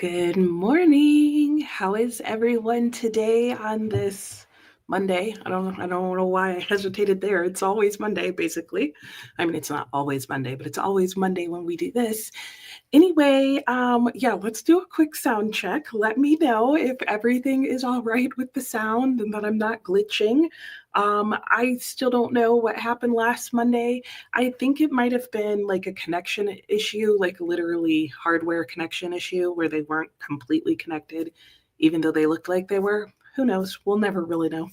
Good morning. How is everyone today on this Monday? I don't know why I hesitated there. It's always Monday, basically. I mean, it's not always Monday, but it's always Monday when we do this. Anyway, yeah, let's do a quick sound check. Let me know if everything is all right with the sound and that I'm not glitching. I still don't know what happened last Monday. I think it might have been like a connection issue, like literally hardware connection issue where they weren't completely connected, even though they looked like they were. Who knows? We'll never really know.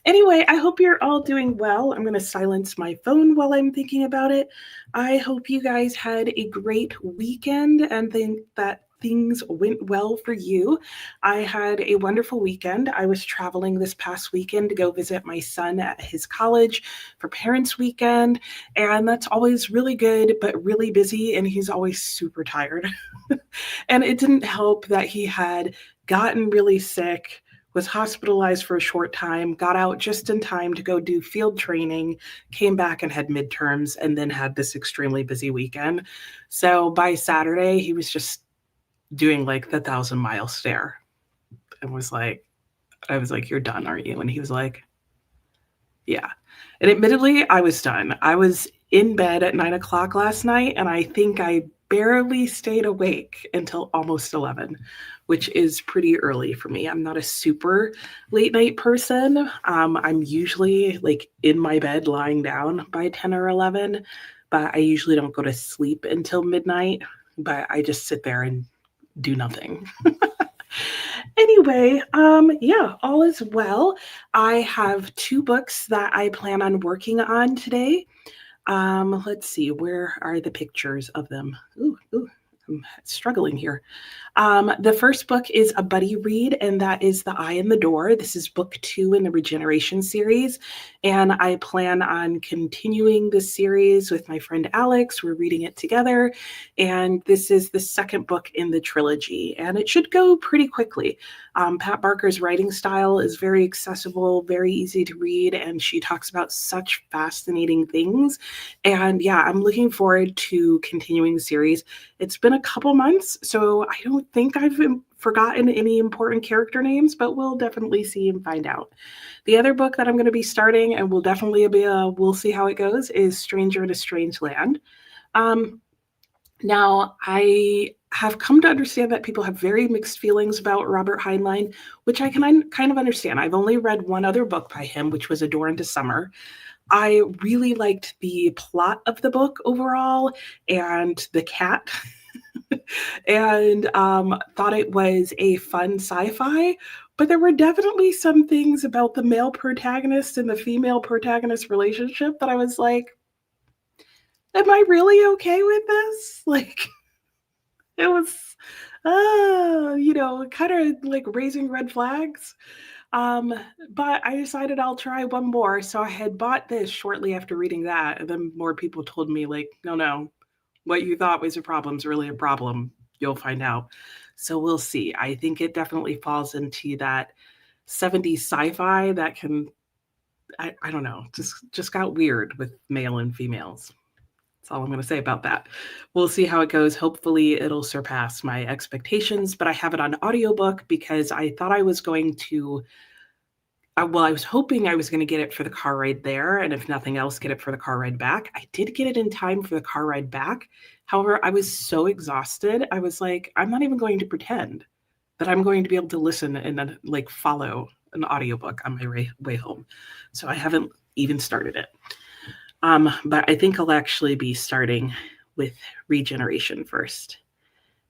Anyway, I hope you're all doing well. I'm going to silence my phone while I'm thinking about it. I hope you guys had a great weekend and think that things went well for you. I had a wonderful weekend. I was traveling this past weekend to go visit my son at his college for Parents Weekend, and that's always really good, but really busy, and he's always super tired. And it didn't help that he had gotten really sick, was hospitalized for a short time, got out just in time to go do field training, came back and had midterms, and then had this extremely busy weekend. So by Saturday, he was just doing like the 1,000-mile stare and I was like, "You're done, aren't you?" And he was like, "Yeah." And admittedly, I was done. I was in bed at 9 o'clock last night, and I think I barely stayed awake until almost 11, which is pretty early for me. I'm not a super late night person. I'm usually like in my bed lying down by 10 or 11, but I usually don't go to sleep until midnight. But I just sit there and do nothing. Anyway, yeah, all is well. I have two books that I plan on working on today. Let's see, where are the pictures of them? Ooh, I'm struggling here. The first book is a buddy read, and that is The Eye in the Door. This is book 2 in the Regeneration series, and I plan on continuing this series with my friend Alex. We're reading it together, and this is the second book in the trilogy, and it should go pretty quickly. Pat Barker's writing style is very accessible, very easy to read, and she talks about such fascinating things. And yeah, I'm looking forward to continuing the series. It's been a couple months, so I don't think I've forgotten any important character names, but we'll definitely see and find out. The other book that I'm going to be starting, and we'll definitely we'll see how it goes, is Stranger in a Strange Land. Now, I have come to understand that people have very mixed feelings about Robert Heinlein, which I can kind of understand. I've only read one other book by him, which was A Door into Summer. I really liked the plot of the book overall and the cat. And thought it was a fun sci-fi, but there were definitely some things about the male protagonist and the female protagonist relationship that I was like, am I really okay with this? Like, it was, kind of like raising red flags. But I decided I'll try one more. So I had bought this shortly after reading that, and then more people told me, like, no, what you thought was a problem is really a problem. You'll find out. So we'll see. I think it definitely falls into that 70s sci-fi that can, I don't know, just got weird with male and females. That's all I'm going to say about that. We'll see how it goes. Hopefully it'll surpass my expectations, but I have it on audiobook because I thought I was going to I was hoping I was going to get it for the car ride there, and if nothing else, get it for the car ride back. I did get it in time for the car ride back. However, I was so exhausted. I was like, I'm not even going to pretend that I'm going to be able to listen and then like follow an audiobook on my way home. So I haven't even started it. But I think I'll actually be starting with Regeneration first.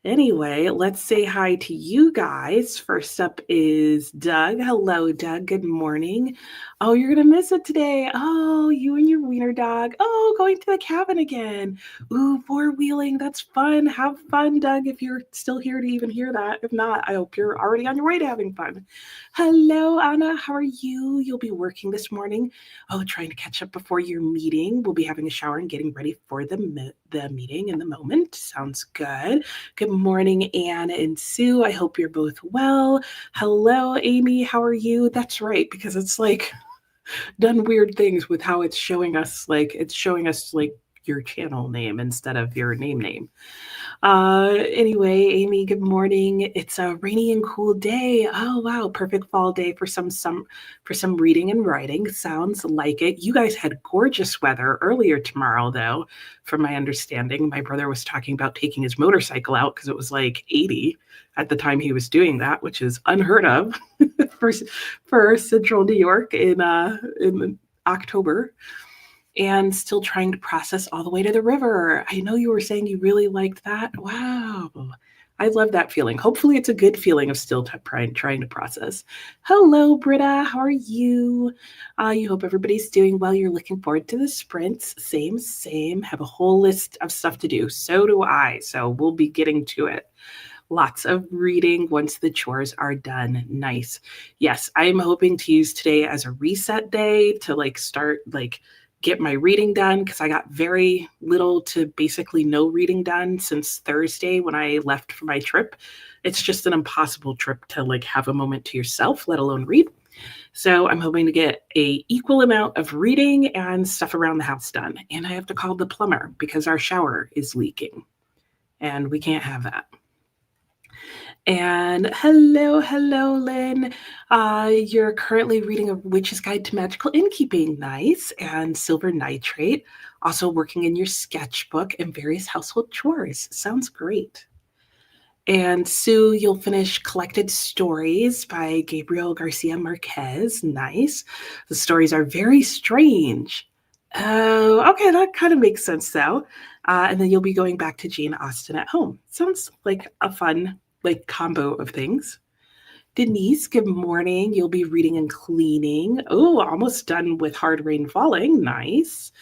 Anyway, let's say hi to you guys. First up is Doug. Hello, Doug. Good morning. Oh, you're going to miss it today. Oh, you and your wiener dog. Oh, going to the cabin again. Ooh, four-wheeling. That's fun. Have fun, Doug, if you're still here to even hear that. If not, I hope you're already on your way to having fun. Hello, Anna. How are you? You'll be working this morning. Oh, trying to catch up before your meeting. We'll be having a shower and getting ready for the meeting in the moment. Sounds good. Good morning, Anne and Sue. I hope you're both well. Hello, Amy. How are you? That's right, because it's like done weird things with how it's showing us like your channel name instead of your name. Anyway, Amy, good morning. It's a rainy and cool day. Oh wow, perfect fall day for some reading and writing. Sounds like it. You guys had gorgeous weather earlier tomorrow, though. From my understanding, my brother was talking about taking his motorcycle out because it was like 80 at the time he was doing that, which is unheard of for Central New York in October, and still trying to process all the way to the river. I know you were saying you really liked that. Wow. I love that feeling. Hopefully, it's a good feeling of still trying to process. Hello, Britta. How are you? You hope everybody's doing well. You're looking forward to the sprints. Same, same. Have a whole list of stuff to do. So do I. So we'll be getting to it. Lots of reading once the chores are done. Nice. Yes, I'm hoping to use today as a reset day to start get my reading done, because I got very little to basically no reading done since Thursday when I left for my trip. It's just an impossible trip to have a moment to yourself, let alone read. So I'm hoping to get a equal amount of reading and stuff around the house done. And I have to call the plumber because our shower is leaking and we can't have that. And hello, Lynn. You're currently reading A Witch's Guide to Magical Innkeeping. Nice. And Silver Nitrate. Also working in your sketchbook and various household chores. Sounds great. And Sue, you'll finish Collected Stories by Gabriel Garcia Marquez. Nice. The stories are very strange. Oh, okay, that kind of makes sense, though. And then you'll be going back to Jane Austen at home. Sounds like a fun combo of things. Denise, good morning. You'll be reading and cleaning. Oh, almost done with Hard Rain Falling. Nice.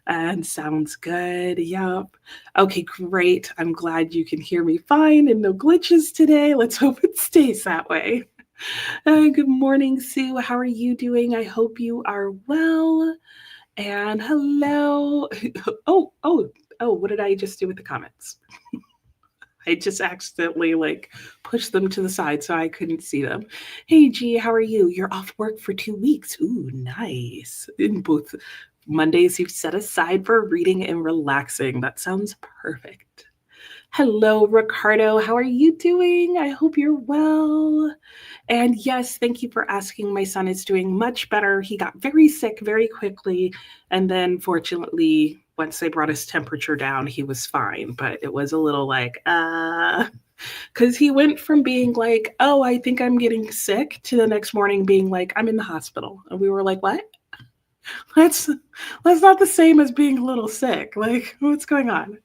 And sounds good. Yep. Okay, great. I'm glad you can hear me fine and no glitches today. Let's hope it stays that way. Good morning, Sue. How are you doing? I hope you are well. And hello. Oh, what did I just do with the comments? I just accidentally pushed them to the side so I couldn't see them. Hey, G, how are you? You're off work for 2 weeks. Ooh, nice. In both Mondays you've set aside for reading and relaxing. That sounds perfect. Hello, Ricardo. How are you doing? I hope you're well. And yes, thank you for asking. My son is doing much better. He got very sick very quickly. And then fortunately, once they brought his temperature down, he was fine. But it was a little because he went from being oh, I think I'm getting sick, to the next morning being I'm in the hospital. And we were like, what? That's not the same as being a little sick. What's going on?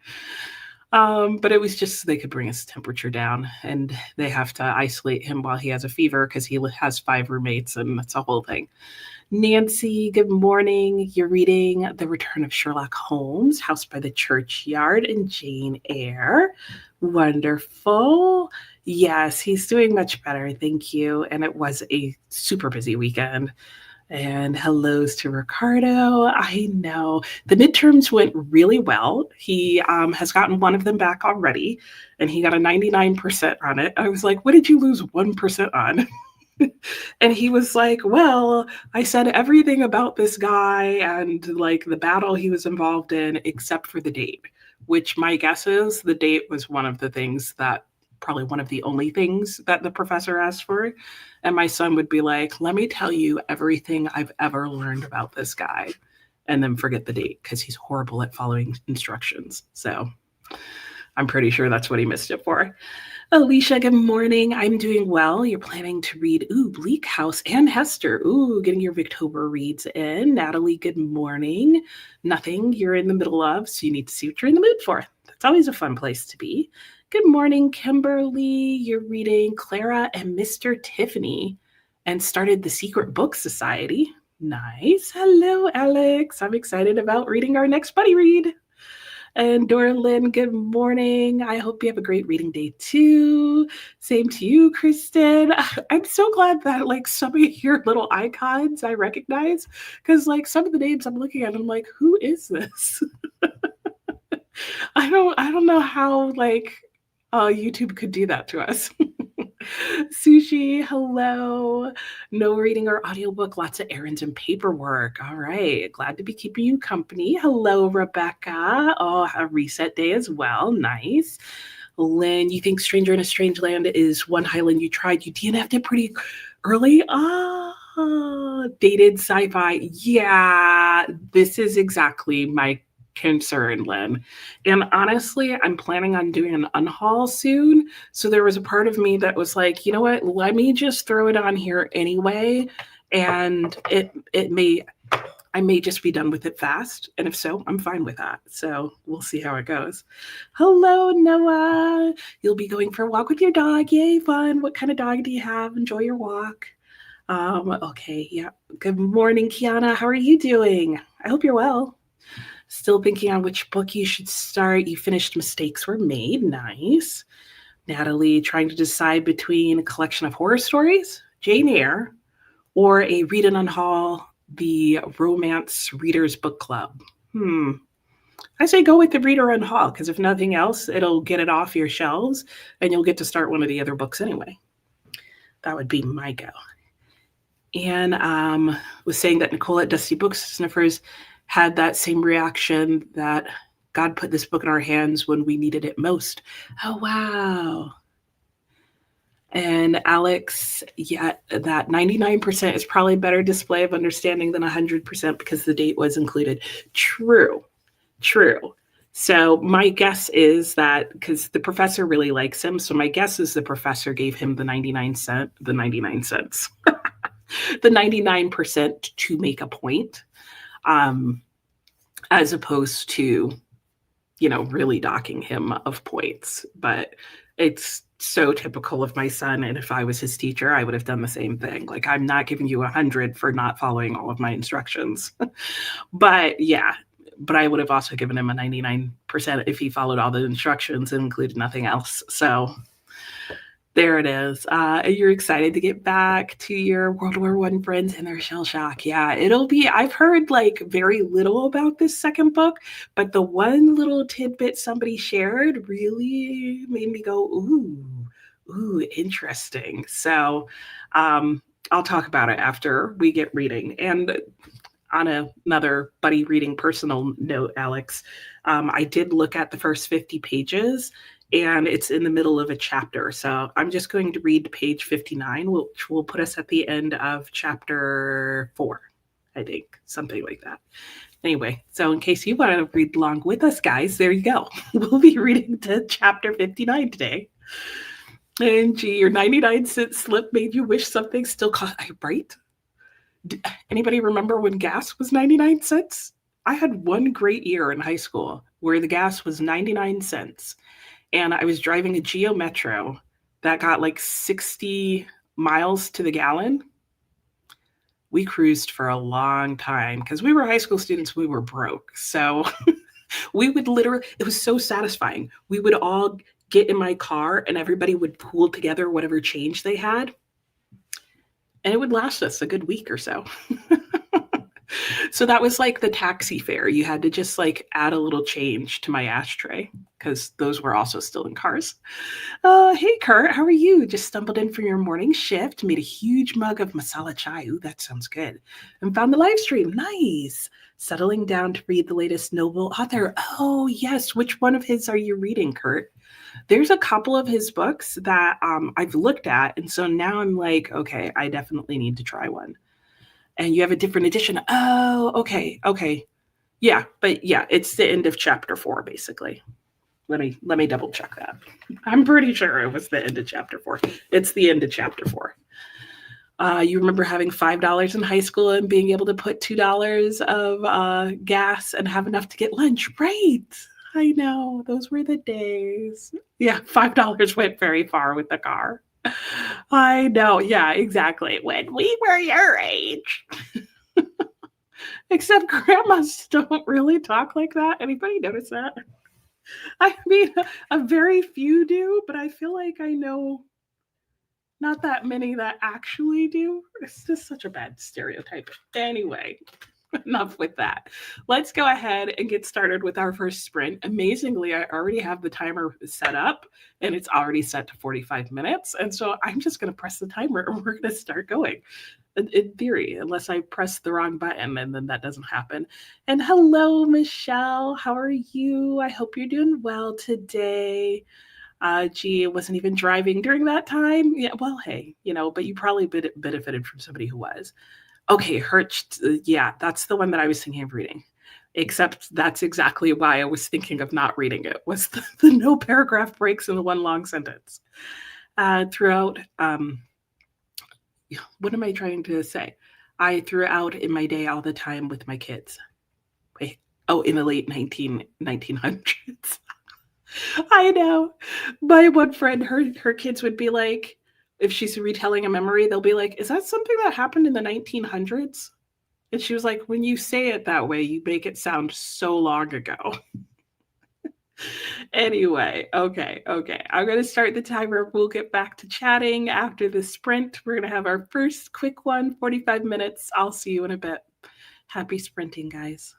But it was just so they could bring his temperature down, and they have to isolate him while he has a fever because he has 5 roommates, and that's a whole thing. Nancy, good morning. You're reading The Return of Sherlock Holmes, House by the Churchyard, and Jane Eyre. Wonderful. Yes, he's doing much better. Thank you. And it was a super busy weekend. And hellos to Ricardo. I know the midterms went really well. He has gotten one of them back already, and he got a 99% on it. I was like, what did you lose 1% on? And he was like, well, I said everything about this guy and the battle he was involved in, except for the date, which my guess is the date was one of the things that probably one of the only things that the professor asked for. And my son would be like, let me tell you everything I've ever learned about this guy, and then forget the date because he's horrible at following instructions. So I'm pretty sure that's what he missed it for. Alicia, good morning. I'm doing well. You're planning to read, Bleak House and Hester. Getting your Victober reads in. Natalie, good morning. Nothing you're in the middle of, so you need to see what you're in the mood for. That's always a fun place to be. Good morning, Kimberly. You're reading Clara and Mr. Tiffany and started the Secret Book Society. Nice. Hello, Alex. I'm excited about reading our next buddy read. And Dorlyn, good morning. I hope you have a great reading day too. Same to you, Kristen. I'm so glad that some of your little icons I recognize, because some of the names I'm looking at, I'm like, who is this? I don't know how YouTube could do that to us. Sushi, hello. No reading or audiobook, lots of errands and paperwork. All right. Glad to be keeping you company. Hello, Rebecca. Oh, a reset day as well. Nice. Lynn, you think Stranger in a Strange Land is one Highland you tried. You DNF'd it pretty early. Dated sci-fi. Yeah, this is exactly my concern, Lynn. And honestly, I'm planning on doing an unhaul soon. So there was a part of me that was like, you know what? Let me just throw it on here anyway. And I may just be done with it fast. And if so, I'm fine with that. So we'll see how it goes. Hello, Noah. You'll be going for a walk with your dog. Yay, fun. What kind of dog do you have? Enjoy your walk. Okay, yeah. Good morning, Kiana. How are you doing? I hope you're well. Still thinking on which book you should start. You finished Mistakes Were Made. Nice. Natalie, trying to decide between a collection of horror stories, Jane Eyre, or a read and unhaul, the Romance Readers Book Club. I say go with the reader unhaul because if nothing else, it'll get it off your shelves and you'll get to start one of the other books anyway. That would be my go. And was saying that Nicole at Dusty Book Sniffers had that same reaction that God put this book in our hands when we needed it most. Oh, wow. And Alex, yeah, that 99% is probably a better display of understanding than 100% because the date was included. True. So my guess is that because the professor really likes him, so my guess is the professor gave him the 99 cents, the 99% to make a point, as opposed to, really docking him of points. But it's so typical of my son. And if I was his teacher, I would have done the same thing. Like, I'm not giving you 100 for not following all of my instructions. But I would have also given him a 99% if he followed all the instructions and included nothing else. So there it is. You're excited to get back to your World War I friends and their shell shock. Yeah, I've heard like very little about this second book, but the one little tidbit somebody shared really made me go, ooh, interesting. So I'll talk about it after we get reading. And on another buddy reading personal note, Alex, I did look at the first 50 pages and it's in the middle of a chapter. So I'm just going to read page 59, which will put us at the end of chapter 4, I think, something like that. Anyway, so in case you want to read along with us, guys, there you go. We'll be reading to chapter 59 today. And gee, your 99-cent slip made you wish something still cost, right? Anybody remember when gas was 99 cents? I had one great year in high school where the gas was 99 cents. And I was driving a Geo Metro that got like 60 miles to the gallon. We cruised for a long time because we were high school students. We were broke. So we would literally, it was so satisfying. We would all get in my car and everybody would pool together whatever change they had. And it would last us a good week or so. So that was like the taxi fare. You had to just like add a little change to my ashtray because those were also still in cars. Hey, Kurt, how are you? Just stumbled in from your morning shift, made a huge mug of masala chai. Ooh, that sounds good. And found the live stream. Nice. Settling down to read the latest novel author. Oh, yes. Which one of his are you reading, Kurt? There's a couple of his books that I've looked at. And so now I'm like, okay, I definitely need to try one. And you have a different edition. Oh, okay. Yeah, but yeah, it's the end of chapter 4, basically. Let me double check that. I'm pretty sure it was the end of chapter 4. It's the end of chapter 4. You remember having $5 in high school and being able to put $2 of gas and have enough to get lunch, right? I know, those were the days. Yeah, $5 went very far with the car. I know. Yeah, exactly. When we were your age. Except grandmas don't really talk like that. Anybody notice that? I mean, a very few do, but I feel like I know not that many that actually do. It's just such a bad stereotype. Anyway. Enough with that. Let's go ahead and get started with our first sprint. Amazingly, I already have the timer set up and it's already set to 45 minutes. And so I'm just going to press the timer and we're going to start going. In theory, unless I press the wrong button and then that doesn't happen. And hello, Michelle. How are you? I hope you're doing well today. Gee, wasn't even driving during that time. Yeah, well, hey, but you probably benefited from somebody who was. Okay, Hirsch, yeah, that's the one that I was thinking of reading. Except that's exactly why I was thinking of not reading it, was the no paragraph breaks in the one long sentence. Throughout, what am I trying to say? I threw out in my day all the time with my kids. Wait, oh, in the late 1900s. I know. My one friend, her kids would be like, if she's retelling a memory, they'll be like, is that something that happened in the 1900s? And she was like, when you say it that way, you make it sound so long ago. Anyway, okay. I'm going to start the timer. We'll get back to chatting after the sprint. We're going to have our first quick one, 45 minutes. I'll see you in a bit. Happy sprinting, guys.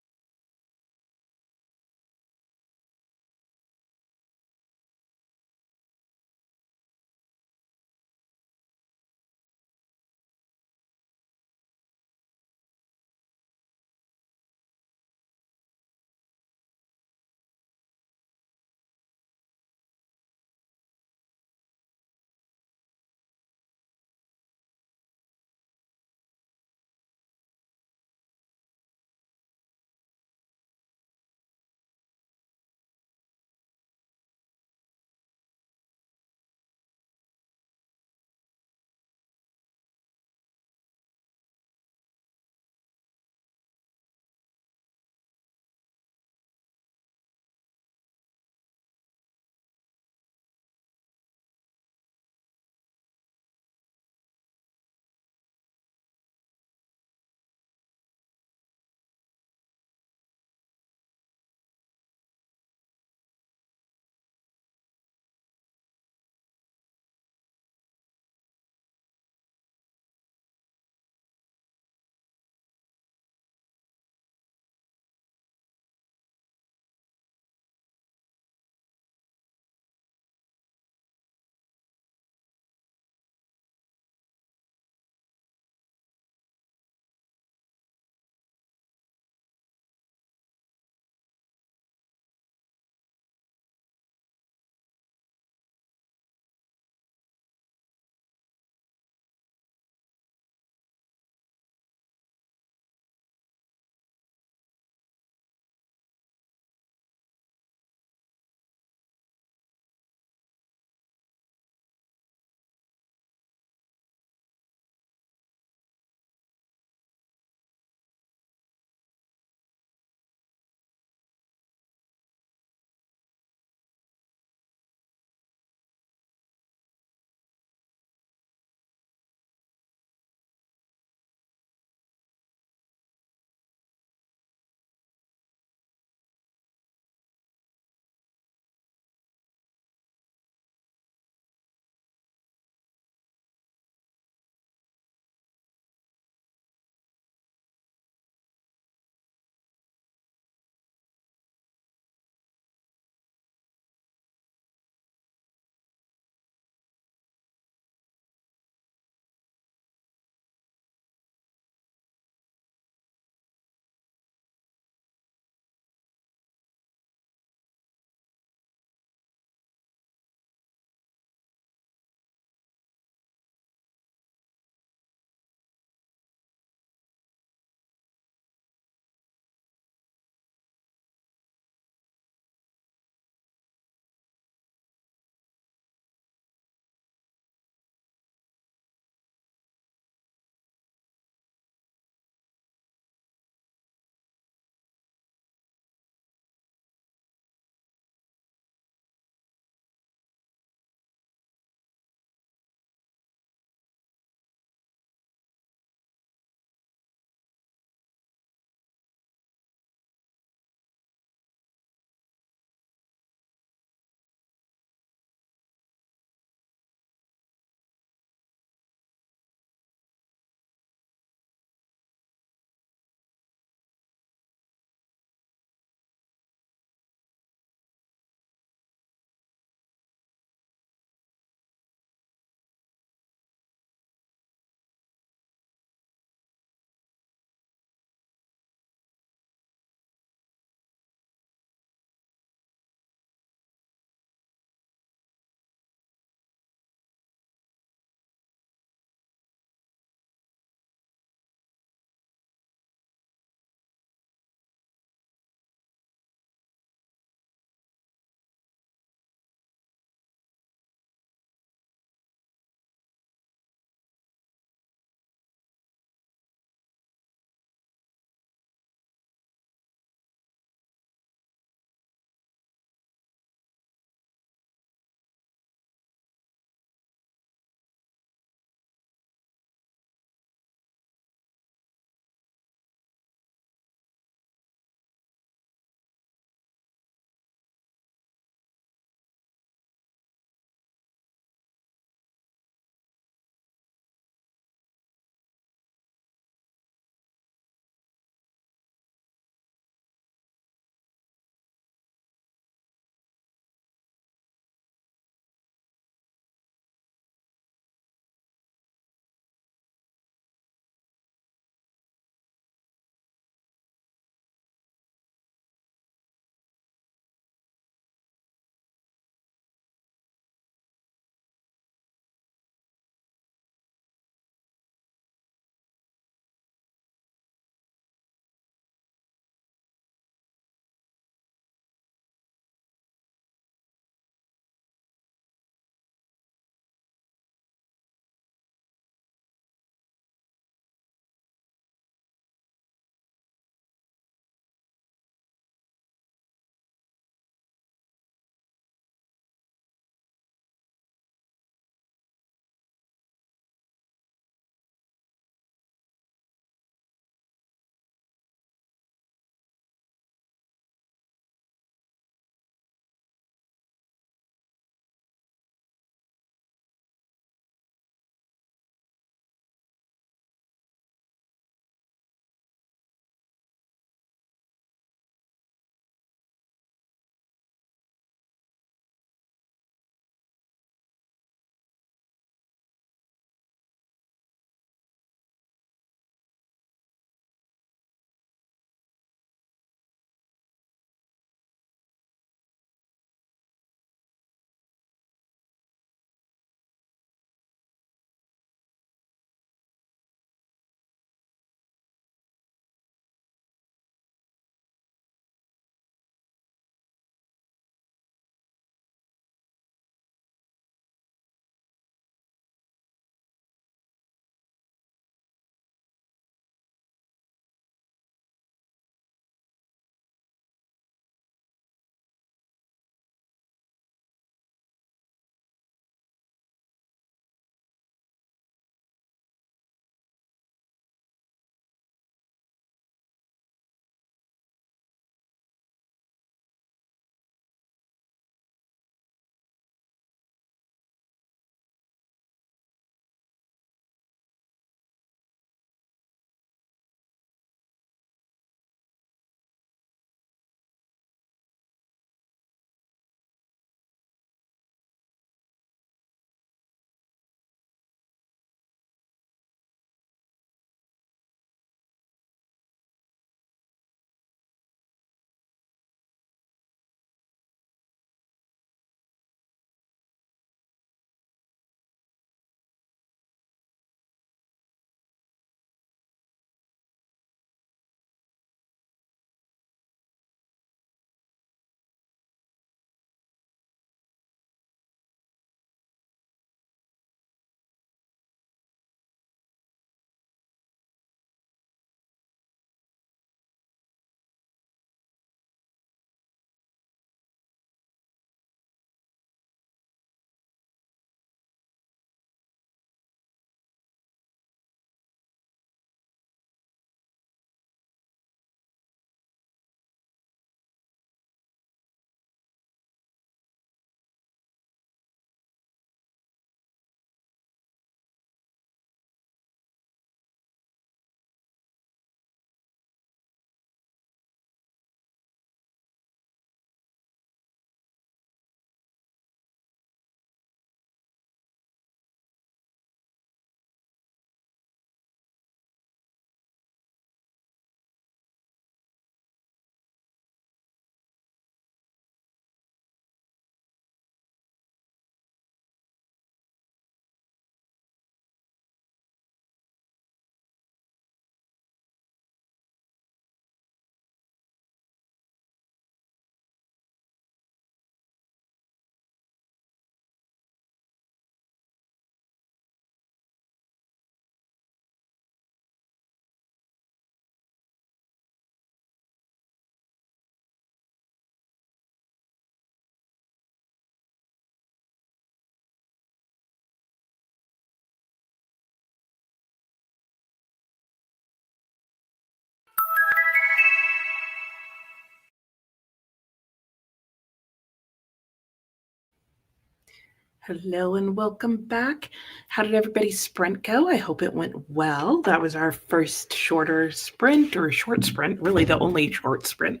Hello and welcome back. How did everybody's sprint go? I hope it went well. That was our first shorter sprint, or short sprint, really the only short sprint.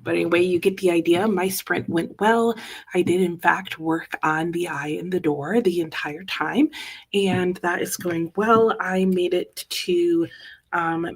But anyway, you get the idea. My sprint went well. I did, in fact, work on the eye in the door the entire time, and that is going well. I made it to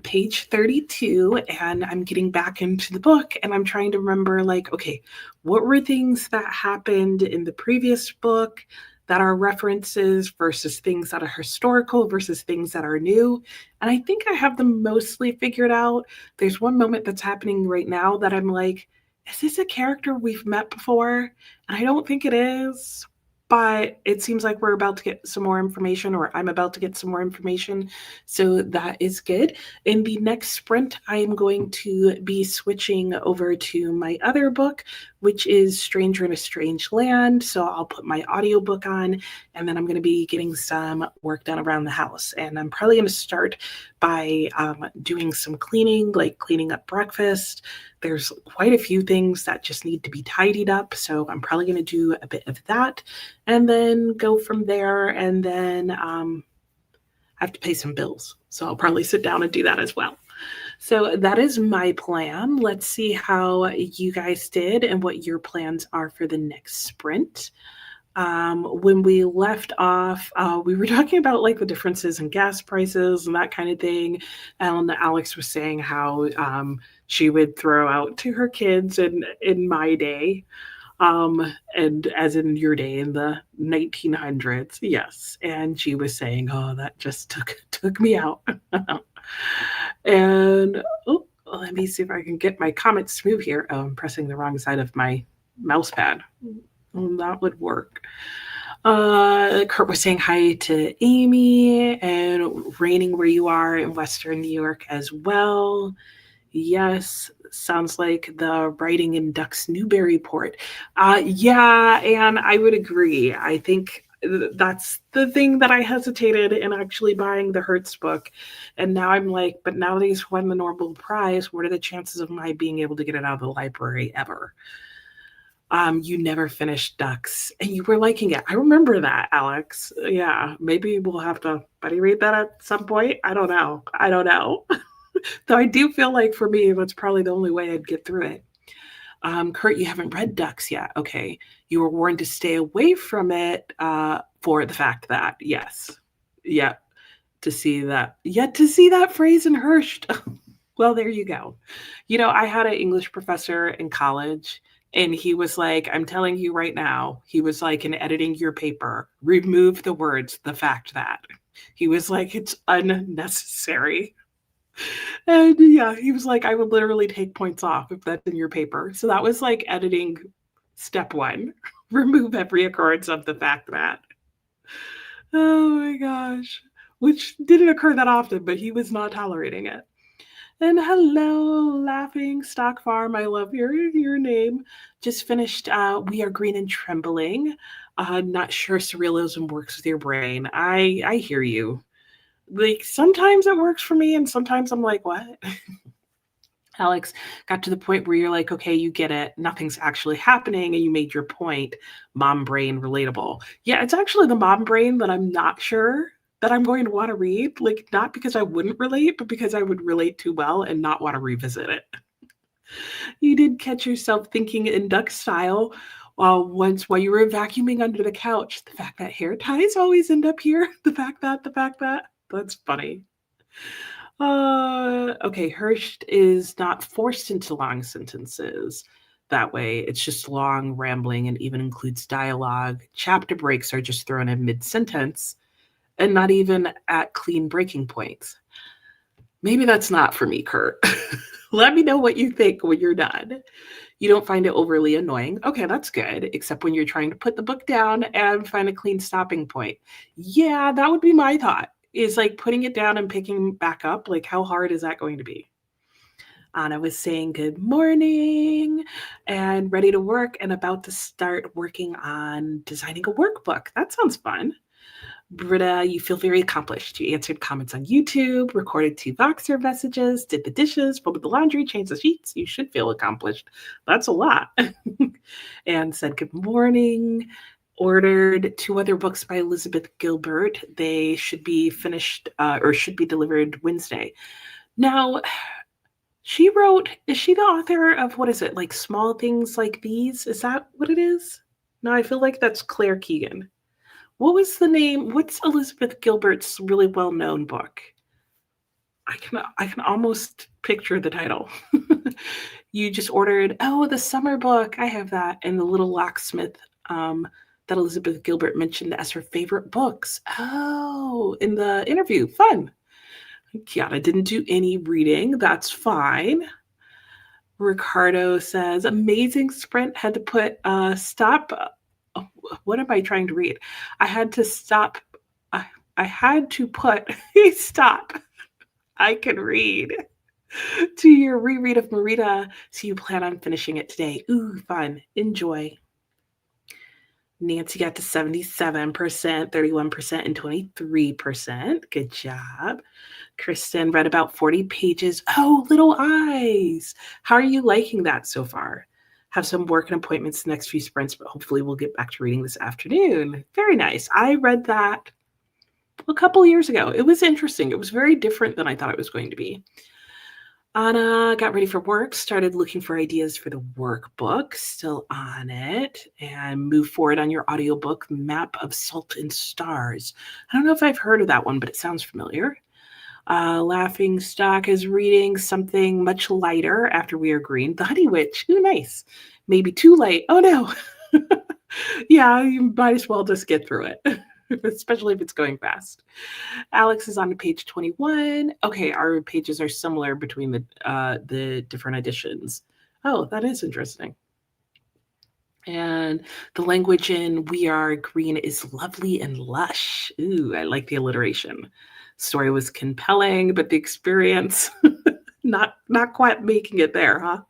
page 32, and I'm getting back into the book, and I'm trying to remember, like, okay, what were things that happened in the previous book that are references versus things that are historical versus things that are new. And I think I have them mostly figured out. There's one moment that's happening right now that I'm like, is this a character we've met before? And I don't think it is, but it seems like we're about to get some more information, or I'm about to get some more information. So that is good. In the next sprint, I am going to be switching over to my other book, which is Stranger in a Strange Land. So I'll put my audiobook on, and then I'm going to be getting some work done around the house. And I'm probably going to start by doing some cleaning, like cleaning up breakfast. There's quite a few things that just need to be tidied up. So I'm probably going to do a bit of that and then go from there. And then I have to pay some bills. So I'll probably sit down and do that as well. So that is my plan. Let's see how you guys did and what your plans are for the next sprint. When we left off, we were talking about like the differences in gas prices and that kind of thing. And Alex was saying how she would throw out to her kids in my day, and as in your day in the 1900s. Yes. And she was saying, oh, that just took me out. And oh, let me see if I can get my comments to move here. Oh, I'm pressing the wrong side of my mouse pad. That would work. Kurt was saying hi to Amy, and raining where you are in Western New York as well. Yes, sounds like the writing in Duck's Newburyport. Yeah, and I would agree. I think that's the thing that I hesitated in actually buying the Hertz book. And now I'm like, but now that he's won the Nobel Prize, what are the chances of my being able to get it out of the library ever? You never finished Ducks, and you were liking it. I remember that, Alex. Yeah, maybe we'll have to buddy read that at some point. I don't know. Though I do feel like for me, that's probably the only way I'd get through it. Kurt, you haven't read Ducks yet. Okay. You were warned to stay away from it for the fact that, yes. Yeah. Yet to see that phrase in Hersht. Well, there you go. You know, I had an English professor in college, and he was like, I'm telling you right now, he was like, in editing your paper, remove the words, the fact that. He was like, it's unnecessary. And yeah, he was like, I would literally take points off if that's in your paper. So that was like editing step one. Remove every occurrence of the fact that. Oh my gosh. Which didn't occur that often, but he was not tolerating it. And hello, Laughing Stock Farm. I love your name. Just finished We Are Green and Trembling. Not sure surrealism works with your brain. I hear you. Like sometimes it works for me and sometimes I'm like, what? Alex got to the point where you're like, okay, you get it. Nothing's actually happening. And you made your point. Mom brain relatable. Yeah, it's actually the mom brain that I'm not sure that I'm going to want to read. Like, not because I wouldn't relate, but because I would relate too well and not want to revisit it. You did catch yourself thinking in Duck style once while you were vacuuming under the couch. The fact that hair ties always end up here. The fact that. That's funny. Okay, Hersht is not forced into long sentences that way. It's just long, rambling, and even includes dialogue. Chapter breaks are just thrown in mid-sentence and not even at clean breaking points. Maybe that's not for me, Kurt. Let me know what you think when you're done. You don't find it overly annoying. Okay, that's good, except when you're trying to put the book down and find a clean stopping point. Yeah, that would be my thought. Is like putting it down and picking back up. Like, how hard is that going to be? Anna was saying good morning and ready to work and about to start working on designing a workbook. That sounds fun. Britta, you feel very accomplished. You answered comments on YouTube, recorded 2 Voxer messages, did the dishes, folded the laundry, changed the sheets. You should feel accomplished. That's a lot. And said good morning. Ordered 2 other books by Elizabeth Gilbert. They should be finished or should be delivered Wednesday. Now, is she the author of, what is it, like Small Things Like These? Is that what it is? No, I feel like that's Claire Keegan. What was the name? What's Elizabeth Gilbert's really well-known book? I can almost picture the title. You just ordered, oh, the summer book. I have that. And The Little Locksmith, that Elizabeth Gilbert mentioned as her favorite books. Oh, in the interview. Fun. Kiana didn't do any reading. That's fine. Ricardo says, amazing sprint. Had to put stop. What am I trying to read? I had to stop. I had to put stop. I can read. To your reread of Marita. So you plan on finishing it today. Ooh, fun. Enjoy. Nancy got to 77%, 31%, and 23%. Good job. Kristen read about 40 pages. Oh, Little Eyes. How are you liking that so far? Have some work and appointments the next few sprints, but hopefully we'll get back to reading this afternoon. Very nice. I read that a couple years ago. It was interesting. It was very different than I thought it was going to be. Anna got ready for work, started looking for ideas for the workbook, still on it, and move forward on your audiobook, Map of Salt and Stars. I don't know if I've heard of that one, but it sounds familiar. Laughing Stock is reading something much lighter after We Are Green. The Honey Witch. Ooh, nice. Maybe too light. Oh, no. Yeah, you might as well just get through it, especially if it's going fast. Alex is on to page 21. Okay, our pages are similar between the different editions. Oh, that is interesting. And the language in We Are Green is lovely and lush. Ooh, I like the alliteration. Story was compelling, but the experience not quite making it there, huh?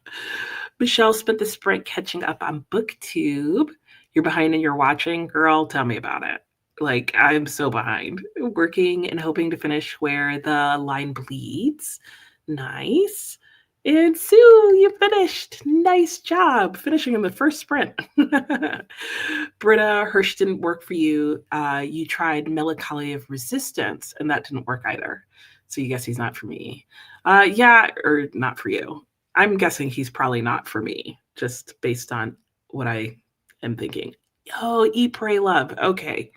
Michelle spent the sprint catching up on BookTube. You're behind and you're watching? Girl, tell me about it. Like, I'm so behind. Working and hoping to finish where the line bleeds. Nice. And Sue, you finished. Nice job finishing in the first sprint. Britta, Hirsch didn't work for you. You tried Melancholy of Resistance, and that didn't work either. So you guess he's not for me. Yeah, or not for you. I'm guessing he's probably not for me, just based on what I am thinking. Oh, Eat, Pray, Love. Okay.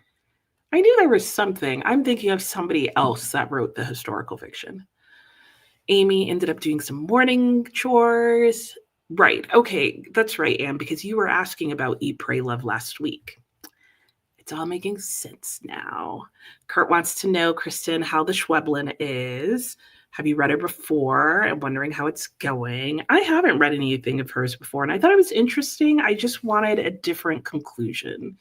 I knew there was something. I'm thinking of somebody else that wrote the historical fiction. Amy ended up doing some morning chores. Right. Okay. That's right, Anne, because you were asking about Eat, Pray, Love last week. It's all making sense now. Kurt wants to know, Kristen, how the Schweblin is. Have you read her before? I'm wondering how it's going. I haven't read anything of hers before, and I thought it was interesting. I just wanted a different conclusion.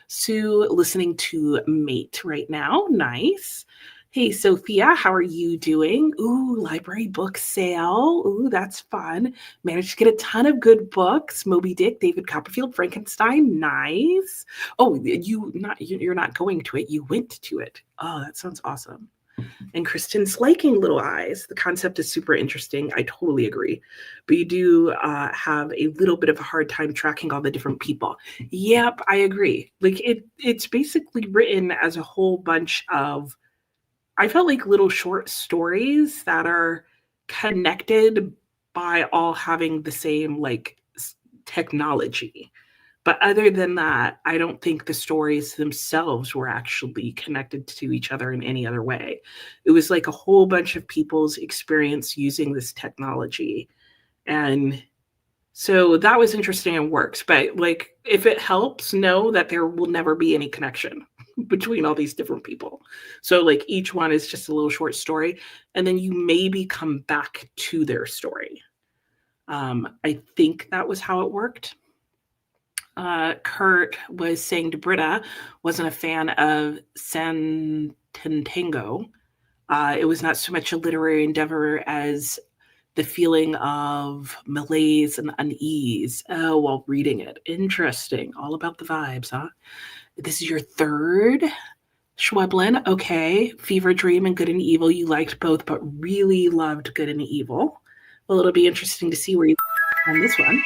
Sue listening to Mate right now. Nice. Hey, Sophia, how are you doing? Ooh, library book sale. Ooh, that's fun. Managed to get a ton of good books. Moby Dick, David Copperfield, Frankenstein. Nice. Oh, you're not going to it. You went to it. Oh, that sounds awesome. And Kristen's liking Little Eyes. The concept is super interesting. I totally agree. But you do have a little bit of a hard time tracking all the different people. Yep, I agree. Like it's basically written as a whole bunch of, I felt like little short stories that are connected by all having the same like technology. But other than that, I don't think the stories themselves were actually connected to each other in any other way. It was like a whole bunch of people's experience using this technology. And so that was interesting and works. But like, if it helps, know that there will never be any connection between all these different people. So like each one is just a little short story. And then you maybe come back to their story. I think that was how it worked. Kurt was saying to Britta, wasn't a fan of Santentango. It was not so much a literary endeavor as the feeling of malaise and unease while reading it. Interesting. All about the vibes, huh? This is your third Schweblin. Okay. Fever Dream and Good and Evil. You liked both, but really loved Good and Evil. Well, it'll be interesting to see where you on this one.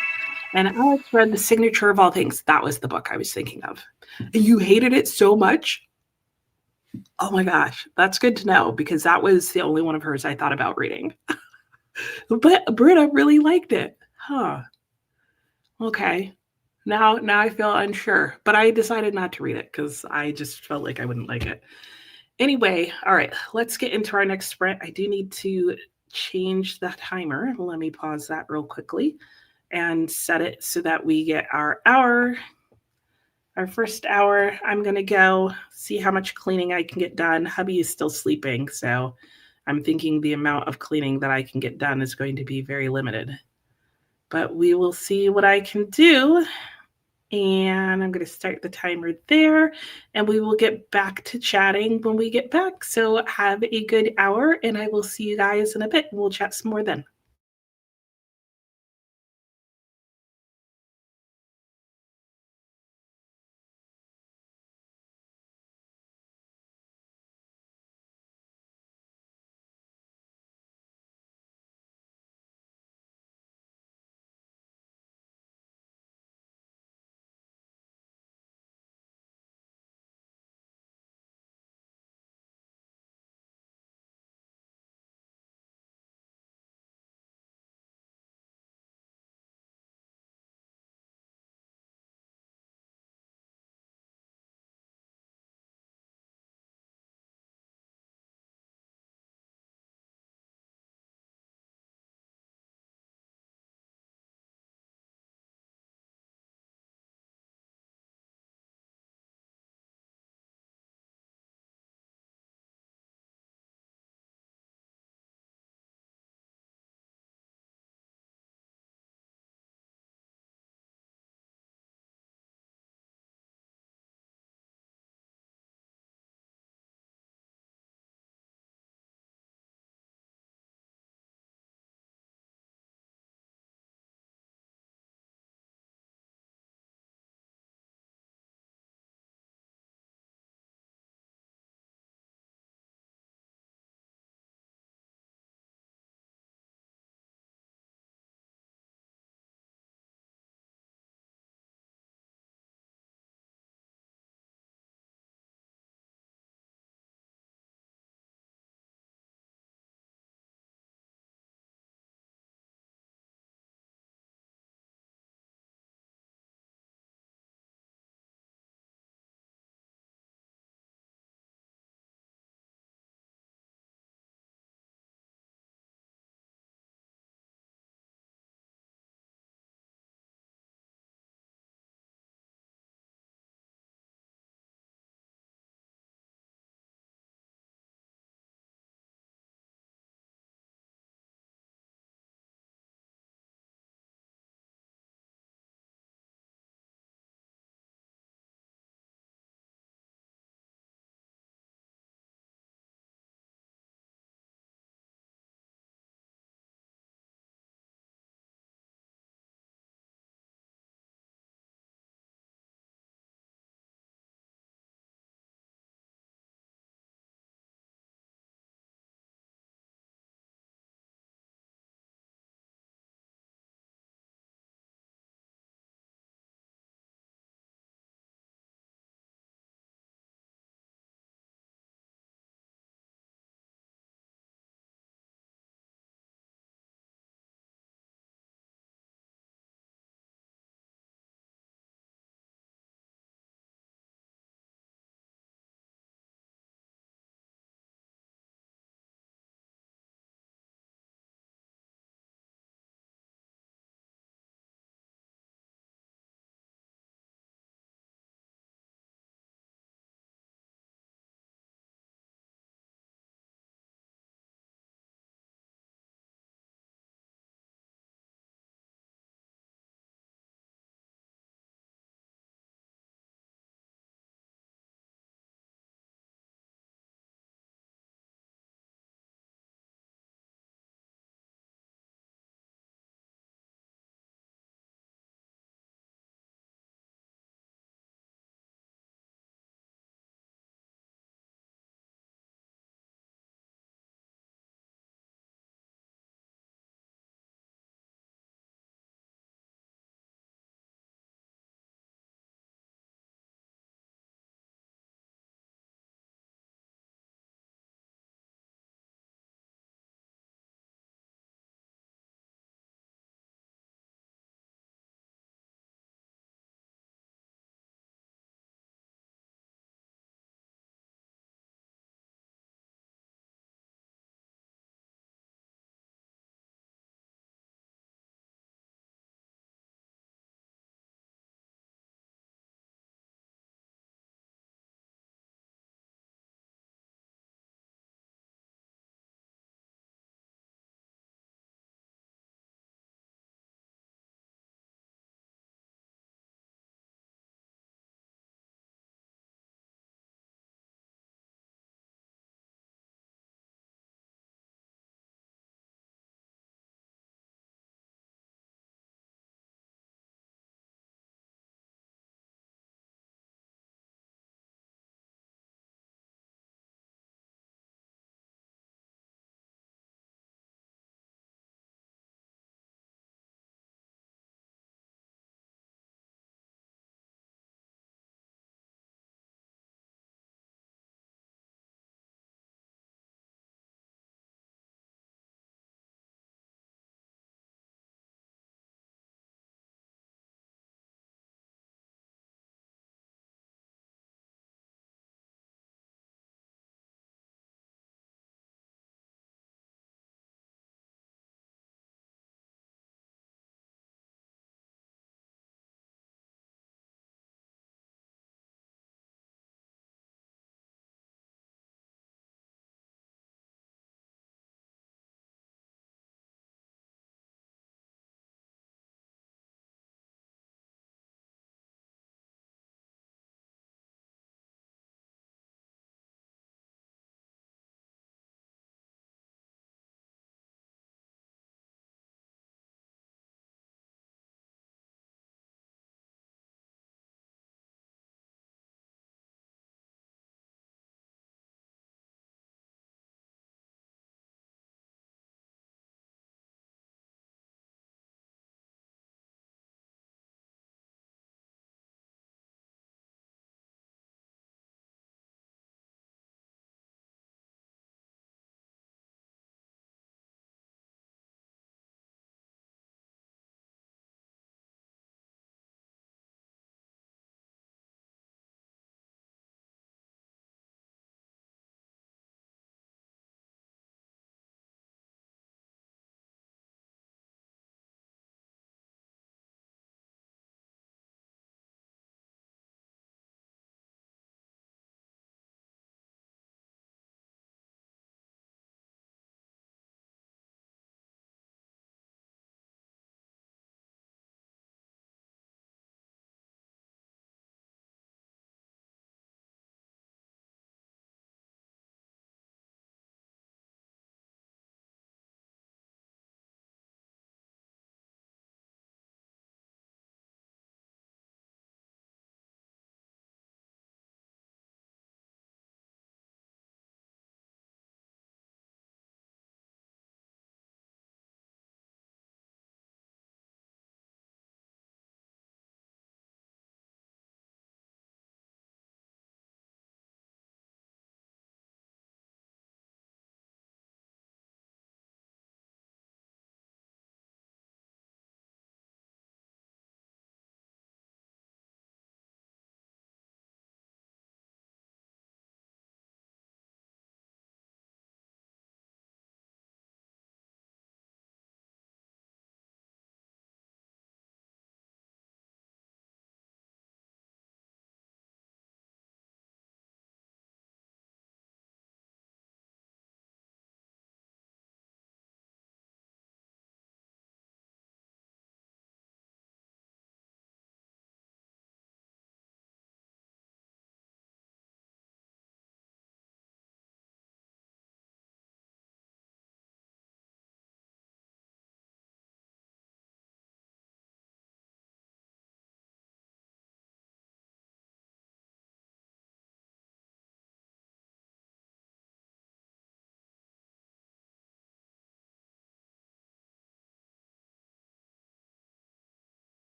And Alex read The Signature of All Things. That was the book I was thinking of. And you hated it so much? Oh my gosh, that's good to know because that was the only one of hers I thought about reading. But Britta really liked it. Huh. Okay. Now I feel unsure, but I decided not to read it because I just felt like I wouldn't like it. Anyway, all right, let's get into our next sprint. I do need to change the timer. Let me pause that real quickly and set it so that we get our hour. Our first hour, I'm going to go see how much cleaning I can get done. Hubby is still sleeping, so I'm thinking the amount of cleaning that I can get done is going to be very limited. But we will see what I can do. And I'm going to start the timer there, and we will get back to chatting when we get back. So have a good hour, and I will see you guys in a bit, and we'll chat some more then.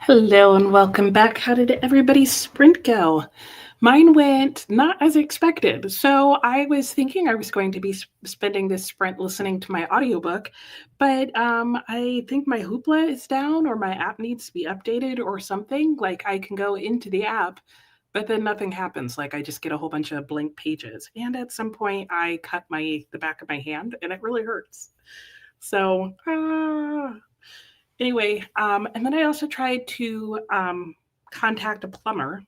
Hello and welcome back. How did everybody's sprint go? Mine went not as expected. So I was thinking I was going to be spending this sprint listening to my audiobook, but I think my Hoopla is down or my app needs to be updated or something. Like I can go into the app, but then nothing happens. Like I just get a whole bunch of blank pages. And at some point I cut the back of my hand and it really hurts. So anyway, and then I also tried to contact a plumber.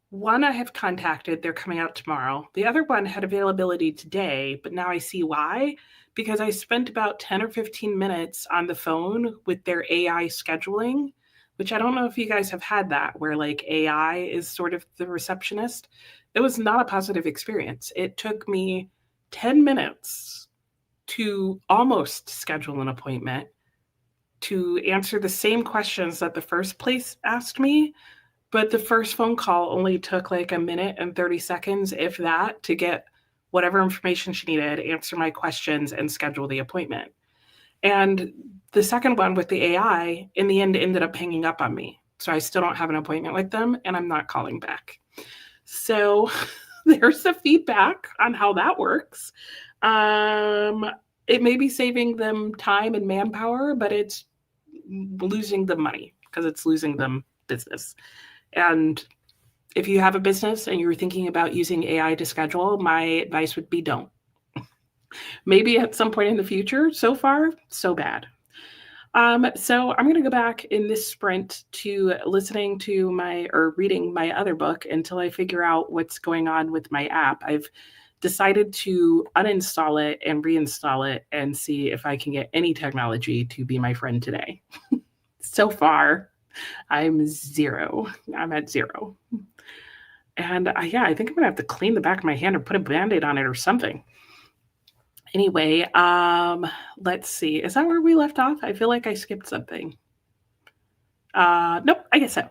One I have contacted, they're coming out tomorrow. The other one had availability today, but now I see why. Because I spent about 10 or 15 minutes on the phone with their AI scheduling, which I don't know if you guys have had that, where like AI is sort of the receptionist. It was not a positive experience. It took me 10 minutes to almost schedule an appointment to answer the same questions that the first place asked me, but the first phone call only took like a minute and 30 seconds, if that, to get whatever information she needed, answer my questions, and schedule the appointment. And the second one with the AI, in the end, ended up hanging up on me. So I still don't have an appointment with them, and I'm not calling back. So there's the feedback on how that works. It may be saving them time and manpower, but it's losing them money because it's losing them business. And if you have a business and you're thinking about using AI to schedule, my advice would be don't. Maybe at some point in the future. So far, so bad. So I'm going to go back in this sprint to listening to reading my other book until I figure out what's going on with my app. I've decided to uninstall it and reinstall it and see if I can get any technology to be my friend today. So far, I'm at 0. And I think I'm going to have to clean the back of my hand or put a Band-Aid on it or something. Anyway, let's see. Is that where we left off? I feel like I skipped something. Nope, I guess so.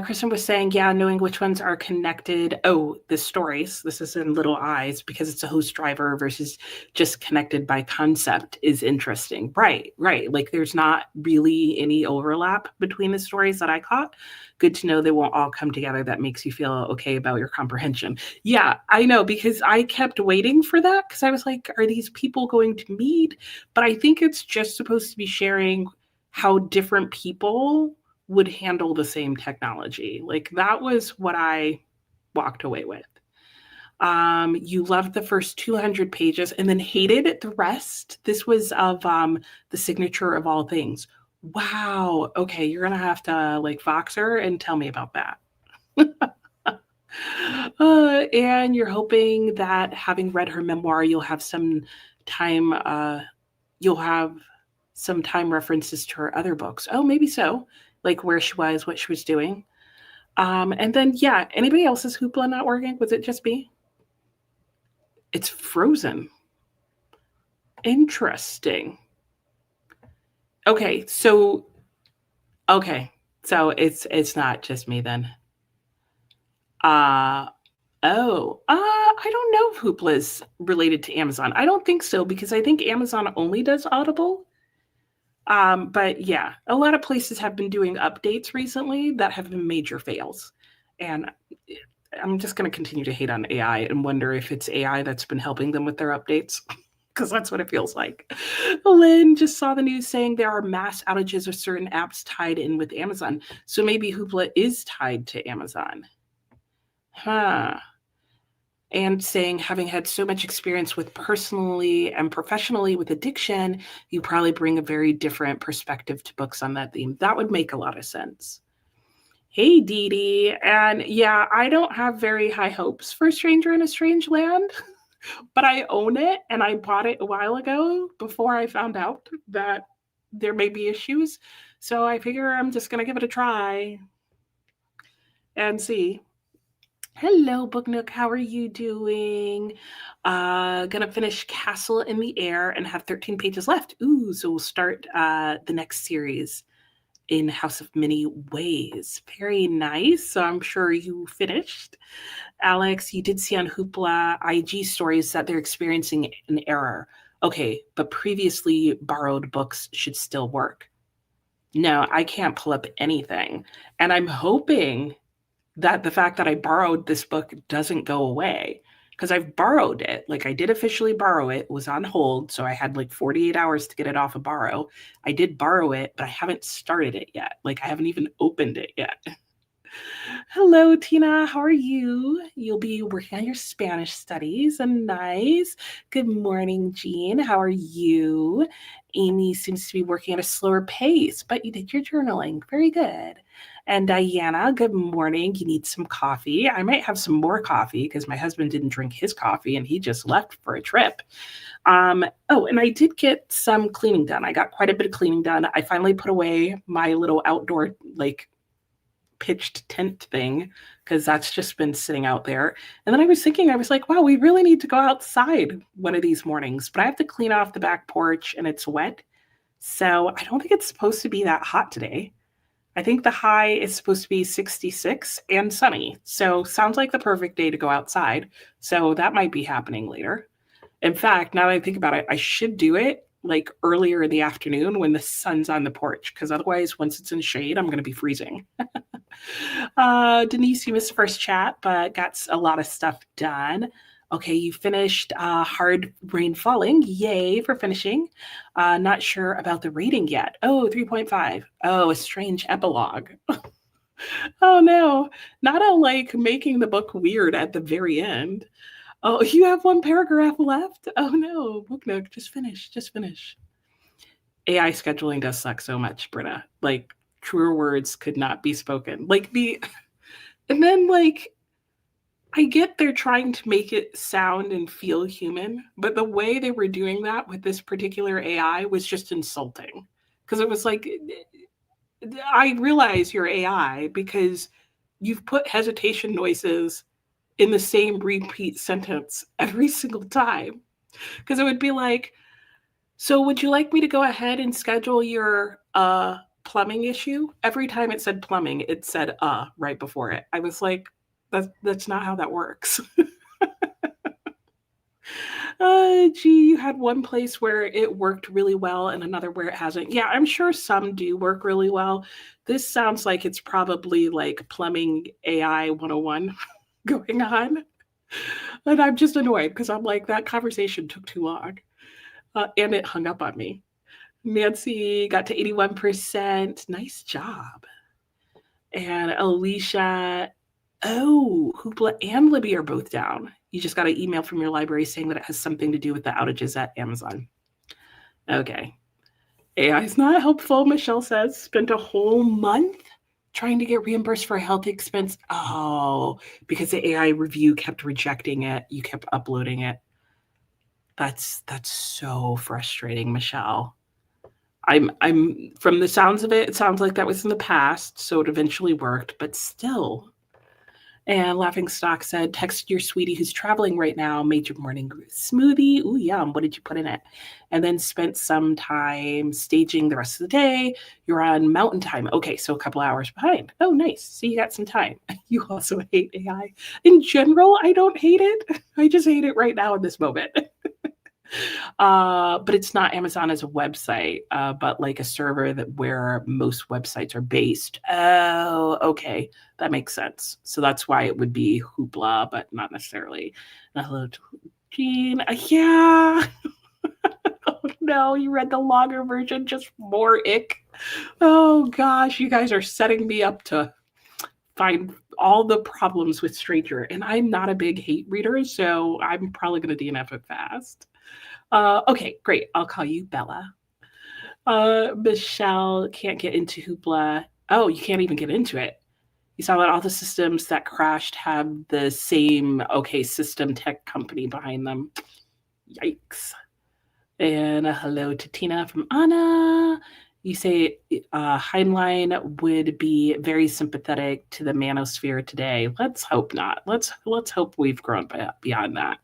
Kristen was saying, yeah, knowing which ones are connected. Oh, the stories. This is in little eyes because it's a host driver versus just connected by concept is interesting. Right. Like there's not really any overlap between the stories that I caught. Good to know they won't all come together. That makes you feel okay about your comprehension. Yeah, I know, because I kept waiting for that because I was like, are these people going to meet? But I think it's just supposed to be sharing how different people would handle the same technology. Like that was what I walked away with. You loved the first 200 pages and then hated the rest. This was of The Signature of All Things. Wow. Okay, you're gonna have to like Voxer and tell me about that. And you're hoping that having read her memoir, you'll have some time. You'll have some time references to her other books. Oh, maybe so. Like where she was, what she was doing. And then, yeah, anybody else's Hoopla not working? Was it just me? It's frozen. Interesting. Okay, so it's not just me then. I don't know if Hoopla is related to Amazon. I don't think so because I think Amazon only does Audible. But yeah, a lot of places have been doing updates recently that have been major fails. And I'm just going to continue to hate on AI and wonder if it's AI that's been helping them with their updates. Because that's what it feels like. Lynn just saw the news saying there are mass outages of certain apps tied in with Amazon. So maybe Hoopla is tied to Amazon. Huh. And saying, having had so much experience with personally and professionally with addiction, you probably bring a very different perspective to books on that theme. That would make a lot of sense. Hey, Dee Dee. And yeah, I don't have very high hopes for Stranger in a Strange Land, but I own it and I bought it a while ago before I found out that there may be issues. So I figure I'm just going to give it a try and see. Hello, Book Nook. How are you doing? Gonna finish Castle in the Air and have 13 pages left. Ooh, so we'll start the next series in House of Many Ways. Very nice. So I'm sure you finished. Alex, you did see on Hoopla IG stories that they're experiencing an error. Okay, but previously borrowed books should still work. No, I can't pull up anything. And I'm hoping that the fact that I borrowed this book doesn't go away because I've borrowed it. Like I did officially borrow it, was on hold. So I had like 48 hours to get it off of borrow. I did borrow it, but I haven't started it yet. Like I haven't even opened it yet. Hello, Tina. How are you? You'll be working on your Spanish studies. And nice. Good morning, Jean. How are you? Amy seems to be working at a slower pace, but you did your journaling. Very good. And Diana, good morning. You need some coffee. I might have some more coffee because my husband didn't drink his coffee and he just left for a trip. Oh, and I did get some cleaning done. I got quite a bit of cleaning done. I finally put away my little outdoor, like, pitched tent thing because that's just been sitting out there. And then I was thinking, I was like, wow, we really need to go outside one of these mornings, but I have to clean off the back porch and it's wet. So I don't think it's supposed to be that hot today. I think the high is supposed to be 66 and sunny. So sounds like the perfect day to go outside. So that might be happening later. In fact, now that I think about it, I should do it like earlier in the afternoon when the sun's on the porch, because otherwise, once it's in shade, I'm going to be freezing. Denise, you missed first chat, but got a lot of stuff done. Okay, you finished Hard Rain Falling. Yay for finishing. Not sure about the rating yet. Oh, 3.5. Oh, a strange epilogue. Oh no, not a like making the book weird at the very end. Oh, you have one paragraph left? Oh no, Book Nook, just finish, just finish. AI scheduling does suck so much, Britta. Like, truer words could not be spoken. And then like, I get they're trying to make it sound and feel human, but the way they were doing that with this particular AI was just insulting. Because it was like, I realize you're AI because you've put hesitation noises in the same repeat sentence every single time. Because it would be like, so would you like me to go ahead and schedule your plumbing issue? Every time it said plumbing, it said right before it. I was like, that's not how that works. Gee, you had one place where it worked really well and another where it hasn't. Yeah, I'm sure some do work really well. This sounds like it's probably like plumbing AI 101 going on. And I'm just annoyed because I'm like, that conversation took too long. And it hung up on me. Nancy got to 81%. Nice job. And Alicia, oh, Hoopla and Libby are both down. You just got an email from your library saying that it has something to do with the outages at Amazon. Okay. AI is not helpful, Michelle says. Spent a whole month trying to get reimbursed for a health expense. Oh, because the AI review kept rejecting it. You kept uploading it. That's so frustrating, Michelle. I'm from the sounds of it, it sounds like that was in the past, so it eventually worked, but still. And Laughing Stock said, text your sweetie who's traveling right now, made your morning smoothie. Ooh, yum. What did you put in it? And then spent some time staging the rest of the day. You're on mountain time. Okay, so a couple hours behind. Oh, nice. So you got some time. You also hate AI. In general, I don't hate it. I just hate it right now in this moment. But it's not Amazon as a website, but like a server that where most websites are based. Oh, okay, that makes sense. So that's why it would be Hoopla, but not necessarily. Hello, Jean. Yeah. Oh no, you read the longer version, just more ick. Oh gosh, you guys are setting me up to find all the problems with Stranger, and I'm not a big hate reader, so I'm probably going to DNF it fast. Okay, great. I'll call you Bella. Michelle can't get into Hoopla. Oh, you can't even get into it. You saw that all the systems that crashed have the same, okay, system tech company behind them. Yikes. And hello to Tina from Anna. You say Heinlein would be very sympathetic to the manosphere today. Let's hope not. Let's hope we've grown beyond that.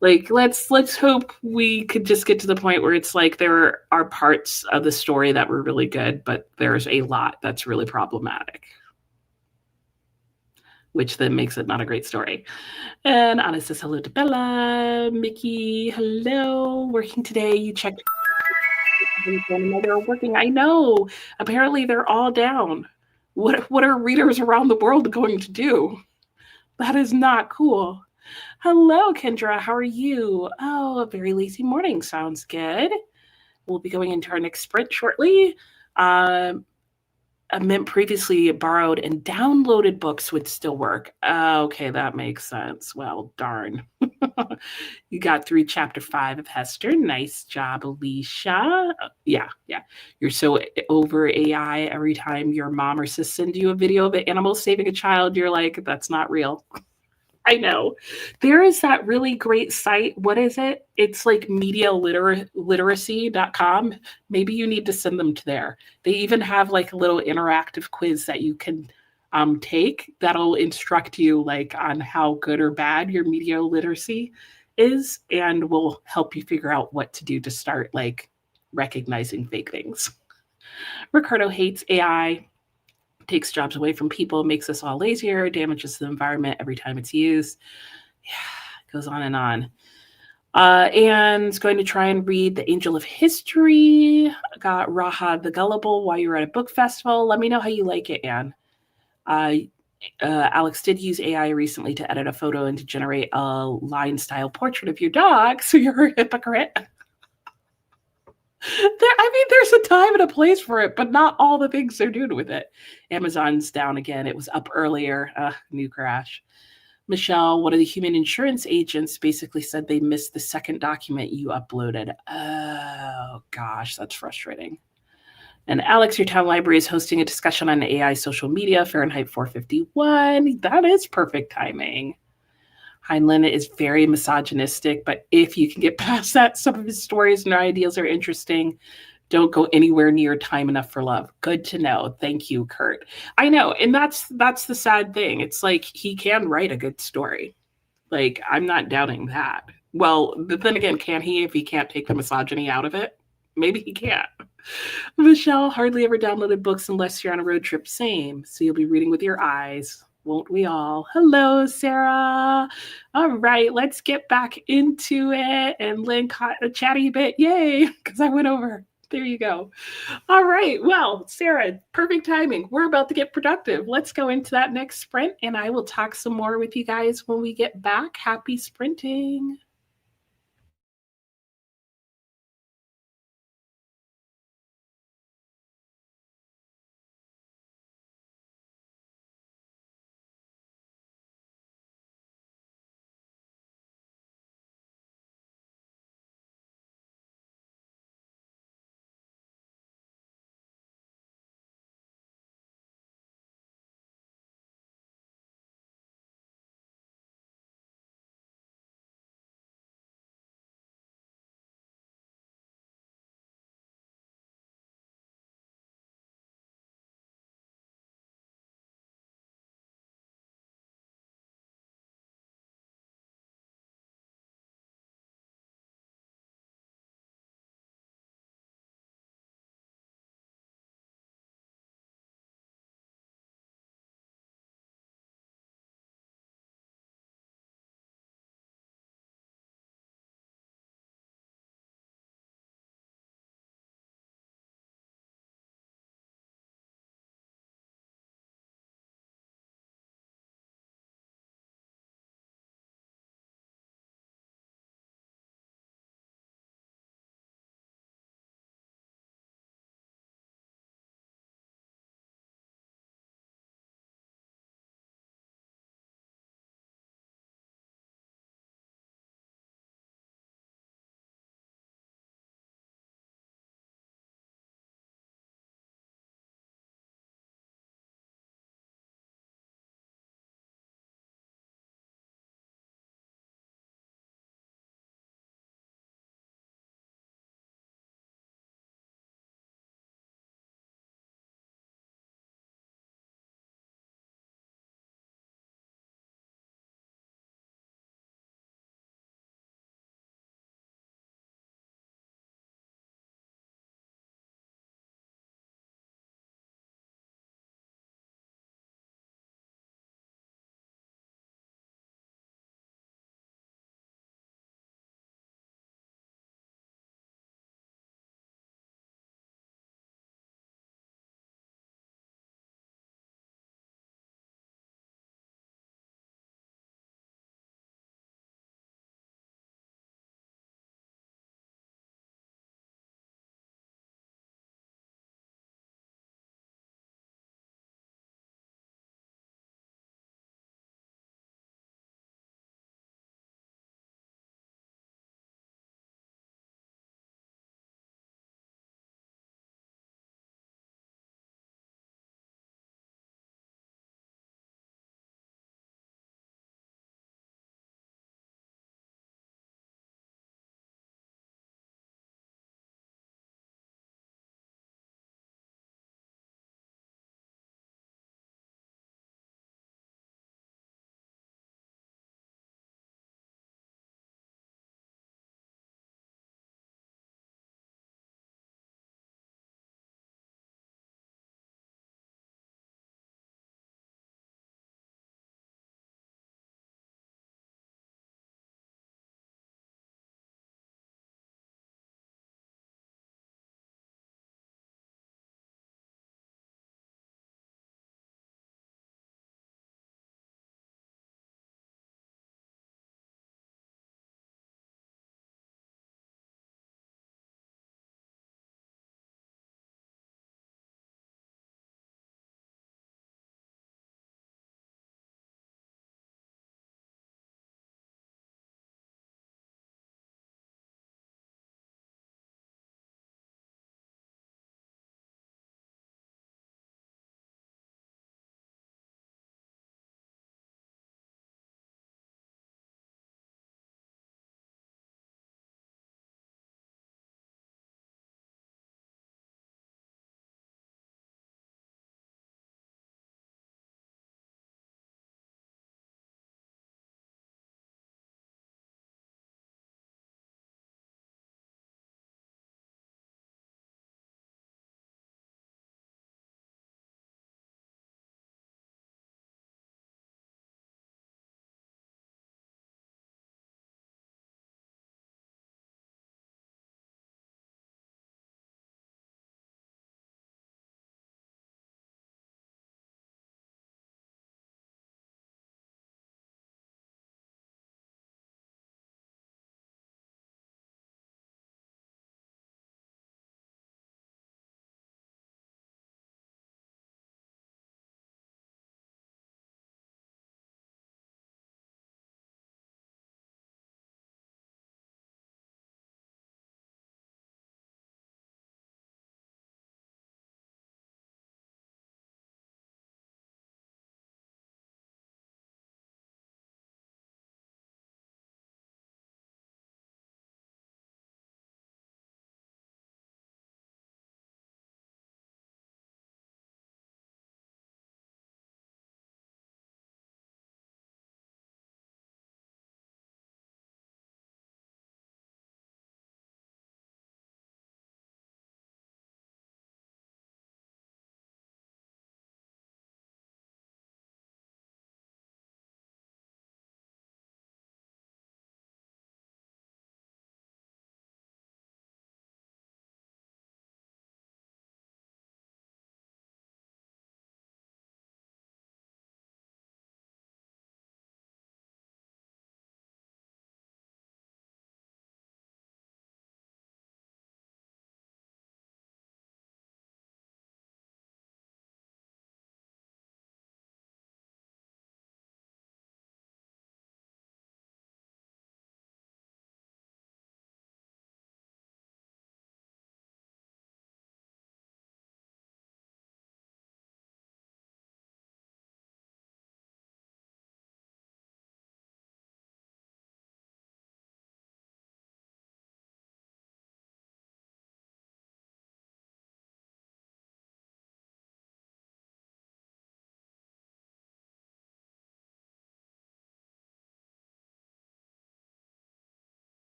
Like let's hope we could just get to the point where it's like there are parts of the story that were really good, but there's a lot that's really problematic, which then makes it not a great story. And Anna says hello to Bella. Mickey, hello. Working today. You checked one another are working. I know. Apparently, they're all down. What are readers around the world going to do? That is not cool. Hello, Kendra. How are you? Oh, a very lazy morning. Sounds good. We'll be going into our next sprint shortly. Um, Mint previously borrowed and downloaded books would still work. Okay, that makes sense. Well, darn. You got through chapter 5 of Hester. Nice job, Alicia. Yeah. You're so over AI. Every time your mom or sis send you a video of an animal saving a child, you're like, that's not real. I know. There is that really great site. What is it? It's like medialiteracy.com. Maybe you need to send them to there. They even have like a little interactive quiz that you can take that'll instruct you like on how good or bad your media literacy is and will help you figure out what to do to start like recognizing fake things. Ricardo hates AI, takes jobs away from people, makes us all lazier, damages the environment every time it's used. Yeah, goes on and on. And going to try and read The Angel of History. Got Raha the Gullible while you were at a book festival. Let me know how you like it, Anne. Alex did use AI recently to edit a photo and to generate a line-style portrait of your dog, so you're a hypocrite. There's a time and a place for it, but not all the things they're doing with it. Amazon's down again. It was up earlier. New crash. Michelle, one of the human insurance agents, basically said they missed the second document you uploaded. Oh, gosh, that's frustrating. And Alex, your town library is hosting a discussion on AI social media, Fahrenheit 451. That is perfect timing. Heinlein is very misogynistic, but if you can get past that, some of his stories and ideas are interesting. Don't go anywhere near time enough for love. Good to know. Thank you, Kurt. I know, and that's the sad thing. It's like he can write a good story. Like I'm not doubting that. Well, but then again, can he if he can't take the misogyny out of it? Maybe he can't. Michelle hardly ever downloaded books unless you're on a road trip. Same. So you'll be reading with your eyes. Won't we all? Hello, Sarah. All right, let's get back into it. And Lynn caught a chatty bit. Yay, because I went over. There you go. All right. Well, Sarah, perfect timing. We're about to get productive. Let's go into that next sprint, and I will talk some more with you guys when we get back. Happy sprinting.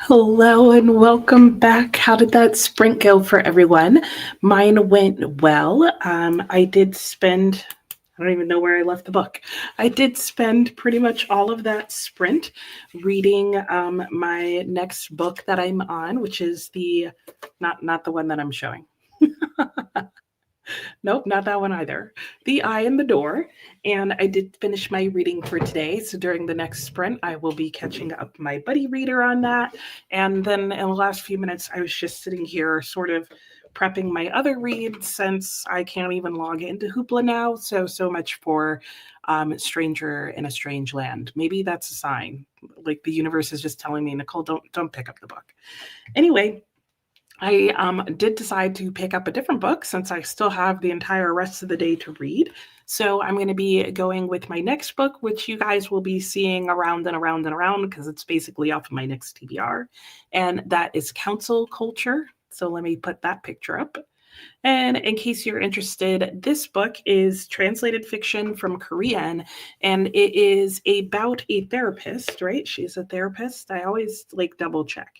Hello and welcome back. How did that sprint go for everyone? Mine went well. I did spend, I don't even know where I left the book. I did spend pretty much all of that sprint reading my next book that I'm on, which is not the one that I'm showing. Nope, not that one either. The Eye in the Door. And I did finish my reading for today. So during the next sprint, I will be catching up my buddy reader on that. And then in the last few minutes, I was just sitting here sort of prepping my other reads since I can't even log into Hoopla now. So much for Stranger in a Strange Land. Maybe that's a sign. Like the universe is just telling me, Nicole, don't pick up the book. Anyway, I did decide to pick up a different book since I still have the entire rest of the day to read. So I'm going to be going with my next book, which you guys will be seeing around and around and around because it's basically off of my next TBR. And that is Council Culture. So let me put that picture up. And in case you're interested, this book is translated fiction from Korean, and it is about a therapist, right? She's a therapist. I always like double check.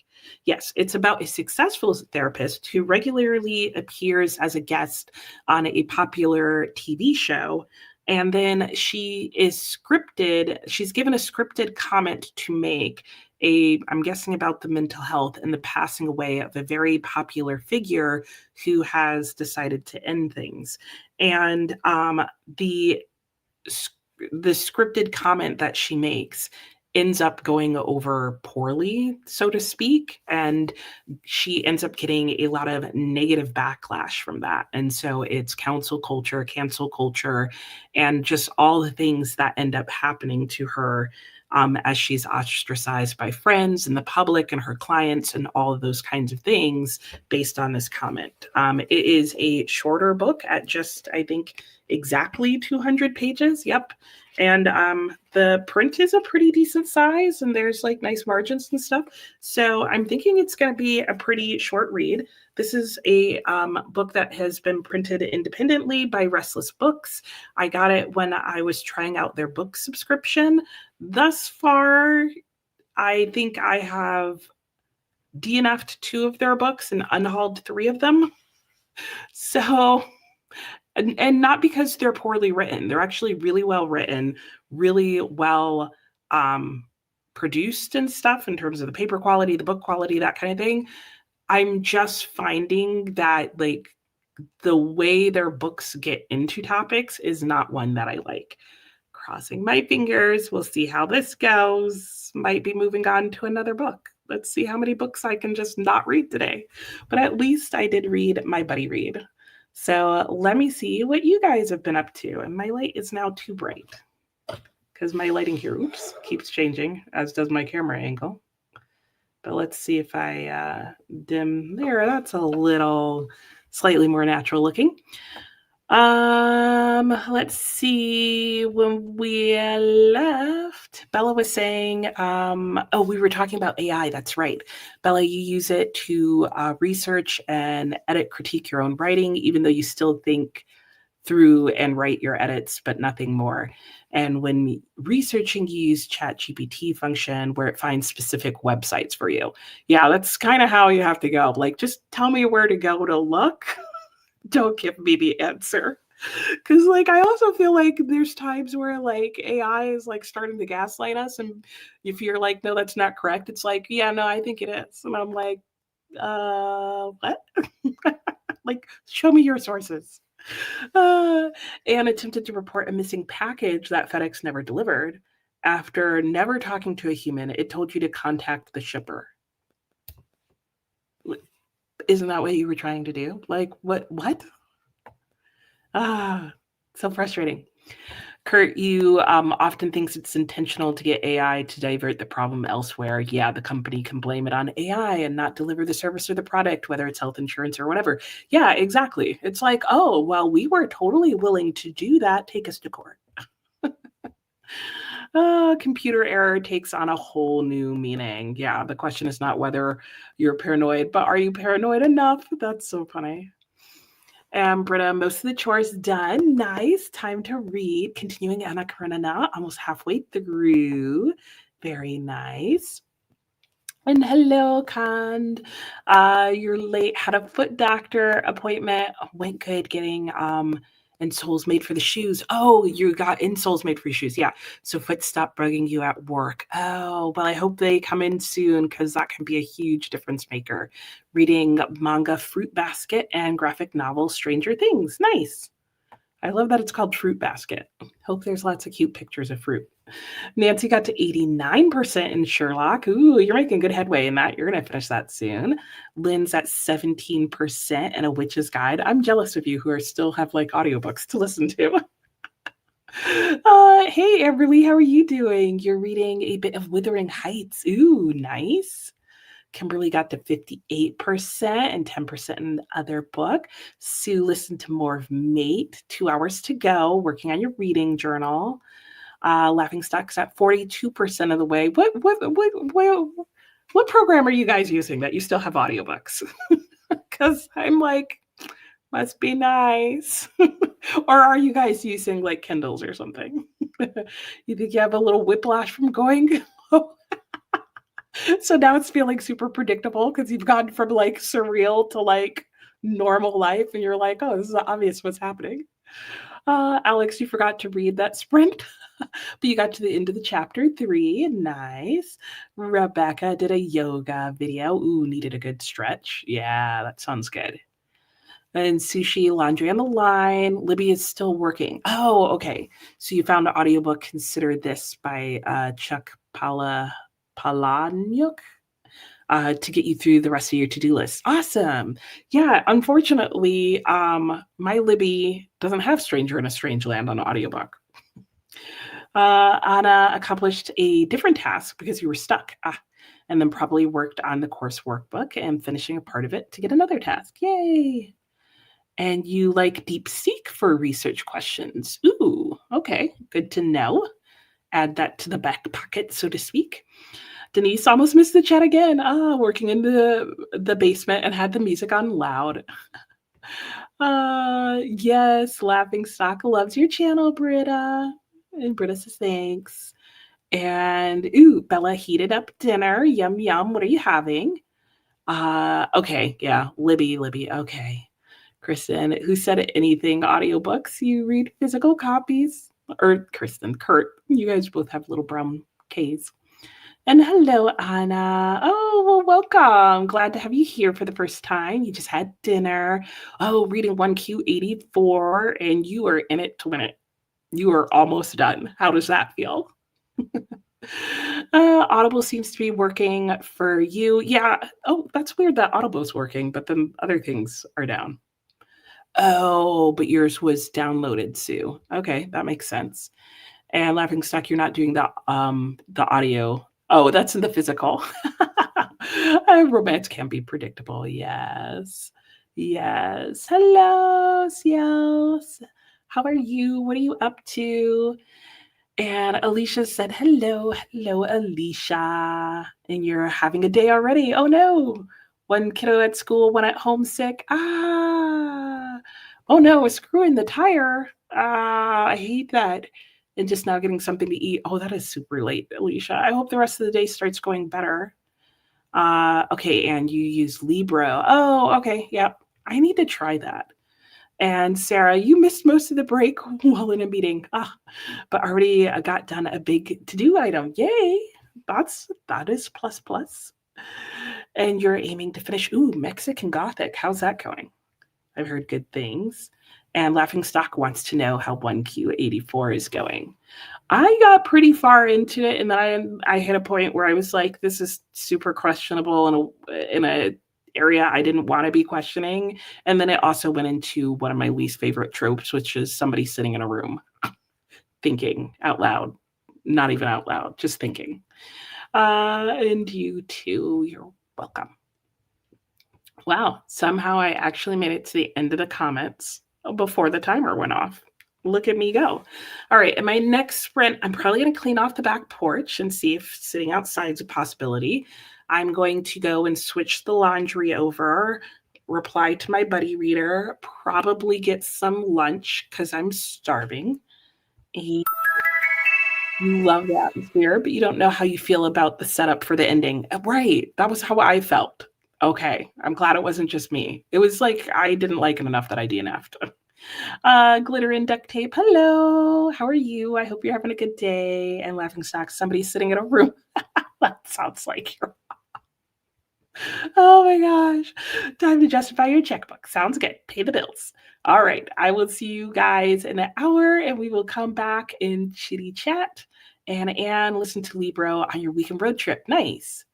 Yes, it's about a successful therapist who regularly appears as a guest on a popular TV show. And then she's given a scripted comment to make I'm guessing about the mental health and the passing away of a very popular figure who has decided to end things. And the scripted comment that she makes ends up going over poorly, so to speak, and she ends up getting a lot of negative backlash from that. And so it's cancel culture, and just all the things that end up happening to her as she's ostracized by friends and the public and her clients and all of those kinds of things based on this comment. It is a shorter book at just, I think, exactly 200 pages. Yep. And the print is a pretty decent size and there's like nice margins and stuff. So I'm thinking it's going to be a pretty short read. This is a book that has been printed independently by Restless Books. I got it when I was trying out their book subscription. Thus far, I think I have DNF'd 2 of their books and unhauled 3 of them. So, and not because they're poorly written. They're actually really well written, really well produced and stuff in terms of the paper quality, the book quality, that kind of thing. I'm just finding that like the way their books get into topics is not one that I like. Crossing my fingers. We'll see how this goes. Might be moving on to another book. Let's see how many books I can just not read today. But at least I did read my buddy read. So let me see what you guys have been up to. And my light is now too bright because my lighting here, keeps changing, as does my camera angle. But let's see if I dim there. That's a little slightly more natural looking. Let's see. When we left, Bella was saying, we were talking about AI. That's right. Bella, you use it to research and edit, critique your own writing, even though you still think through and write your edits, but nothing more. And when researching, you use ChatGPT function where it finds specific websites for you. Yeah, that's kind of how you have to go. Like, just tell me where to go to look. Don't give me the answer. Because like I also feel like there's times where like AI is like starting to gaslight us, and if you're like, no, that's not correct, it's like, yeah, no, I think it is. And I'm like, what? Like, show me your sources. And attempted to report a missing package that FedEx never delivered. After never talking to a human, it told you to contact the shipper. Isn't that what you were trying to do? Like, what? So frustrating. Kurt, you often thinks it's intentional to get AI to divert the problem elsewhere. Yeah, the company can blame it on AI and not deliver the service or the product, whether it's health insurance or whatever. Yeah, exactly. It's like, oh, well, we were totally willing to do that. Take us to court. Computer error takes on a whole new meaning. Yeah, the question is not whether you're paranoid, but are you paranoid enough? That's so funny. And Britta, most of the chores done. Nice. Time to read. Continuing Anna Karenina, almost halfway through. Very nice. And hello, Kand. You're late. Had a foot doctor appointment. Went good getting insoles made for the shoes. Oh, you got insoles made for your shoes. Yeah. So foot stopped bugging you at work. Oh, well, I hope they come in soon because that can be a huge difference maker. Reading manga Fruit Basket and graphic novel Stranger Things. Nice. I love that it's called Fruit Basket. Hope there's lots of cute pictures of fruit. Nancy got to 89% in Sherlock. Ooh, you're making good headway in that. You're going to finish that soon. Lynn's at 17% in A Witch's Guide. I'm jealous of you who are still have like audiobooks to listen to. Hey, Everly, how are you doing? You're reading a bit of Wuthering Heights. Ooh, nice. Kimberly got to 58% and 10% in the other book. Sue listened to more of Mate, 2 hours to go, working on your reading journal. Laughing Stock's at 42% of the way. What program are you guys using that you still have audiobooks? Because I'm like, must be nice. Or are you guys using like Kindles or something? You think you have a little whiplash from going? So now it's feeling super predictable because you've gone from like surreal to like normal life, and you're like, oh, this is obvious what's happening. Alex, you forgot to read that sprint, but you got to the end of the chapter 3. Nice. Rebecca did a yoga video. Ooh, needed a good stretch. Yeah, that sounds good. And Sushi, Laundry on the Line. Libby is still working. Oh, okay. So you found an audiobook, Consider This by Chuck Palahniuk to get you through the rest of your to-do list. Awesome. Yeah, unfortunately, my Libby doesn't have Stranger in a Strange Land on audiobook. Anna accomplished a different task because you were stuck. And then probably worked on the course workbook and finishing a part of it to get another task. Yay. And you like DeepSeek for research questions. Ooh, okay, good to know. Add that to the back pocket, so to speak. Denise almost missed the chat again. Working in the basement and had the music on loud. Yes, Laughing Stock loves your channel, Britta. And Britta says thanks. And ooh, Bella heated up dinner. Yum yum. What are you having? Okay, yeah, Libby. Okay. Kristen, who said anything audiobooks? You read physical copies? Or Kristen, Kurt, you guys both have little brown K's. And hello, Anna. Oh, well, welcome. Glad to have you here for the first time. You just had dinner. Oh, reading 1Q84, and you are in it to win it. You are almost done. How does that feel? Audible seems to be working for you. Yeah. Oh, that's weird that Audible's working, but then other things are down. Oh, but yours was downloaded, Sue. Okay, that makes sense. And Laughing Stock, you're not doing the audio. Oh, that's in the physical. Romance can be predictable. Yes. Hello, Ciels. How are you? What are you up to? And Alicia said, hello, Alicia. And you're having a day already. Oh no. One kiddo at school, one at home sick. Oh no, screwing the tire. I hate that. And just now getting something to eat. Oh, that is super late, Alicia. I hope the rest of the day starts going better. Okay, and you use Libro. Oh, okay, yeah. I need to try that. And Sarah, you missed most of the break while in a meeting, but already got done a big to-do item. Yay! That is plus plus. And you're aiming to finish. Ooh, Mexican Gothic. How's that going? I've heard good things. And Laughing Stock wants to know how 1Q84 is going. I got pretty far into it, and then I hit a point where I was like, this is super questionable in a area I didn't want to be questioning. And then it also went into one of my least favorite tropes, which is somebody sitting in a room thinking out loud, not even out loud, just thinking. And you too, you're welcome. Wow, somehow I actually made it to the end of the comments before the timer went off. Look at me go. All right, in my next sprint, I'm probably going to clean off the back porch and see if sitting outside is a possibility. I'm going to go and switch the laundry over, reply to my buddy reader, probably get some lunch because I'm starving. You love the atmosphere, but you don't know how you feel about the setup for the ending. Right. That was how I felt. Okay. I'm glad it wasn't just me. It was like I didn't like it enough that I DNF'd. Glitter and duct tape. Hello. How are you? I hope you're having a good day. And laughing socks. Somebody's sitting in a room. That sounds like you're. Oh my gosh. Time to justify your checkbook. Sounds good. Pay the bills. All right. I will see you guys in an hour and we will come back in chitty chat and listen to Libro on your weekend road trip. Nice.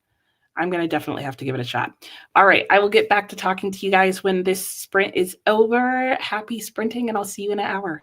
I'm going to definitely have to give it a shot. All right. I will get back to talking to you guys when this sprint is over. Happy sprinting, and I'll see you in an hour.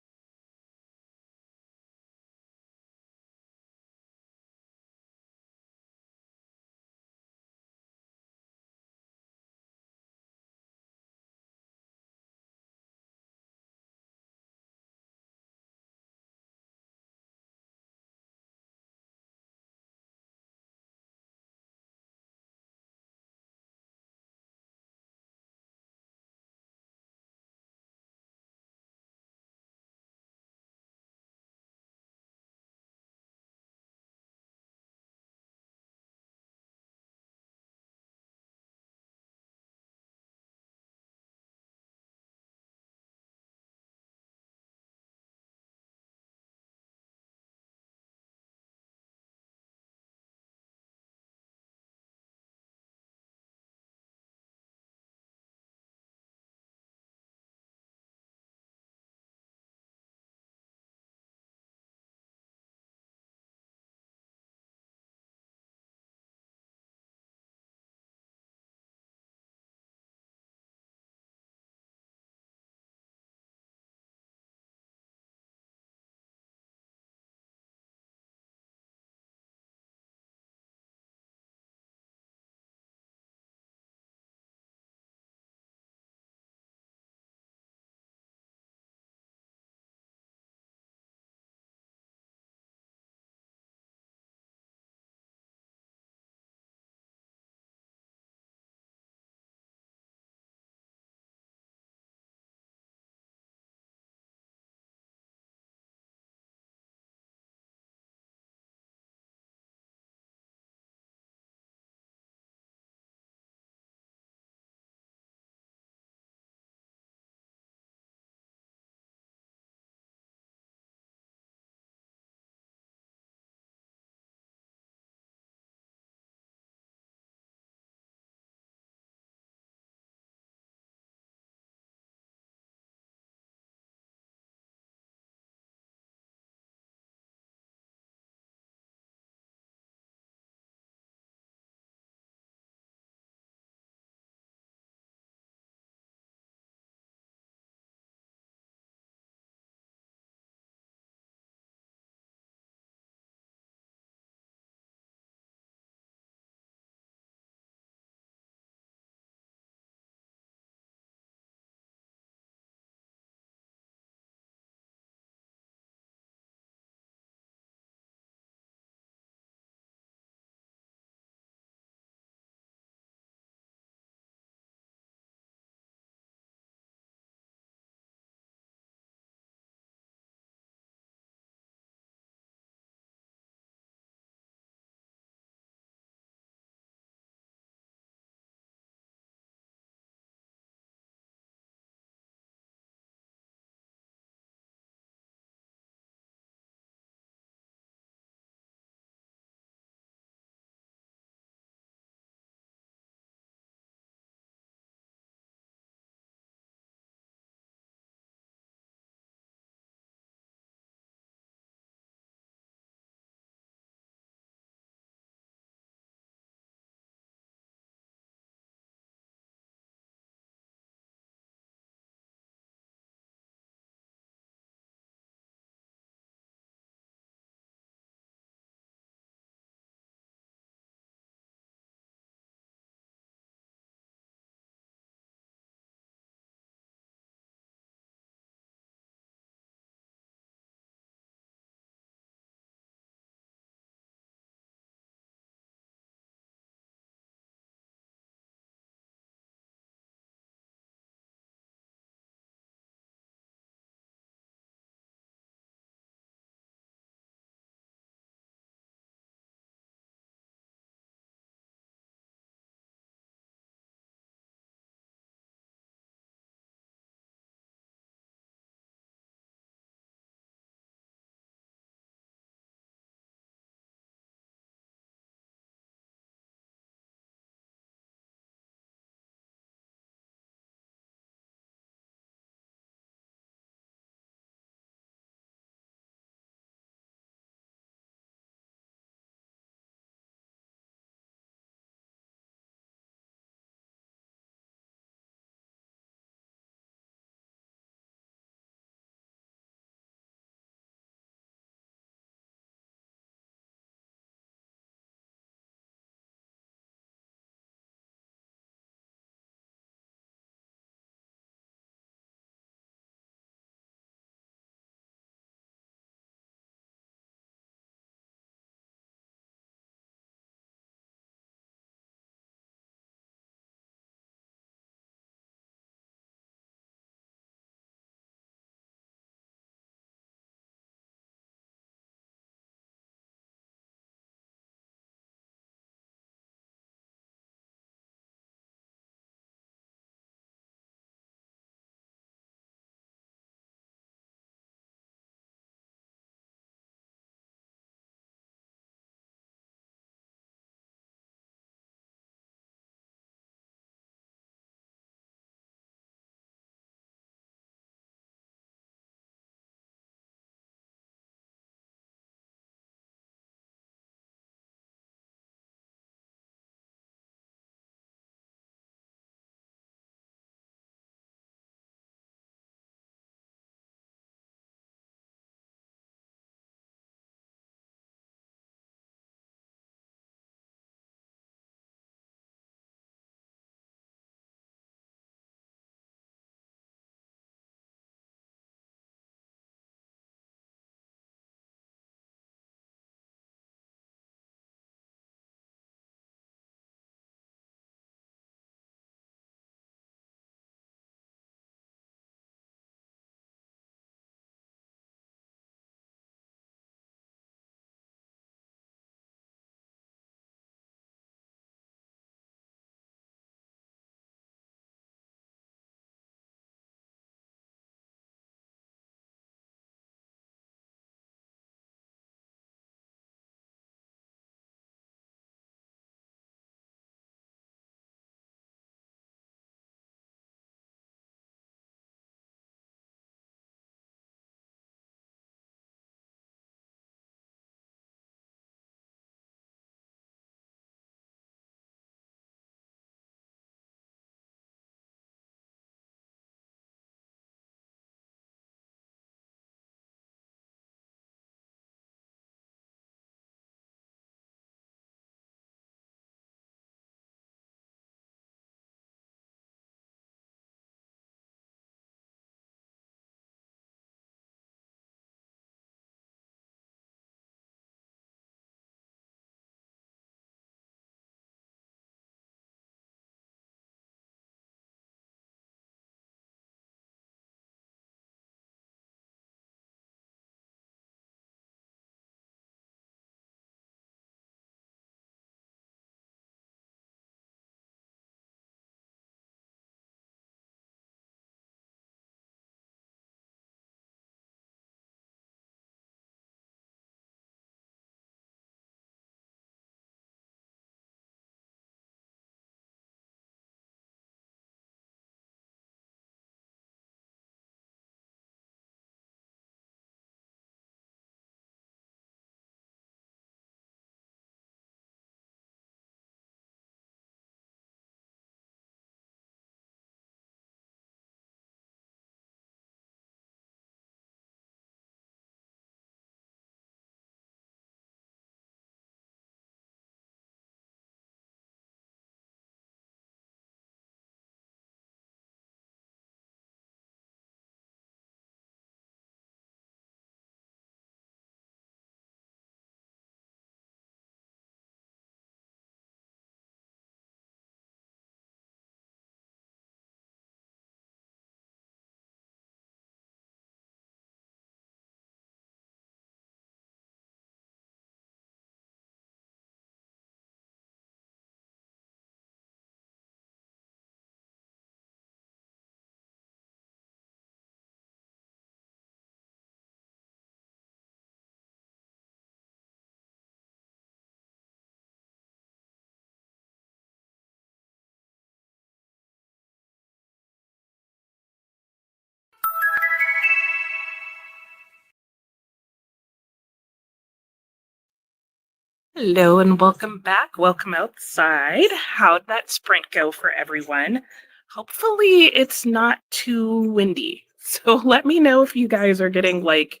Hello and welcome back. Welcome outside. How'd that sprint go for everyone? Hopefully, it's not too windy. So let me know if you guys are getting like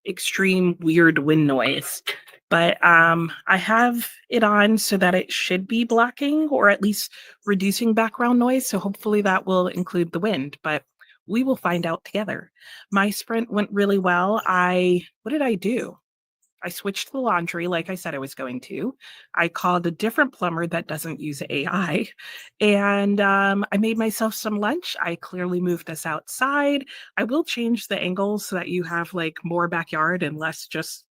extreme weird wind noise. But I have it on so that it should be blocking or at least reducing background noise. So hopefully that will include the wind. But we will find out together. My sprint went really well. What did I do? I switched the laundry like I said I was going to. I called a different plumber that doesn't use AI. And I made myself some lunch. I clearly moved us outside. I will change the angles so that you have like more backyard and less just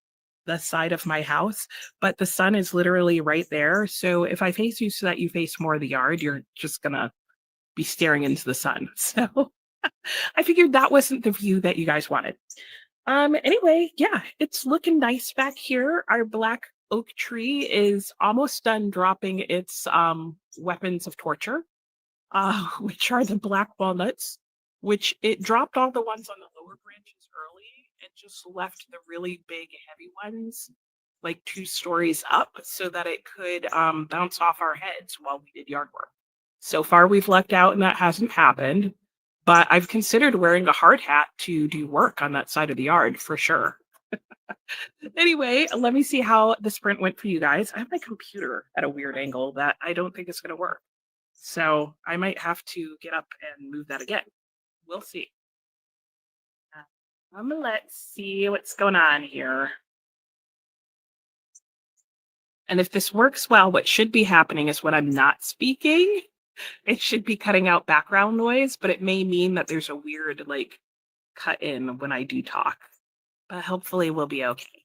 the side of my house. But the sun is literally right there. So if I face you so that you face more of the yard, you're just going to be staring into the sun. So I figured that wasn't the view that you guys wanted. Anyway, yeah, it's looking nice back here. Our black oak tree is almost done dropping its weapons of torture, which are the black walnuts, which it dropped all the ones on the lower branches early and just left the really big heavy ones like 2 stories up so that it could bounce off our heads while we did yard work. So far, we've lucked out and that hasn't happened. But I've considered wearing a hard hat to do work on that side of the yard for sure. Anyway, let me see how the sprint went for you guys. I have my computer at a weird angle that I don't think is going to work. So I might have to get up and move that again. We'll see. Let's see what's going on here. And if this works well, what should be happening is when I'm not speaking, it should be cutting out background noise, but it may mean that there's a weird like cut in when I do talk. But hopefully we'll be okay.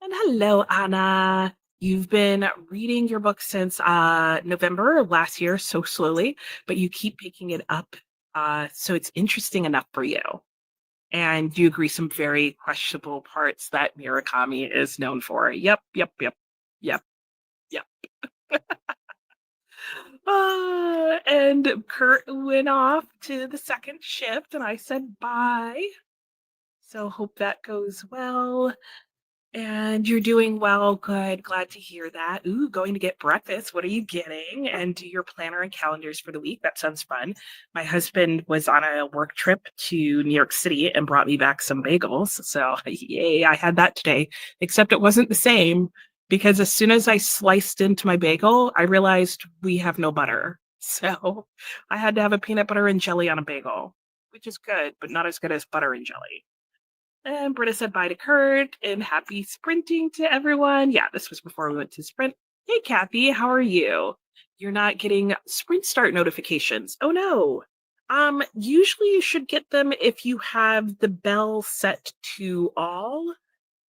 And hello, Anna. You've been reading your book since November of last year, so slowly, but you keep picking it up. So it's interesting enough for you. And you agree some very questionable parts that Murakami is known for. Yep, yep, yep, yep, yep. And Kurt went off to the second shift, and I said bye. So hope that goes well. And you're doing well. Good. Glad to hear that. Ooh, going to get breakfast. What are you getting? And do your planner and calendars for the week. That sounds fun. My husband was on a work trip to New York City and brought me back some bagels. So, yay, I had that today, except it wasn't the same because as soon as I sliced into my bagel, I realized we have no butter. So, I had to have a peanut butter and jelly on a bagel, which is good, but not as good as butter and jelly. And Britta said bye to Kurt and happy sprinting to everyone. Yeah, this was before we went to sprint. Hey, Kathy, how are you? You're not getting sprint start notifications. Oh no. Usually you should get them if you have the bell set to all.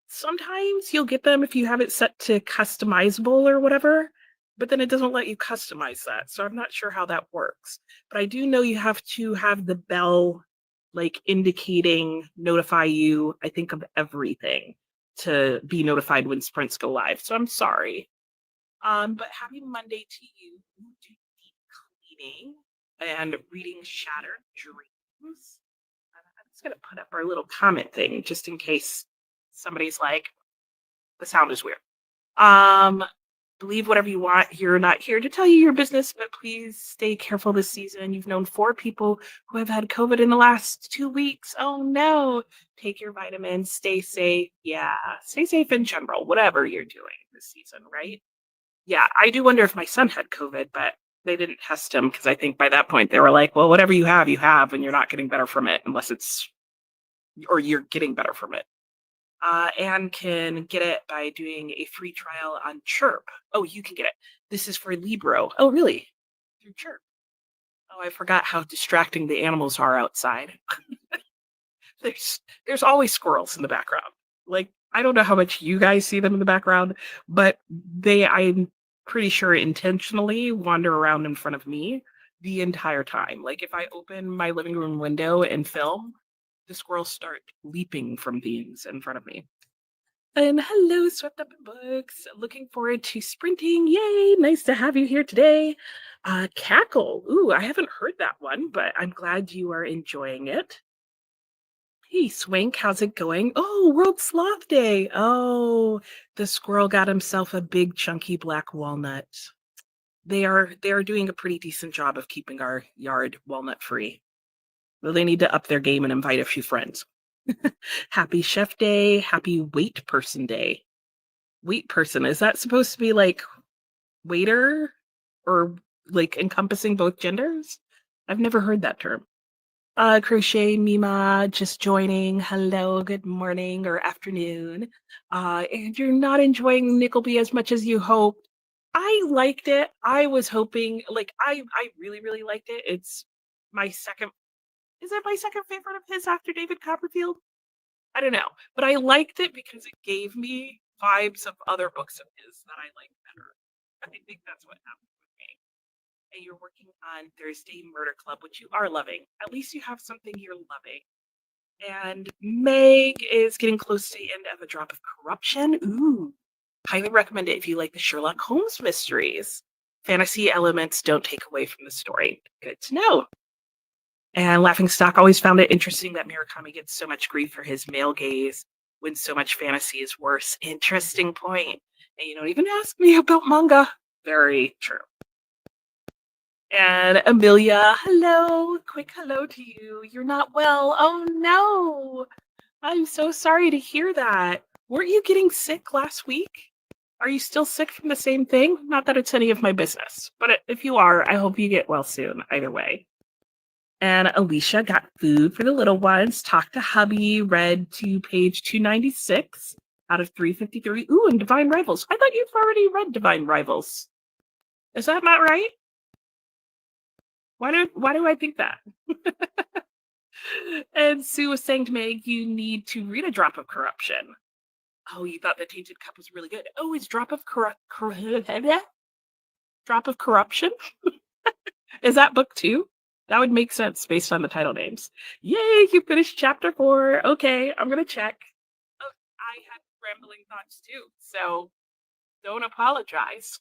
Sometimes you'll get them if you have it set to customizable or whatever, but then it doesn't let you customize that. So I'm not sure how that works. But I do know you have to have the bell like indicating notify you, I think, of everything to be notified when sprints go live. So I'm sorry. But happy Monday to you. Do deep cleaning and reading Shattered Dreams. I'm just gonna put up our little comment thing just in case somebody's like, the sound is weird. Believe whatever you want. You're not here to tell you your business, but please stay careful this season. You've known 4 people who have had COVID in the last 2 weeks. Oh no. Take your vitamins, stay safe. Yeah, stay safe in general, whatever you're doing this season, right? Yeah, I do wonder if my son had COVID, but they didn't test him because I think by that point they were like, well, whatever you have, and you're not getting better from it unless it's, or you're getting better from it. And can get it by doing a free trial on Chirp. Oh, you can get it. This is for Libro. Oh, really? Through Chirp. Oh, I forgot how distracting the animals are outside. there's always squirrels in the background. Like, I don't know how much you guys see them in the background, but I'm pretty sure intentionally wander around in front of me the entire time. Like if I open my living room window and film, the squirrels start leaping from things in front of me. And hello, Swept Up in Books. Looking forward to sprinting. Yay! Nice to have you here today. Cackle. Ooh, I haven't heard that one, but I'm glad you are enjoying it. Hey, Swank, how's it going? Oh, World Sloth Day. Oh, the squirrel got himself a big chunky black walnut. They are doing a pretty decent job of keeping our yard walnut free. Well, they need to up their game and invite a few friends. Happy Chef Day, happy Wait Person Day. Wait person, is that supposed to be like waiter or like encompassing both genders? I've never heard that term. Crochet Mima just joining. Hello, good morning or afternoon. And you're not enjoying Nickelby as much as you hoped. I liked it. I was hoping, like, I really, really liked it. It's my second, is it my second favorite of his after David Copperfield? I don't know. But I liked it because it gave me vibes of other books of his that I like better. I think that's what happened with me. And you're working on Thursday Murder Club, which you are loving. At least you have something you're loving. And Meg is getting close to the end of A Drop of Corruption. Ooh, highly recommend it if you like the Sherlock Holmes mysteries. Fantasy elements don't take away from the story. Good to know. And Laughing Stock always found it interesting that Murakami gets so much grief for his male gaze when so much fantasy is worse. Interesting point. And you don't even ask me about manga. Very true. And Amelia, hello. Quick hello to you. You're not well. Oh no. I'm so sorry to hear that. Weren't you getting sick last week? Are you still sick from the same thing? Not that it's any of my business, but if you are, I hope you get well soon, either way. And Alicia got food for the little ones, talked to hubby, read to page 296 out of 353. Ooh, and Divine Rivals. I thought you've already read Divine Rivals. Is that not right? Why do I think that? And Sue was saying to Meg, you need to read A Drop of Corruption. Oh, you thought the Tainted Cup was really good. Oh, is Drop of Drop of Corruption? Is that book 2? That would make sense based on the title names. Yay, you finished chapter 4. Okay, I'm gonna check. Oh, I had rambling thoughts too, so don't apologize.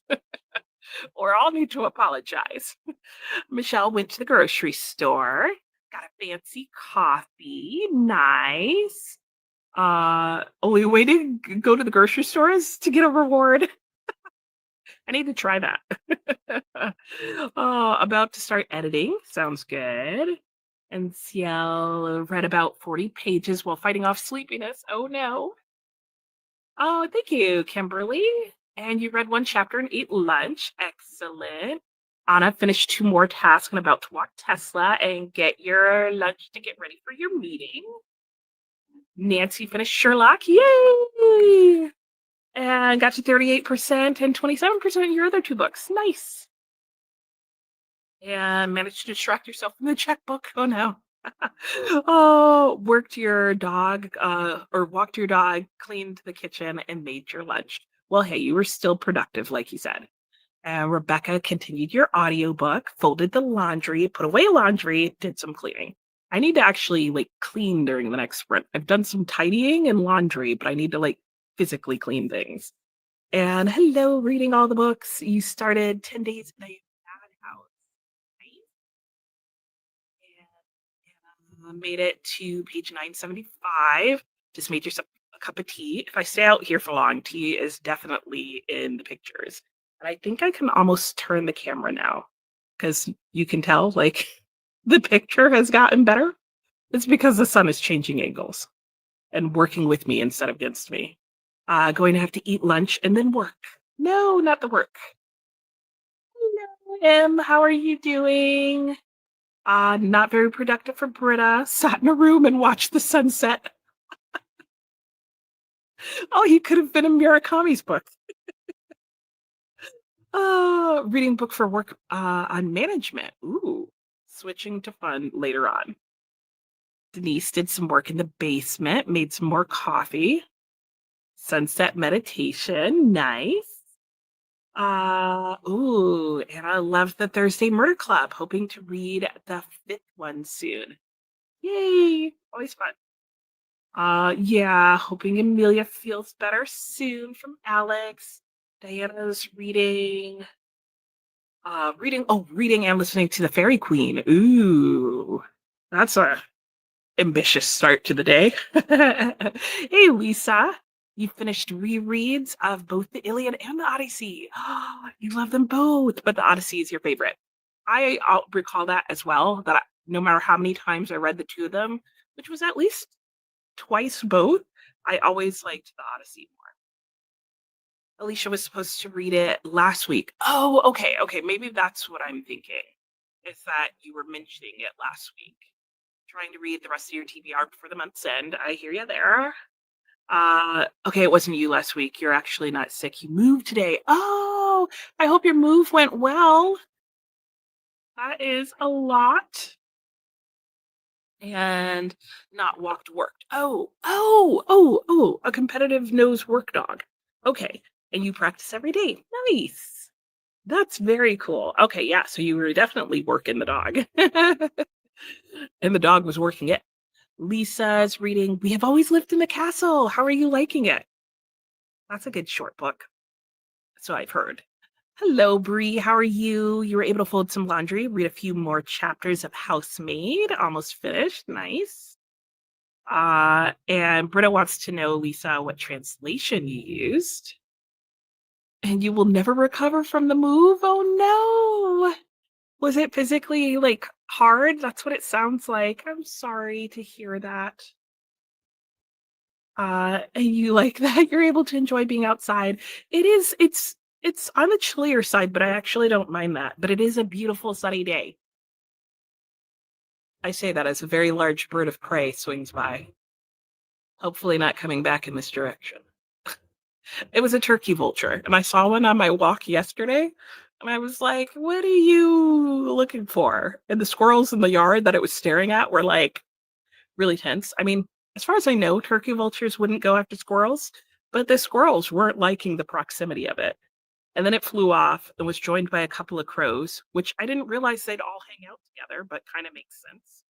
Or I'll need to apologize. Michelle went to the grocery store, got a fancy coffee. Nice. Only way to go to the grocery store is to get a reward. I need to try that. About to start editing. Sounds good. And Ciel read about 40 pages while fighting off sleepiness. Oh no. Oh, thank you, Kimberly. And you read one chapter and ate lunch. Excellent. Anna finished 2 more tasks and about to walk Tesla and get your lunch to get ready for your meeting. Nancy finished Sherlock. Yay! And got to 38% and 27% in your other 2 books. Nice. And managed to distract yourself from the checkbook. Oh no. Oh, worked your dog, or walked your dog, cleaned the kitchen, and made your lunch. Well, hey, you were still productive, like you said. And Rebecca continued your audiobook, folded the laundry, put away laundry, did some cleaning. I need to actually like clean during the next sprint. I've done some tidying and laundry, but I need to like physically clean things. And hello, reading all the books. You started 10 days in a bad house, right? And made it to page 975. Just made yourself a cup of tea. If I stay out here for long, tea is definitely in the pictures. And I think I can almost turn the camera now because you can tell like the picture has gotten better. It's because the sun is changing angles and working with me instead of against me. Going to have to eat lunch and then work. No, not the work. Hello, Em. How are you doing? Not very productive for Britta. Sat in a room and watched the sunset. Oh, you could have been in Murakami's book. Reading book for work on management. Ooh, switching to fun later on. Denise did some work in the basement, made some more coffee. Sunset meditation. Nice. Ooh, and I love the Thursday Murder Club. Hoping to read the 5th one soon. Yay! Always fun. Yeah, hoping Amelia feels better soon from Alex. Diana's reading and listening to the Fairy Queen. Ooh, that's a ambitious start to the day. Hey, Lisa, you finished rereads of both the Iliad and the Odyssey. You love them both, but the Odyssey is your favorite. I recall that as well, that no matter how many times I read the two of them, which was at least twice both, I always liked the Odyssey more. Alicia was supposed to read it last week. Oh, okay, okay. Maybe that's what I'm thinking, is that you were mentioning it last week. Trying to read the rest of your TBR before the month's end. I hear you there. Okay, it wasn't you last week. You're actually not sick. You moved today. Oh, I hope your move went well. That is a lot. And not walked worked. Oh, a competitive nose work dog. Okay. And you practice every day. Nice. That's very cool. Okay, yeah. So you were definitely working the dog. And the dog was working it. Lisa's reading We Have Always Lived in the Castle. How are you liking it? That's a good short book. So I've heard. Hello, Bree. How are you? You were able to fold some laundry, read a few more chapters of Housemaid. Almost finished. Nice. And Britta wants to know, Lisa, what translation you used. And you will never recover from the move? Oh no. Was it physically like hard? That's what it sounds like. I'm sorry to hear that. And you like that you're able to enjoy being outside. It's on the chillier side, but I actually don't mind that. But it is a beautiful sunny day. I say that as a very large bird of prey swings by, hopefully not coming back in this direction. It was a turkey vulture, and I saw one on my walk yesterday, and I was like, "What are you looking for?" And the squirrels in the yard that it was staring at were like really tense. I mean, as far as I know, turkey vultures wouldn't go after squirrels, but the squirrels weren't liking the proximity of it. And then it flew off and was joined by a couple of crows, which I didn't realize they'd all hang out together, but kind of makes sense.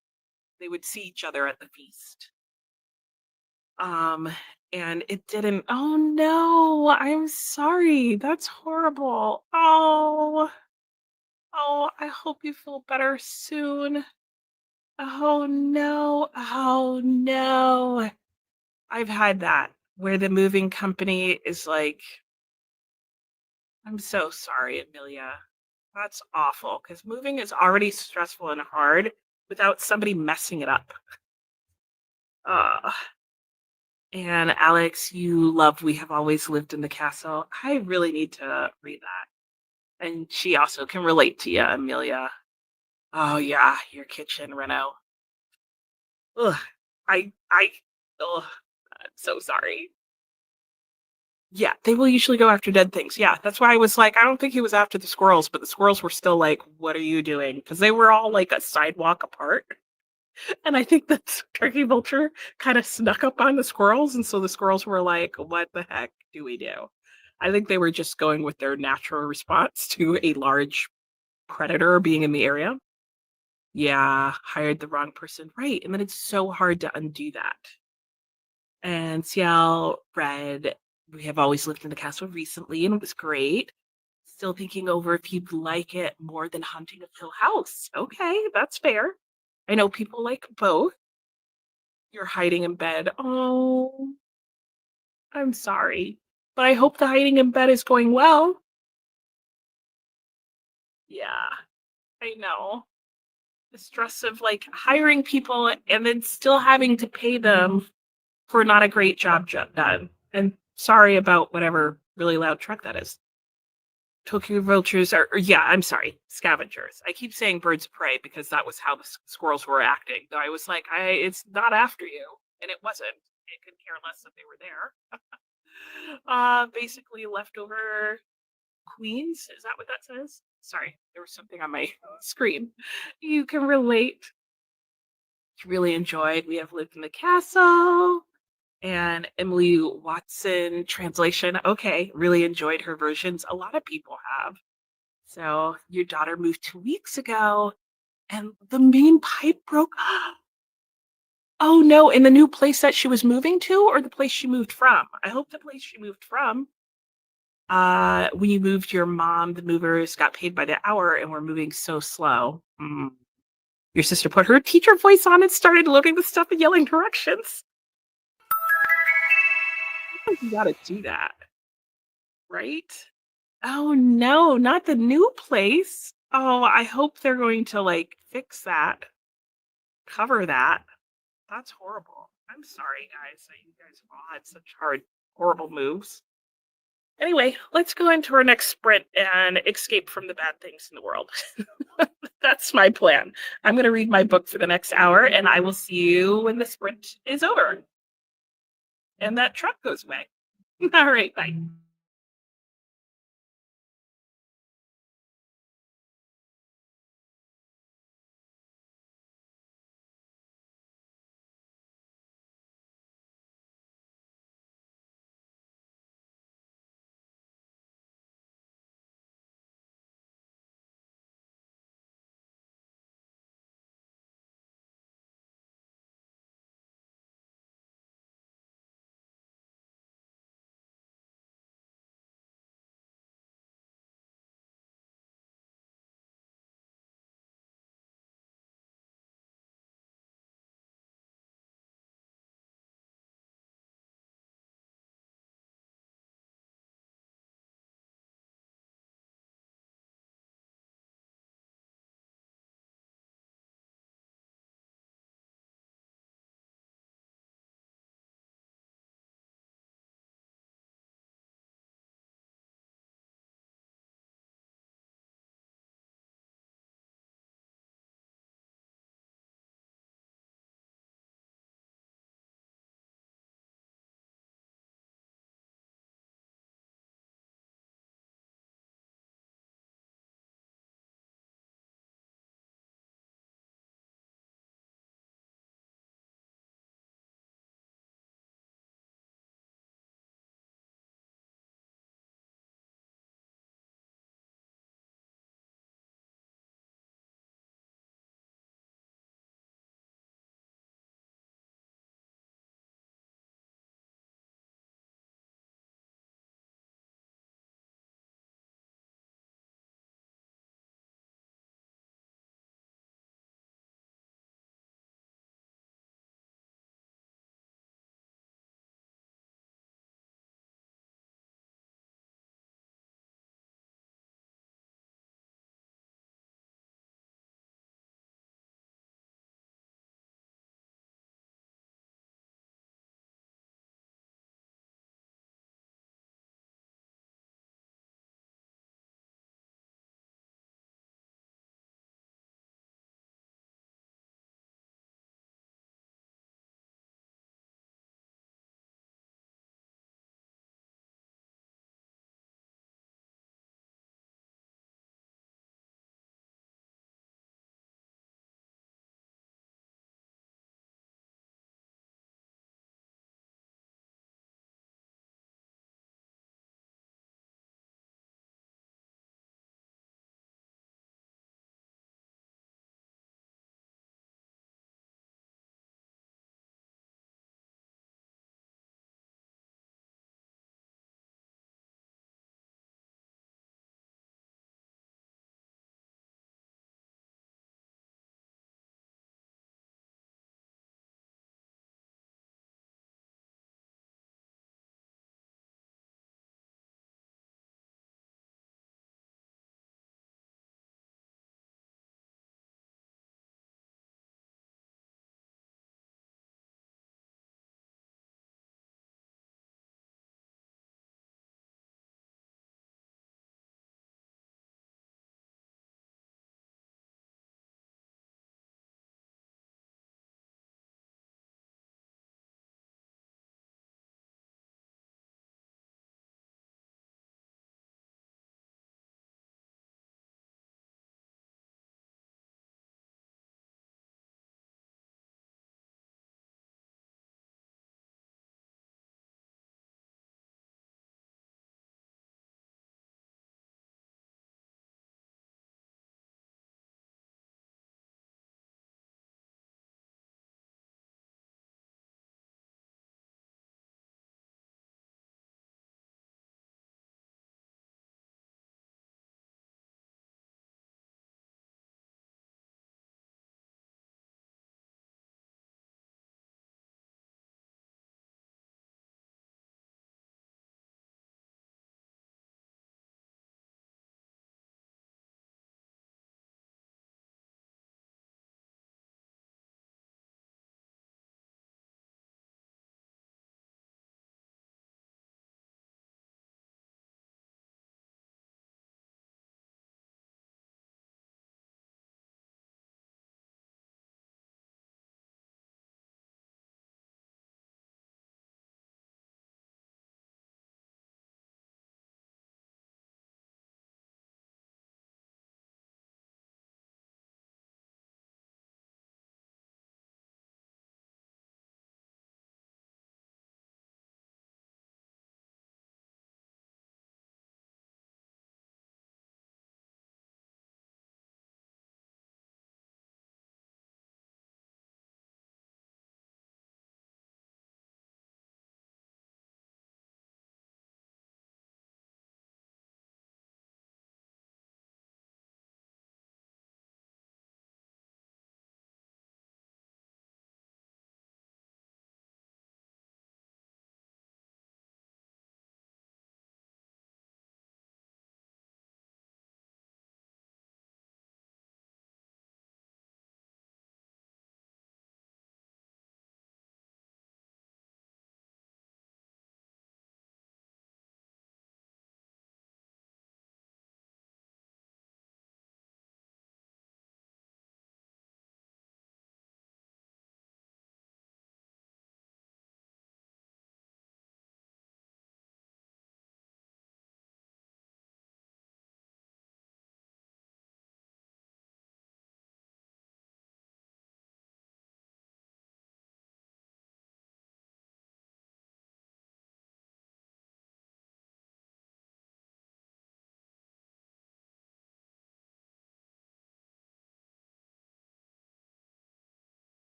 They would see each other at the feast. Um, and it didn't. Oh no, I'm sorry. That's horrible. Oh, I hope you feel better soon. Oh no. Oh no. I've had that where the moving company is like, I'm so sorry, Amelia. That's awful because moving is already stressful and hard without somebody messing it up. Uh, and Alex, you loved We Have Always Lived in the Castle. I really need to read that. And she also can relate to you, Amelia. Oh yeah, your kitchen, Reno. Ugh, I, ugh, I'm so sorry. Yeah, they will usually go after dead things. Yeah, that's why I was like, I don't think he was after the squirrels, but the squirrels were still like, "What are you doing?" Because they were all like a sidewalk apart. And I think the turkey vulture kind of snuck up on the squirrels, and so the squirrels were like, "What the heck do we do?" I think they were just going with their natural response to a large predator being in the area. Yeah, hired the wrong person. Right. And then it's so hard to undo that. And Ciel read We Have Always Lived in the Castle recently, and it was great. Still thinking over if you'd like it more than Hunting of Hill House. Okay, that's fair. I know people like both. You're hiding in bed. Oh, I'm sorry. But I hope the hiding in bed is going well. Yeah, I know. The stress of like hiring people and then still having to pay them for not a great job done. And sorry about whatever really loud truck that is. Tokyo vultures are, or, yeah, I'm sorry, scavengers. I keep saying birds of prey because that was how the squirrels were acting. I was like, it's not after you, and it wasn't. It could care less that they were there. Basically leftover queens. Is that what that says? Sorry, there was something on my screen. You can relate. Really enjoyed. We Have Lived in the Castle and Emily Watson translation. Okay, really enjoyed her versions. A lot of people have. So your daughter moved 2 weeks ago and the main pipe broke. Oh no, in the new place that she was moving to or the place she moved from? I hope the place she moved from. When you moved your mom, the movers got paid by the hour and we're moving so slow. Your sister put her teacher voice on and started loading the stuff and yelling directions. You gotta do that, right? Oh no, not the new place. Oh, I hope they're going to like fix that, cover that. That's horrible. I'm sorry, guys, that you guys have all had such horrible moves. Anyway, let's go into our next sprint and escape from the bad things in the world. That's my plan. I'm going to read my book for the next hour, and I will see you when the sprint is over and that truck goes away. All right, bye.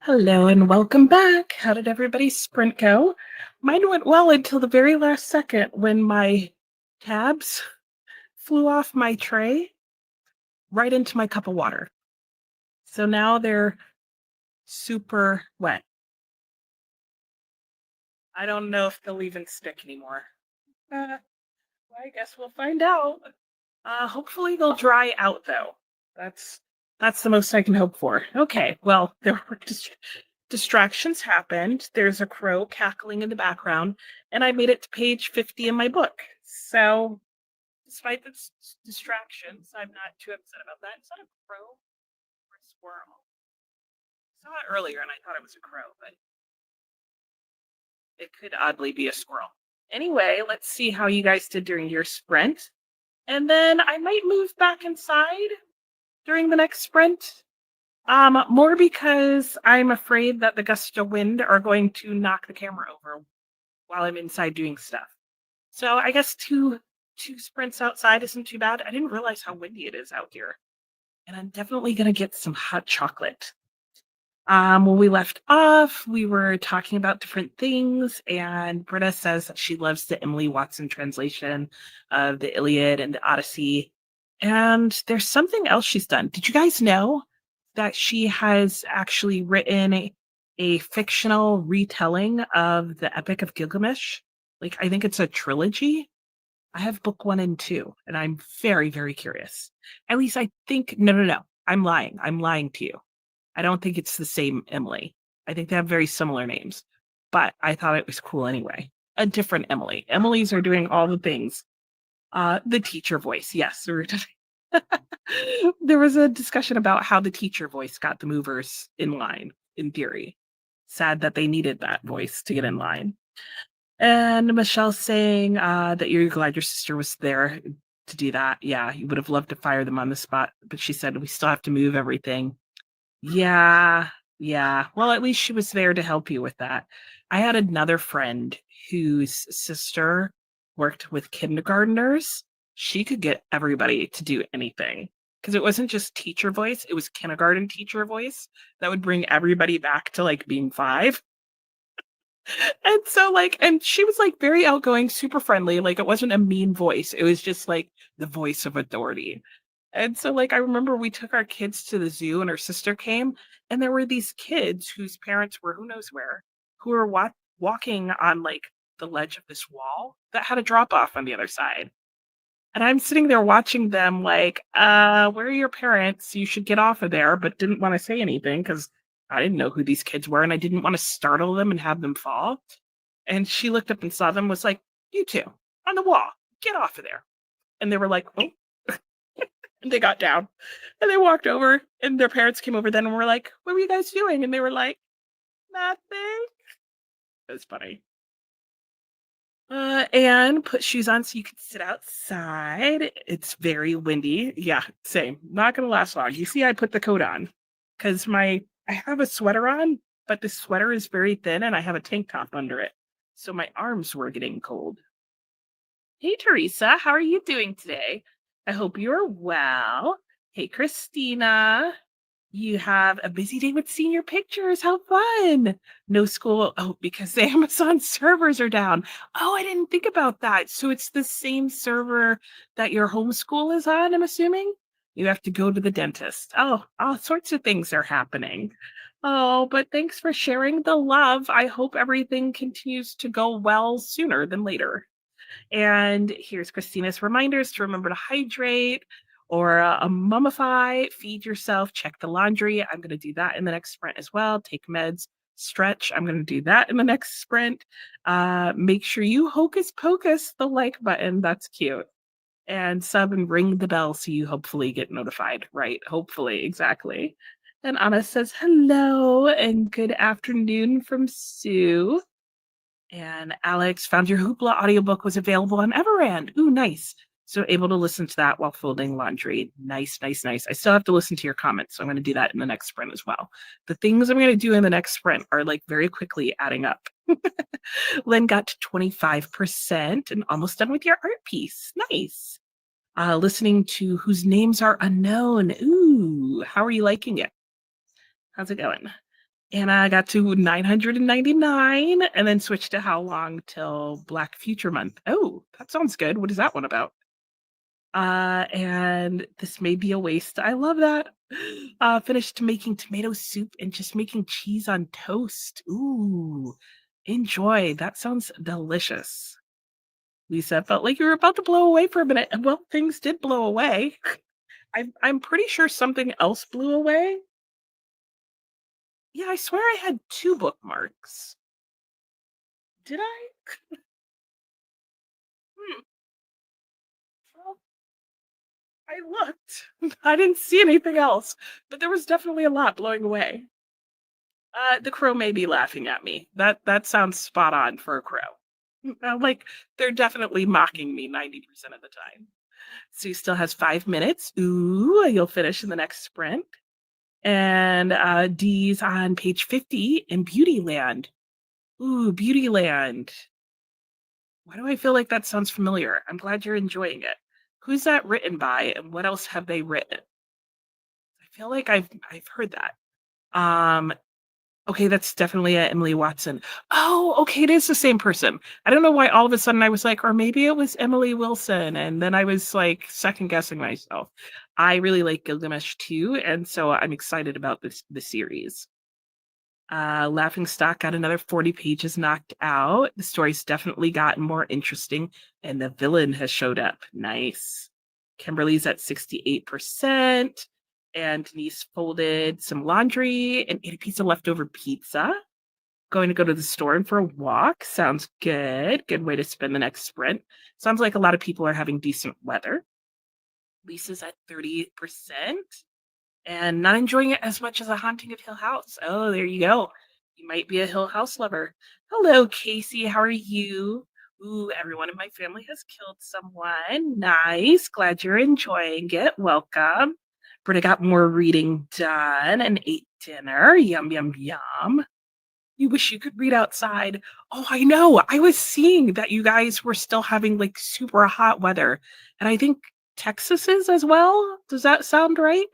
Hello and welcome back. How did everybody's sprint go? Mine went well until the very last second when my tabs flew off my tray right into my cup of water. So now they're super wet. I don't know if they'll even stick anymore. Well, I guess we'll find out. Hopefully they'll dry out though. That's that's the most I can hope for. Okay, well, there were distractions happened. There's a crow cackling in the background, and I made it to page 50 in my book. So, despite the distractions, I'm not too upset about that. Is that a crow or a squirrel? I saw it earlier and I thought it was a crow, but it could oddly be a squirrel. Anyway, let's see how you guys did during your sprint. And then I might move back inside during the next sprint. More because I'm afraid that the gusts of wind are going to knock the camera over while I'm inside doing stuff. So I guess two sprints outside isn't too bad. I didn't realize how windy it is out here. And I'm definitely gonna get some hot chocolate. When we left off, we were talking about different things, and Britta says that she loves the Emily Watson translation of the Iliad and the Odyssey. And there's something else she's done. Did you guys know that she has actually written a fictional retelling of the Epic of Gilgamesh? Like, I think it's a trilogy. I have book one and two, and I'm very, very curious. At least I think, no, no, no. I'm lying. I'm lying to you. I don't think it's the same Emily. I think they have very similar names, but I thought it was cool anyway. A different Emily. Emily's are doing all the things. The teacher voice. Yes. There was a discussion about how the teacher voice got the movers in line, in theory. Sad that they needed that voice to get in line. And Michelle's saying that you're glad your sister was there to do that. Yeah, you would have loved to fire them on the spot, but she said we still have to move everything. Yeah, yeah. Well, at least she was there to help you with that. I had another friend whose sister worked with kindergartners. She could get everybody to do anything because it wasn't just teacher voice, it was kindergarten teacher voice that would bring everybody back to like being five. And so like and she was like very outgoing, super friendly. Like it wasn't a mean voice. It was just like the voice of authority. And so like I remember we took our kids to the zoo and her sister came and there were these kids whose parents were who knows where who were walking on like the ledge of this wall that had a drop off on the other side. And I'm sitting there watching them like, where are your parents? You should get off of there, but didn't want to say anything because I didn't know who these kids were and I didn't want to startle them and have them fall. And she looked up and saw them, was like, you two on the wall, get off of there. And they were like, oh, and they got down and they walked over and their parents came over then and were like, what were you guys doing? And they were like, nothing. It was funny. And put shoes on so you can sit outside. It's very windy. Yeah, same. Not gonna last long. You see, I put the coat on because I have a sweater on, but the sweater is very thin and I have a tank top under it. So my arms were getting cold. Hey Teresa, how are you doing today? I hope you're well. Hey Christina. You have a busy day with senior pictures. How fun. No school. Oh, because the Amazon servers are down. Oh, I didn't think about that. So it's the same server that your homeschool is on, I'm assuming? You have to go to the dentist. Oh, all sorts of things are happening. Oh, but thanks for sharing the love. I hope everything continues to go well sooner than later. And here's Christina's reminders to remember to hydrate or mummify, feed yourself, check the laundry. I'm going to do that in the next sprint as well. Take meds, stretch. I'm going to do that in the next sprint. Make sure you hocus pocus the like button. That's cute. And sub and ring the bell so you hopefully get notified. Right. Hopefully. Exactly. And Anna says hello and good afternoon from Sue. And Alex found your Hoopla audiobook was available on Everand. Ooh, nice. So able to listen to that while folding laundry. Nice, nice, nice. I still have to listen to your comments, so I'm going to do that in the next sprint as well. The things I'm going to do in the next sprint are like very quickly adding up. Lynn got to 25% and almost done with your art piece. Nice. Listening to whose names are unknown. Ooh, how are you liking it? How's it going? And I got to 999 and then switched to how long till Black Future Month. Oh, that sounds good. What is that one about? And this may be a waste. I love that. Finished making tomato soup and just making cheese on toast. Ooh, enjoy. That sounds delicious. Lisa felt like you were about to blow away for a minute. And well, things did blow away. I'm pretty sure something else blew away. Yeah, I swear I had two bookmarks. Did I? Hmm. Well, I looked. I didn't see anything else, but there was definitely a lot blowing away. The crow may be laughing at me. That sounds spot on for a crow. Like they're definitely mocking me 90% of the time. Sue still has 5 minutes. Ooh, you'll finish in the next sprint. And Dee's on page 50 in Beautyland. Ooh, Beautyland. Why do I feel like that sounds familiar? I'm glad you're enjoying it. Who's that written by, and what else have they written? I feel like I've heard that. Um, okay, that's definitely a Emily Watson. Oh, okay, it is the same person. I don't know why all of a sudden I was like, or maybe it was Emily Wilson, and then I was like second guessing myself. I really like Gilgamesh too, and so I'm excited about the series. Laughing Stock got another 40 pages knocked out. The story's definitely gotten more interesting, and the villain has showed up. Nice. Kimberly's at 68%, and Denise folded some laundry and ate a piece of leftover pizza. Going to go to the store and for a walk. Sounds good. Good way to spend the next sprint. Sounds like a lot of people are having decent weather. Lisa's at 38% and not enjoying it as much as A Haunting of Hill House. Oh, there you go. You might be a Hill House lover. Hello, Casey. How are you? Ooh, everyone in my family has killed someone. Nice. Glad you're enjoying it. Welcome. Britta got more reading done and ate dinner. Yum, yum, yum. You wish you could read outside. Oh, I know. I was seeing that you guys were still having like super hot weather. And I think Texas is as well. Does that sound right?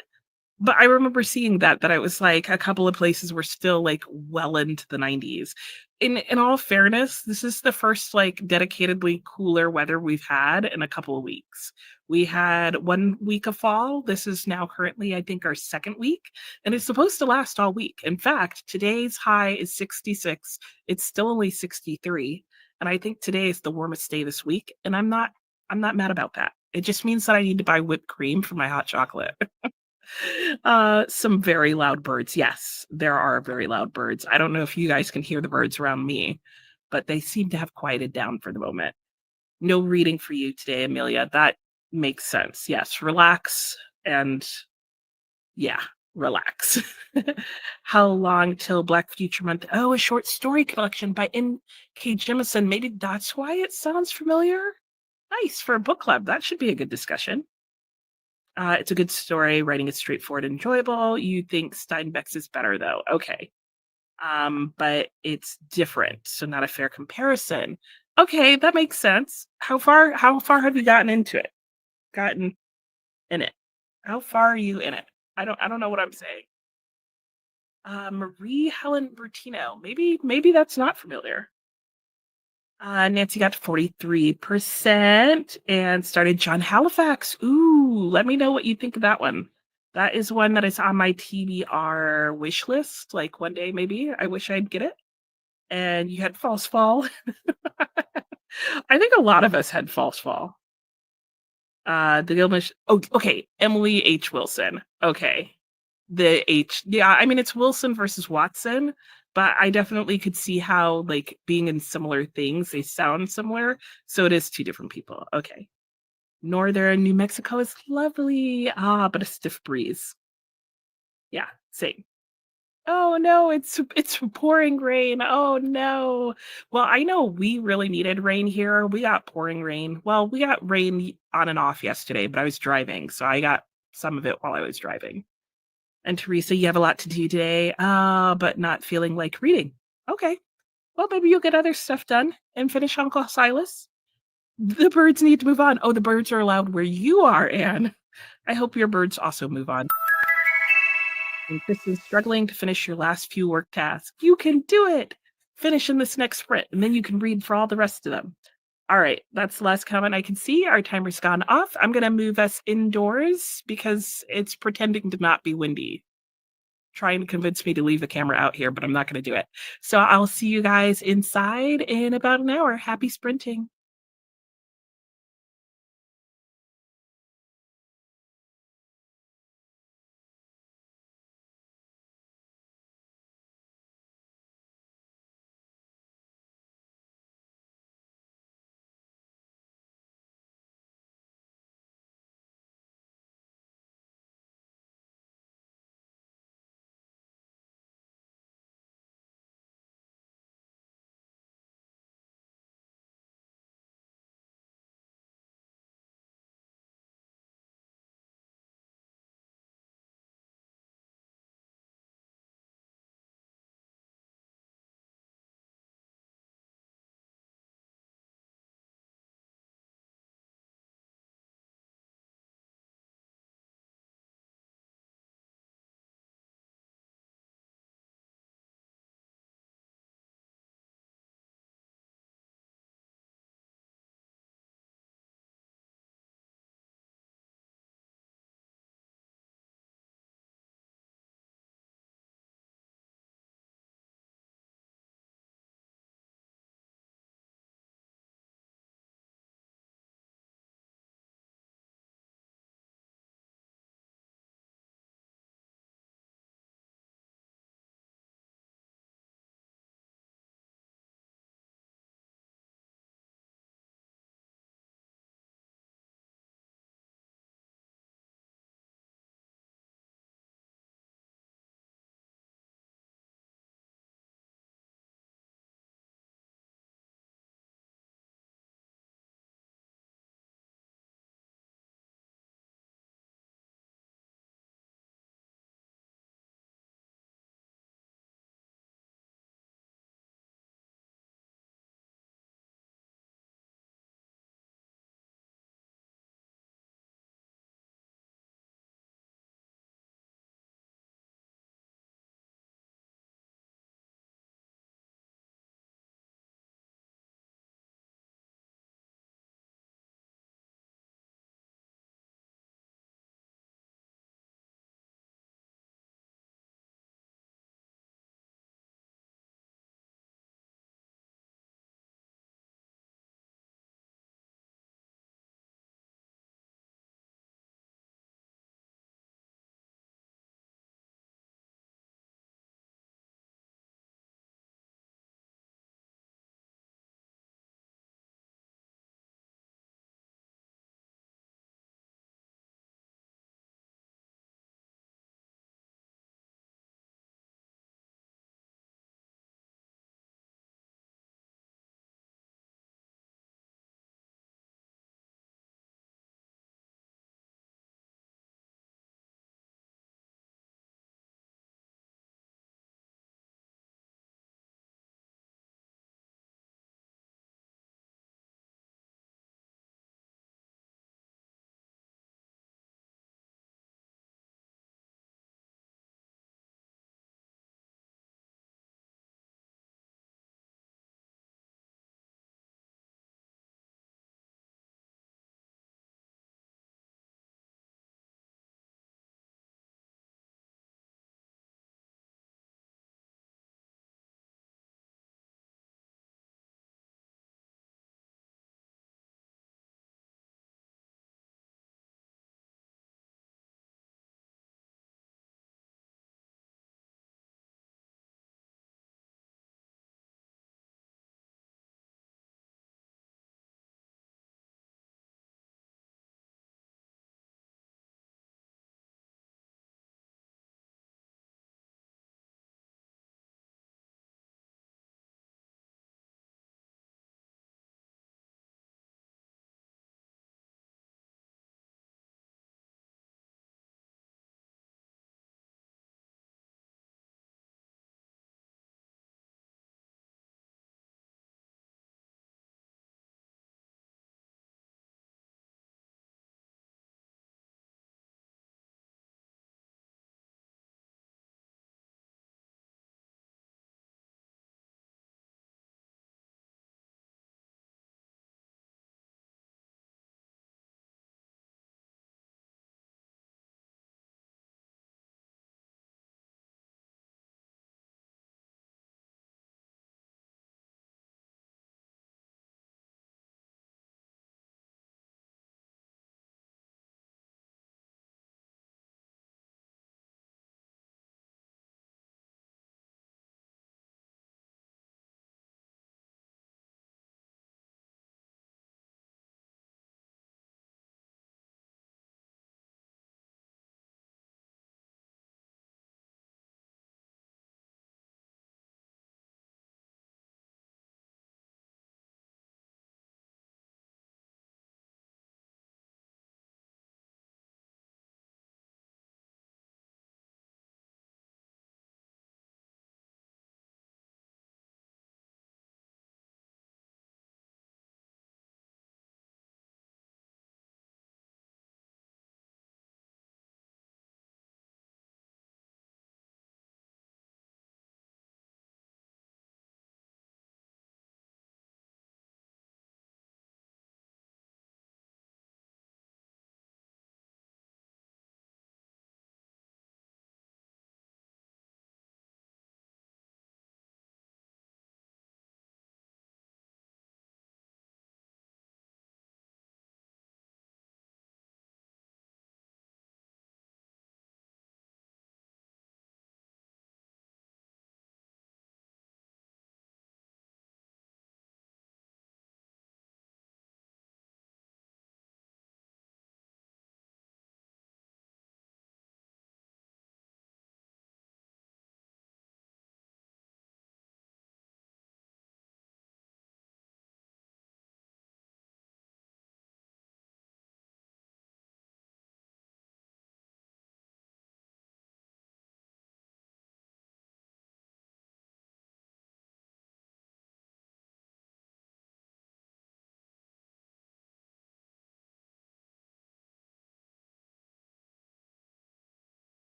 But I remember seeing that I was like a couple of places were still like well into the 90s. In all fairness, this is the first like dedicatedly cooler weather we've had in a couple of weeks. We had 1 week of fall. This is now currently, I think, our second week, and it's supposed to last all week. In fact, today's high is 66. It's still only 63, and I think today is the warmest day this week, and I'm not mad about that. It just means that I need to buy whipped cream for my hot chocolate. Some very loud birds. Yes, there are very loud birds. I don't know if you guys can hear the birds around me, but they seem to have quieted down for the moment. No reading for you today, Amelia. That makes sense. Yes, relax and yeah, relax. How long till Black Future Month? Oh, a short story collection by N.K. Jemisin. Maybe that's why it sounds familiar. Nice for a book club. That should be a good discussion. It's a good story. Writing is straightforward and enjoyable. You think Steinbeck's is better, though. Okay. But it's different, so not a fair comparison. Okay, that makes sense. How far have you gotten into it? Gotten in it? How far are you in it? I don't know what I'm saying. Marie Helen Bertino. Maybe that's not familiar. Nancy got 43% and started John Halifax. Ooh, let me know what you think of that one. That is one that is on my TBR wish list. Like one day, maybe I wish I'd get it. And you had False Fall. I think a lot of us had False Fall. The Gilmish. Oh, okay. Emily H. Wilson. Okay. The H. Yeah, I mean, it's Wilson versus Watson, but I definitely could see how, like, being in similar things, they sound similar. So it is two different people. Okay. Northern New Mexico is lovely. But a stiff breeze. Yeah, same. Oh no, it's pouring rain. Oh no. Well, I know we really needed rain here. We got pouring rain. Well, we got rain on and off yesterday, but I was driving, so I got some of it while I was driving. And Teresa, you have a lot to do today, but not feeling like reading. Okay. Well, maybe you'll get other stuff done and finish Uncle Silas. The birds need to move on. Oh, the birds are allowed where you are, Anne. I hope your birds also move on. And Chris is struggling to finish your last few work tasks. You can do it. Finish in this next sprint, and then you can read for all the rest of them. All right, that's the last comment I can see. Our timer's gone off. I'm going to move us indoors because it's pretending to not be windy. Trying to convince me to leave the camera out here, but I'm not going to do it. So I'll see you guys inside in about an hour. Happy sprinting.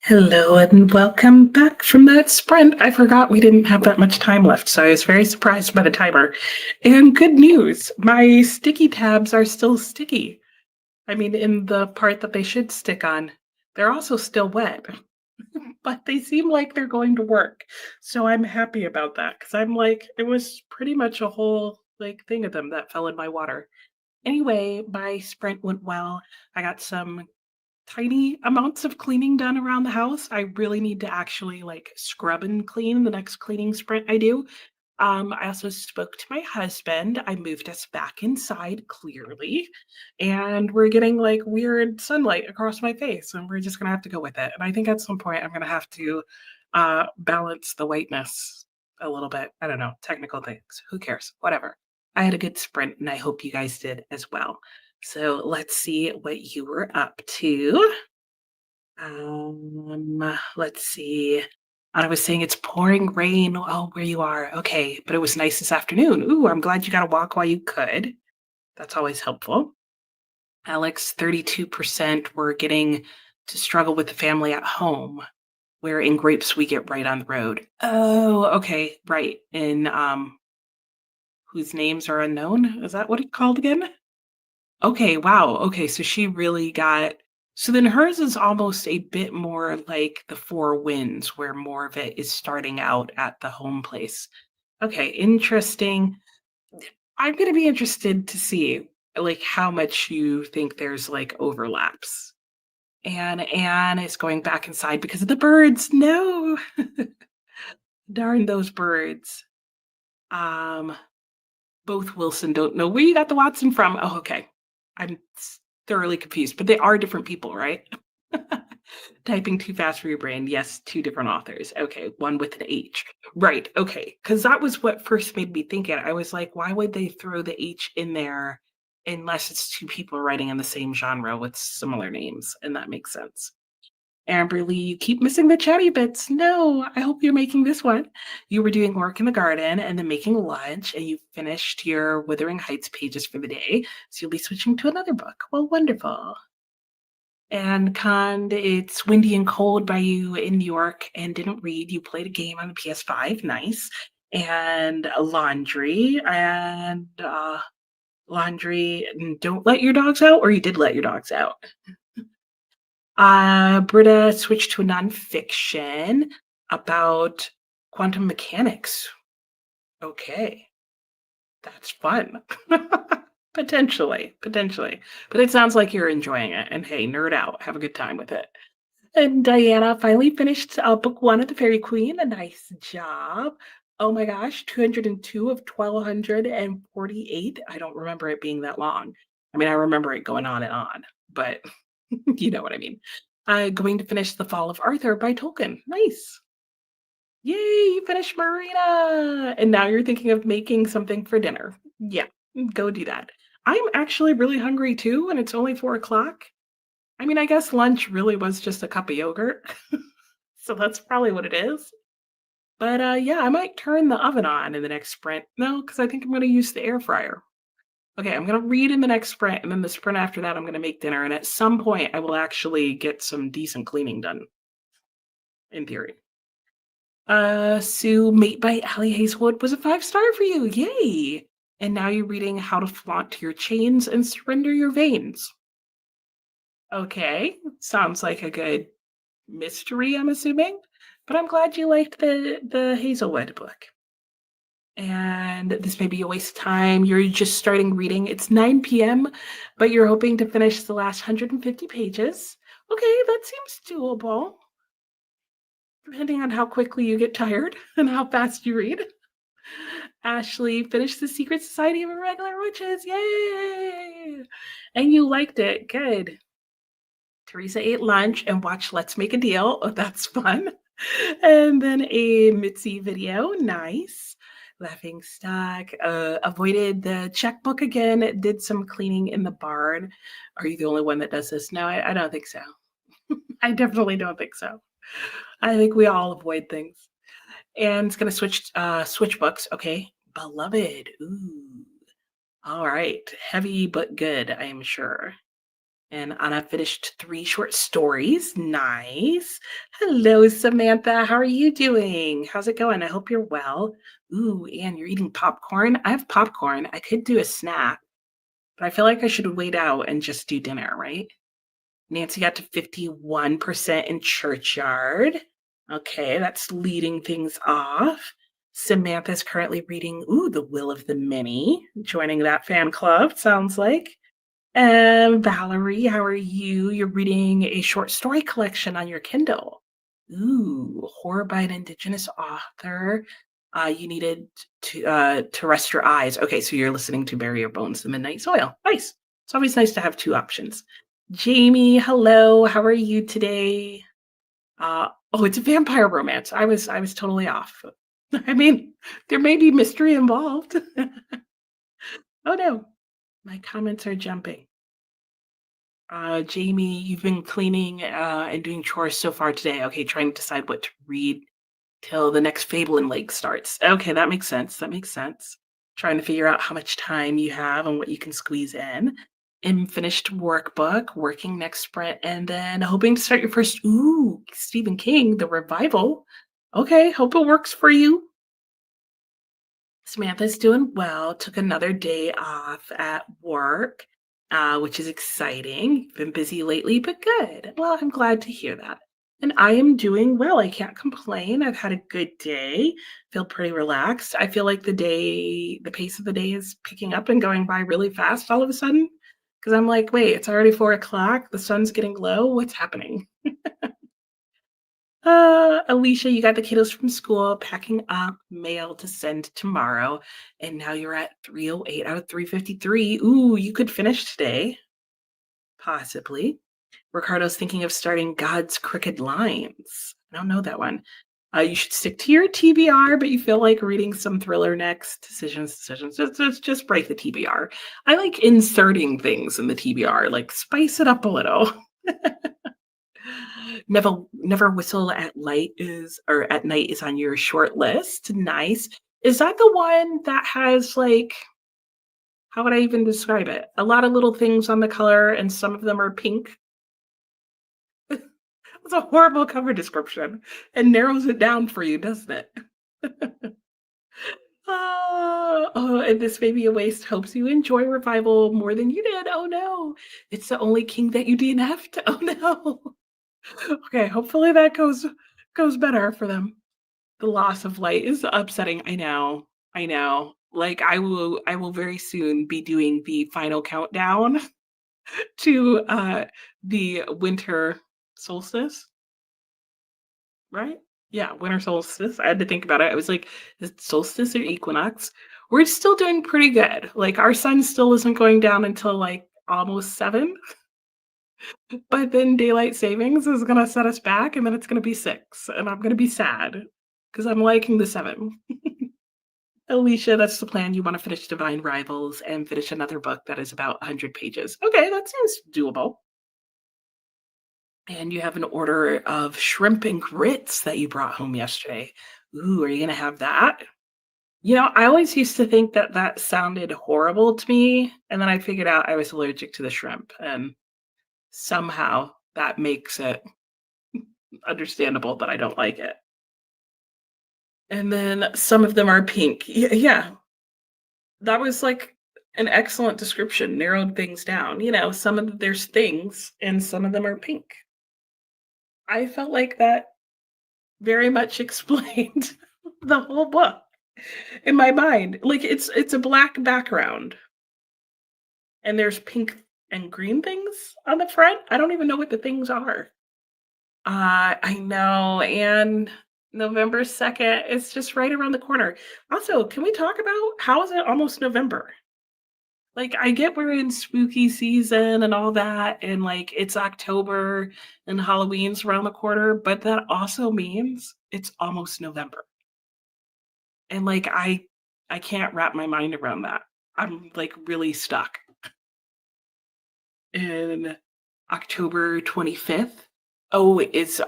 Hello and welcome back from that sprint. I forgot we didn't have that much time left, so I was very surprised by the timer. And good news, my sticky tabs are still sticky. I mean, in the part that they should stick on. They're also still wet, but they seem like they're going to work. So I'm happy about that because I'm like, it was pretty much a whole like thing of them that fell in my water. Anyway, my sprint went well. I got some tiny amounts of cleaning done around the house. I really need to actually like scrub and clean the next cleaning sprint I do. I also spoke to my husband. I moved us back inside clearly, and we're getting like weird sunlight across my face, and we're just gonna have to go with it. And I think at some point I'm gonna have to balance the whiteness a little bit. I don't know, technical things. Who cares? Whatever. I had a good sprint, and I hope you guys did as well. So let's see what you were up to. Let's see. I was saying it's pouring rain. Oh, where you are. Okay, but it was nice this afternoon. Ooh, I'm glad you got to walk while you could. That's always helpful. Alex, 32% were getting to struggle with the family at home, where in grapes we get right on the road. Oh, okay, right. In whose names are unknown. Is that what it's called again? Okay, wow. Okay, so she really got so then hers is almost a bit more like the Four Winds, where more of it is starting out at the home place. Okay, interesting. I'm gonna be interested to see like how much you think there's like overlaps. And Anne is going back inside because of the birds. No, darn those birds. Um, both Wilson don't know where you got the Watson from. Oh, okay. I'm thoroughly confused, but they are different people, right? Typing too fast for your brain. Yes, two different authors. Okay, one with an H. Right. Okay. Because that was what first made me think it. I was like, why would they throw the H in there unless it's two people writing in the same genre with similar names? And that makes sense. Amberly, you keep missing the chatty bits. No, I hope you're making this one. You were doing work in the garden and then making lunch, and you finished your Wuthering Heights pages for the day. So you'll be switching to another book. Well, wonderful. And Cond, it's windy and cold by you in New York and didn't read. You played a game on the PS5. Nice. And laundry. Don't let your dogs out, or you did let your dogs out. Britta switched to a nonfiction about quantum mechanics. Okay, that's fun. Potentially. But it sounds like you're enjoying it. And hey, nerd out. Have a good time with it. And Diana finally finished book one of The Fairy Queen. A nice job. Oh my gosh, 202 of 1248. I don't remember it being that long. I mean, I remember it going on and on, but you know what I mean. Going to finish The Fall of Arthur by Tolkien. Nice. Yay, you finished Marina. And now you're thinking of making something for dinner. Yeah, go do that. I'm actually really hungry too, and it's only 4 o'clock. I mean, I guess lunch really was just a cup of yogurt. So that's probably what it is. But yeah, I might turn the oven on in the next sprint. No, because I think I'm going to use the air fryer. Okay, I'm going to read in the next sprint, and then the sprint after that, I'm going to make dinner. And at some point, I will actually get some decent cleaning done, in theory. Sue, Mate by Allie Hazelwood was a 5-star for you. Yay! And now you're reading How to Flaunt Your Chains and Surrender Your Veins. Okay, sounds like a good mystery, I'm assuming. But I'm glad you liked the Hazelwood book. And this may be a waste of time. You're just starting reading. It's 9 p.m., but you're hoping to finish the last 150 pages. Okay, that seems doable. Depending on how quickly you get tired and how fast you read. Ashley finished The Secret Society of Irregular Witches. Yay! And you liked it. Good. Teresa ate lunch and watched Let's Make a Deal. Oh, that's fun. And then a Mitzi video. Nice. Laughing stock. Avoided the checkbook again. Did some cleaning in the barn. Are you the only one that does this? No, I don't think so. I definitely don't think so. I think we all avoid things. And it's gonna switch books. Okay. Beloved. Ooh. All right. Heavy but good, I am sure. And Anna finished 3 short stories. Nice. Hello, Samantha. How are you doing? How's it going? I hope you're well. Ooh, and you're eating popcorn? I have popcorn. I could do a snack, but I feel like I should wait out and just do dinner, right? Nancy got to 51% in Churchyard. Okay, that's leading things off. Samantha's currently reading, The Will of the Many, joining that fan club, sounds like. Valerie, how are you? You're reading a short story collection on your Kindle. Ooh, horror by an Indigenous author. You needed to rest your eyes. Okay, so you're listening to Bury Your Bones, The Midnight Soil. Nice. It's always nice to have two options. Jamie, hello. How are you today? Oh, it's a vampire romance. I was totally off. I mean, there may be mystery involved. Oh no, my comments are jumping. Jamie, you've been cleaning and doing chores so far today. Okay, trying to decide what to read till the next Fable and Lake starts. Okay, that makes sense. That makes sense. Trying to figure out how much time you have and what you can squeeze in. Finished workbook, working next sprint, and then hoping to start your first, Stephen King, the revival. Okay, hope it works for you. Samantha's doing well, took another day off at work, which is exciting. Been busy lately, but good. Well, I'm glad to hear that. And I am doing well. I can't complain. I've had a good day. Feel pretty relaxed. I feel like the pace of the day is picking up and going by really fast all of a sudden. Because I'm like, wait, it's already 4 o'clock. The sun's getting low. What's happening? Alicia, you got the kiddos from school, packing up mail to send tomorrow, and now you're at 308 out of 353. Ooh, you could finish today, possibly. Ricardo's thinking of starting God's Crooked Lines. I don't know that one. You should stick to your TBR, but you feel like reading some thriller next. Decisions. Just break the TBR. I like inserting things in the TBR, like spice it up a little. Never whistle at night is on your short list. Nice. Is that the one that has like how would I even describe it? A lot of little things on the color and some of them are pink. It's a horrible cover description and narrows it down for you, doesn't it? And this may be a waste. Hopes you enjoy Revival more than you did. Oh no. It's the only king that you DNF'd. Oh no. Okay, hopefully that goes better for them. The loss of light is upsetting. I know. I know. Like I will very soon be doing the final countdown to the winter solstice, right? Yeah, winter solstice. I had to think about it. I was like, is it solstice or equinox? We're still doing pretty good. Like our sun still isn't going down until like almost 7, but then daylight savings is gonna set us back and then it's gonna be 6. And I'm gonna be sad because I'm liking the 7. Alicia, that's the plan. You want to finish Divine Rivals and finish another book that is about 100 pages. Okay, that sounds doable. And you have an order of shrimp and grits that you brought home yesterday. Ooh, are you going to have that? I always used to think that that sounded horrible to me. And then I figured out I was allergic to the shrimp. And somehow that makes it understandable that I don't like it. And then some of them are pink. Yeah, that was like an excellent description, narrowed things down. There's things and some of them are pink. I felt like that very much explained the whole book in my mind. Like it's a black background and there's pink and green things on the front. I don't even know what the things are. I know, and November 2nd, it's just right around the corner. Also, can we talk about how is it almost November? Like, I get we're in spooky season and all that, and like it's October and Halloween's around the corner, but that also means it's almost November. And like I can't wrap my mind around that. I'm like really stuck. In October 25th. Oh, it's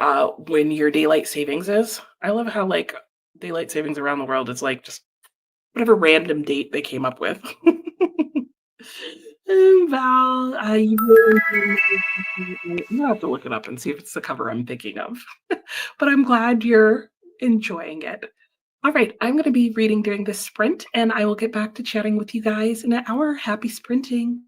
when your daylight savings is. I love how like daylight savings around the world is like just whatever random date they came up with. Val, you really I'm gonna have to look it up and see if it's the cover I'm thinking of. But I'm glad you're enjoying it. All right, I'm going to be reading during this sprint, and I will get back to chatting with you guys in an hour. Happy sprinting.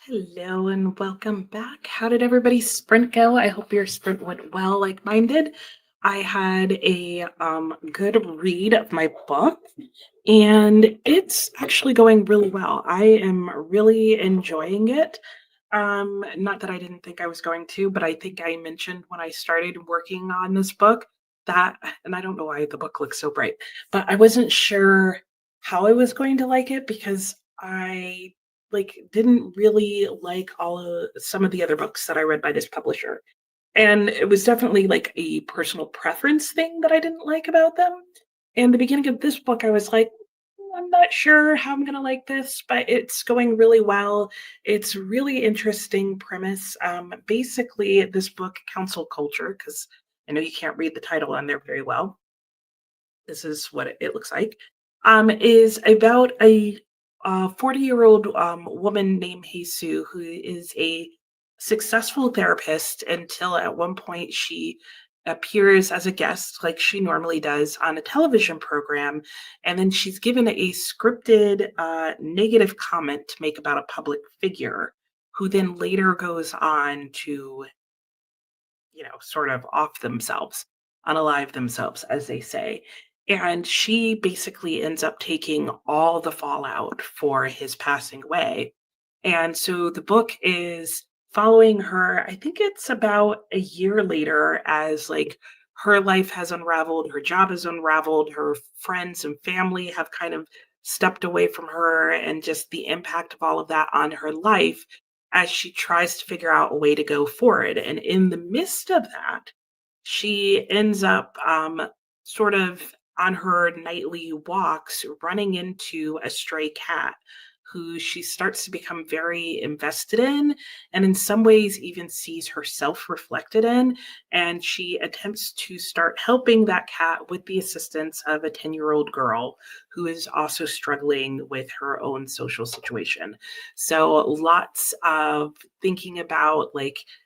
Hello and welcome back. How did everybody's sprint go? I hope your sprint went well, like mine did. I had a good read of my book, and it's actually going really well. I am really enjoying it. Not that I didn't think I was going to, but I think I mentioned when I started working on this book that, and I don't know why the book looks so bright, but I wasn't sure how I was going to like it because I didn't really like all of some of the other books that I read by this publisher. And it was definitely like a personal preference thing that I didn't like about them. And the beginning of this book, I was like, I'm not sure how I'm going to like this, but it's going really well. It's really interesting premise. Basically, this book, Council Culture, because I know you can't read the title on there very well. This is what it looks like. Is about a 40-year-old woman named Jesus who is a successful therapist until at one point she appears as a guest like she normally does on a television program, and then she's given a scripted negative comment to make about a public figure who then later goes on to sort of off themselves, unalive themselves, as they say. And she basically ends up taking all the fallout for his passing away. And so the book is following her. I think it's about a year later as her life has unraveled, her job has unraveled, her friends and family have kind of stepped away from her, and just the impact of all of that on her life as she tries to figure out a way to go forward. And in the midst of that, she ends up sort of on her nightly walks running into a stray cat who she starts to become very invested in, and in some ways even sees herself reflected in. And she attempts to start helping that cat with the assistance of a 10-year-old girl who is also struggling with her own social situation. So lots of thinking about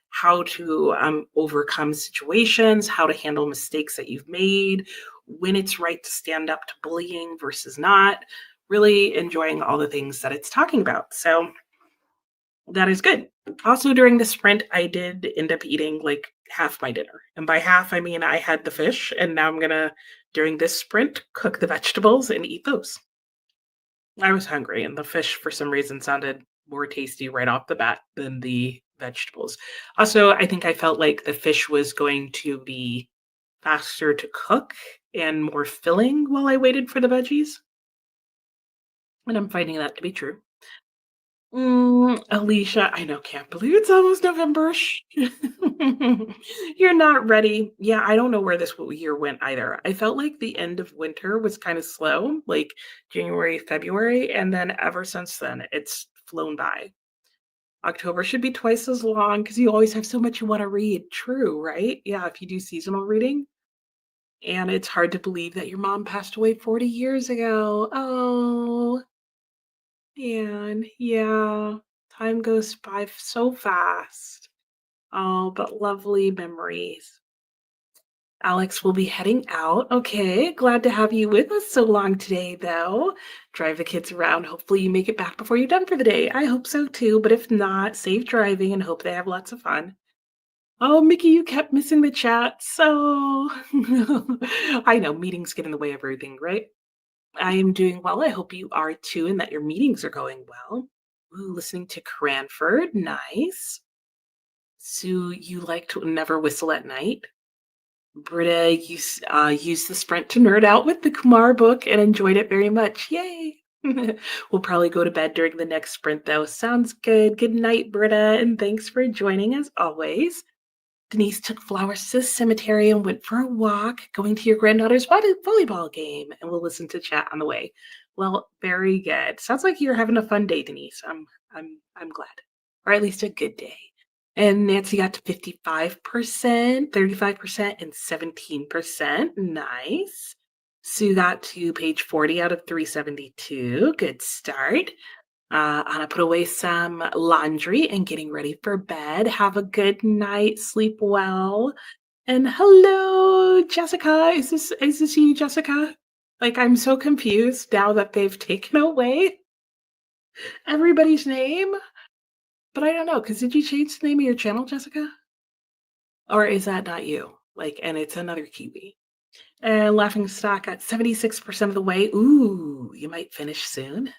how to overcome situations, how to handle mistakes that you've made, when it's right to stand up to bullying versus not. Really enjoying all the things that it's talking about. So that is good. Also, during the sprint, I did end up eating like half my dinner. And by half, I mean I had the fish, and now I'm going to, during this sprint, cook the vegetables and eat those. I was hungry, and the fish, for some reason, sounded more tasty right off the bat than the vegetables. Also, I think I felt like the fish was going to be faster to cook and more filling while I waited for the veggies. And I'm finding that to be true. Alicia, I know, can't believe it's almost November. You're not ready. Yeah, I don't know where this year went either. I felt like the end of winter was kind of slow, like January, February, and then ever since then, it's flown by. October should be twice as long because you always have so much you want to read. True, right? Yeah, if you do seasonal reading. And it's hard to believe that your mom passed away 40 years ago. Oh, and yeah, time goes by so fast. Oh, but lovely memories. Alex will be heading out. Okay, glad to have you with us so long today, though. Drive the kids around. Hopefully, you make it back before you're done for the day. I hope so too, but if not, safe driving and hope they have lots of fun. Oh, Mickey, you kept missing the chat. So I know meetings get in the way of everything, right? I am doing well. I hope you are too, and that your meetings are going well. Ooh, listening to Cranford, nice. So you like to never whistle at night? Britta used the sprint to nerd out with the Kumar book and enjoyed it very much. Yay! We'll probably go to bed during the next sprint, though. Sounds good. Good night, Britta, and thanks for joining as always. Denise took flowers to the cemetery and went for a walk, going to your granddaughter's volleyball game, and we'll listen to chat on the way. Well, very good. Sounds like you're having a fun day, Denise. I'm glad, or at least a good day. And Nancy got to 55%, 35%, and 17%. Nice. Sue got to page 40 out of 372. Good start. Anna put away some laundry and getting ready for bed. Have a good night. Sleep well. And hello, Jessica. Is this you, Jessica? Like, I'm so confused now that they've taken away everybody's name. But I don't know, because did you change the name of your channel, Jessica? Or is that not you? Like, and it's another Kiwi. And Laughing Stock at 76% of the way. Ooh, you might finish soon.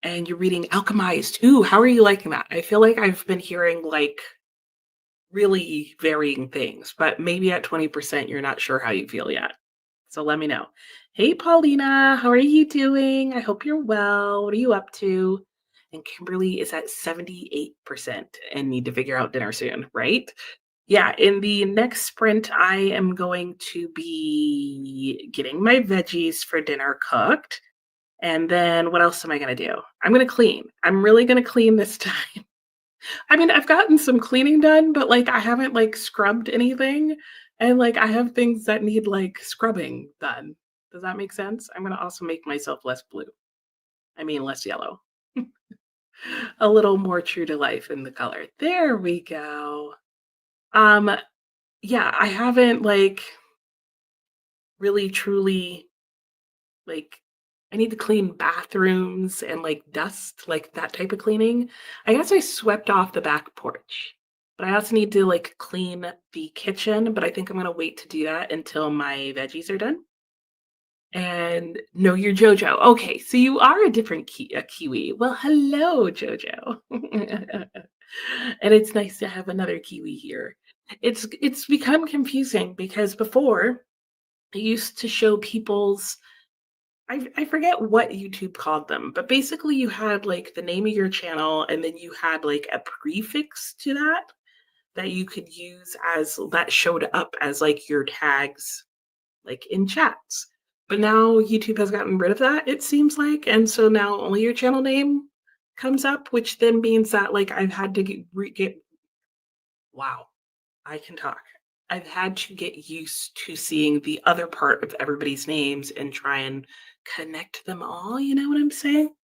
And you're reading Alchemized. Ooh, how are you liking that? I feel like I've been hearing like really varying things, but maybe at 20% you're not sure how you feel yet. So let me know. Hey, Paulina, how are you doing? I hope you're well. What are you up to? And Kimberly is at 78% and need to figure out dinner soon, right? Yeah, in the next sprint, I am going to be getting my veggies for dinner cooked. And then what else am I going to do? I'm going to clean. I'm really going to clean this time. I mean, I've gotten some cleaning done, but like I haven't like scrubbed anything. And like I have things that need like scrubbing done. Does that make sense? I'm going to also make myself less blue. I mean, less yellow. A little more true to life in the color. There we go. Um, yeah, I haven't like really truly like I need to clean bathrooms and like dust, like that type of cleaning. I guess I swept off the back porch, but I also need to like clean the kitchen, but I think I'm gonna wait to do that until my veggies are done. And no, you're Jojo. Okay, so you are a different a Kiwi. Well, hello, Jojo. And it's nice to have another Kiwi here. It's become confusing because before I used to show people's I forget what YouTube called them, but basically you had like the name of your channel and then you had like a prefix to that that you could use as that showed up as like your tags like in chats. But now YouTube has gotten rid of that, it seems like. And so now only your channel name comes up, which then means that like I've had to get wow, I can talk. I've had to get used to seeing the other part of everybody's names and try and connect them all. You know what I'm saying?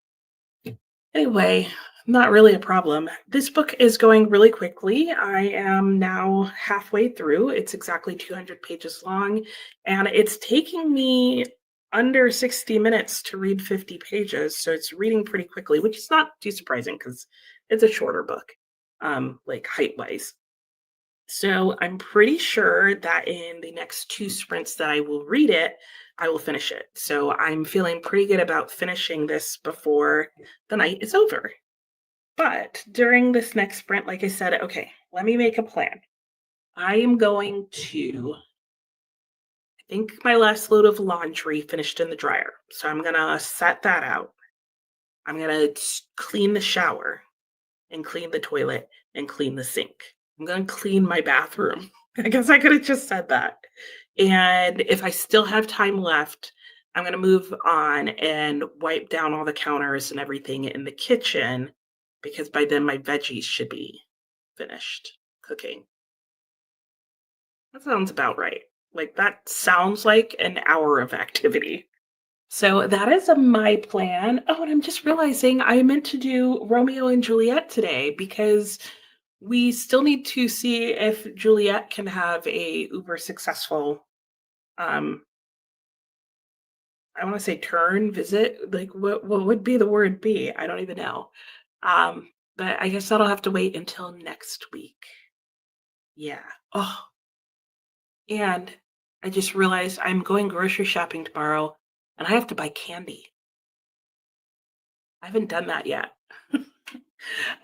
Anyway, not really a problem. This book is going really quickly. I am now halfway through. It's exactly 200 pages long, and it's taking me under 60 minutes to read 50 pages. So it's reading pretty quickly, which is not too surprising because it's a shorter book, like height wise. So I'm pretty sure that in the next two sprints that I will read it, I will finish it. So I'm feeling pretty good about finishing this before the night is over. But during this next sprint, like I said, okay, let me make a plan. I am going to, I think my last load of laundry finished in the dryer. So I'm going to set that out. I'm going to clean the shower and clean the toilet and clean the sink. I'm going to clean my bathroom. I guess I could have just said that. And if I still have time left, I'm going to move on and wipe down all the counters and everything in the kitchen because by then my veggies should be finished cooking. That sounds about right. Like that sounds like an hour of activity. So that is my plan. Oh, and I'm just realizing I meant to do Romeo and Juliet today because we still need to see if Juliet can have a uber successful um I want to say turn, visit, like what would be the word be? I don't even know. But I guess that'll have to wait until next week. Yeah. Oh, and I just realized I'm going grocery shopping tomorrow and I have to buy candy. I haven't done that yet.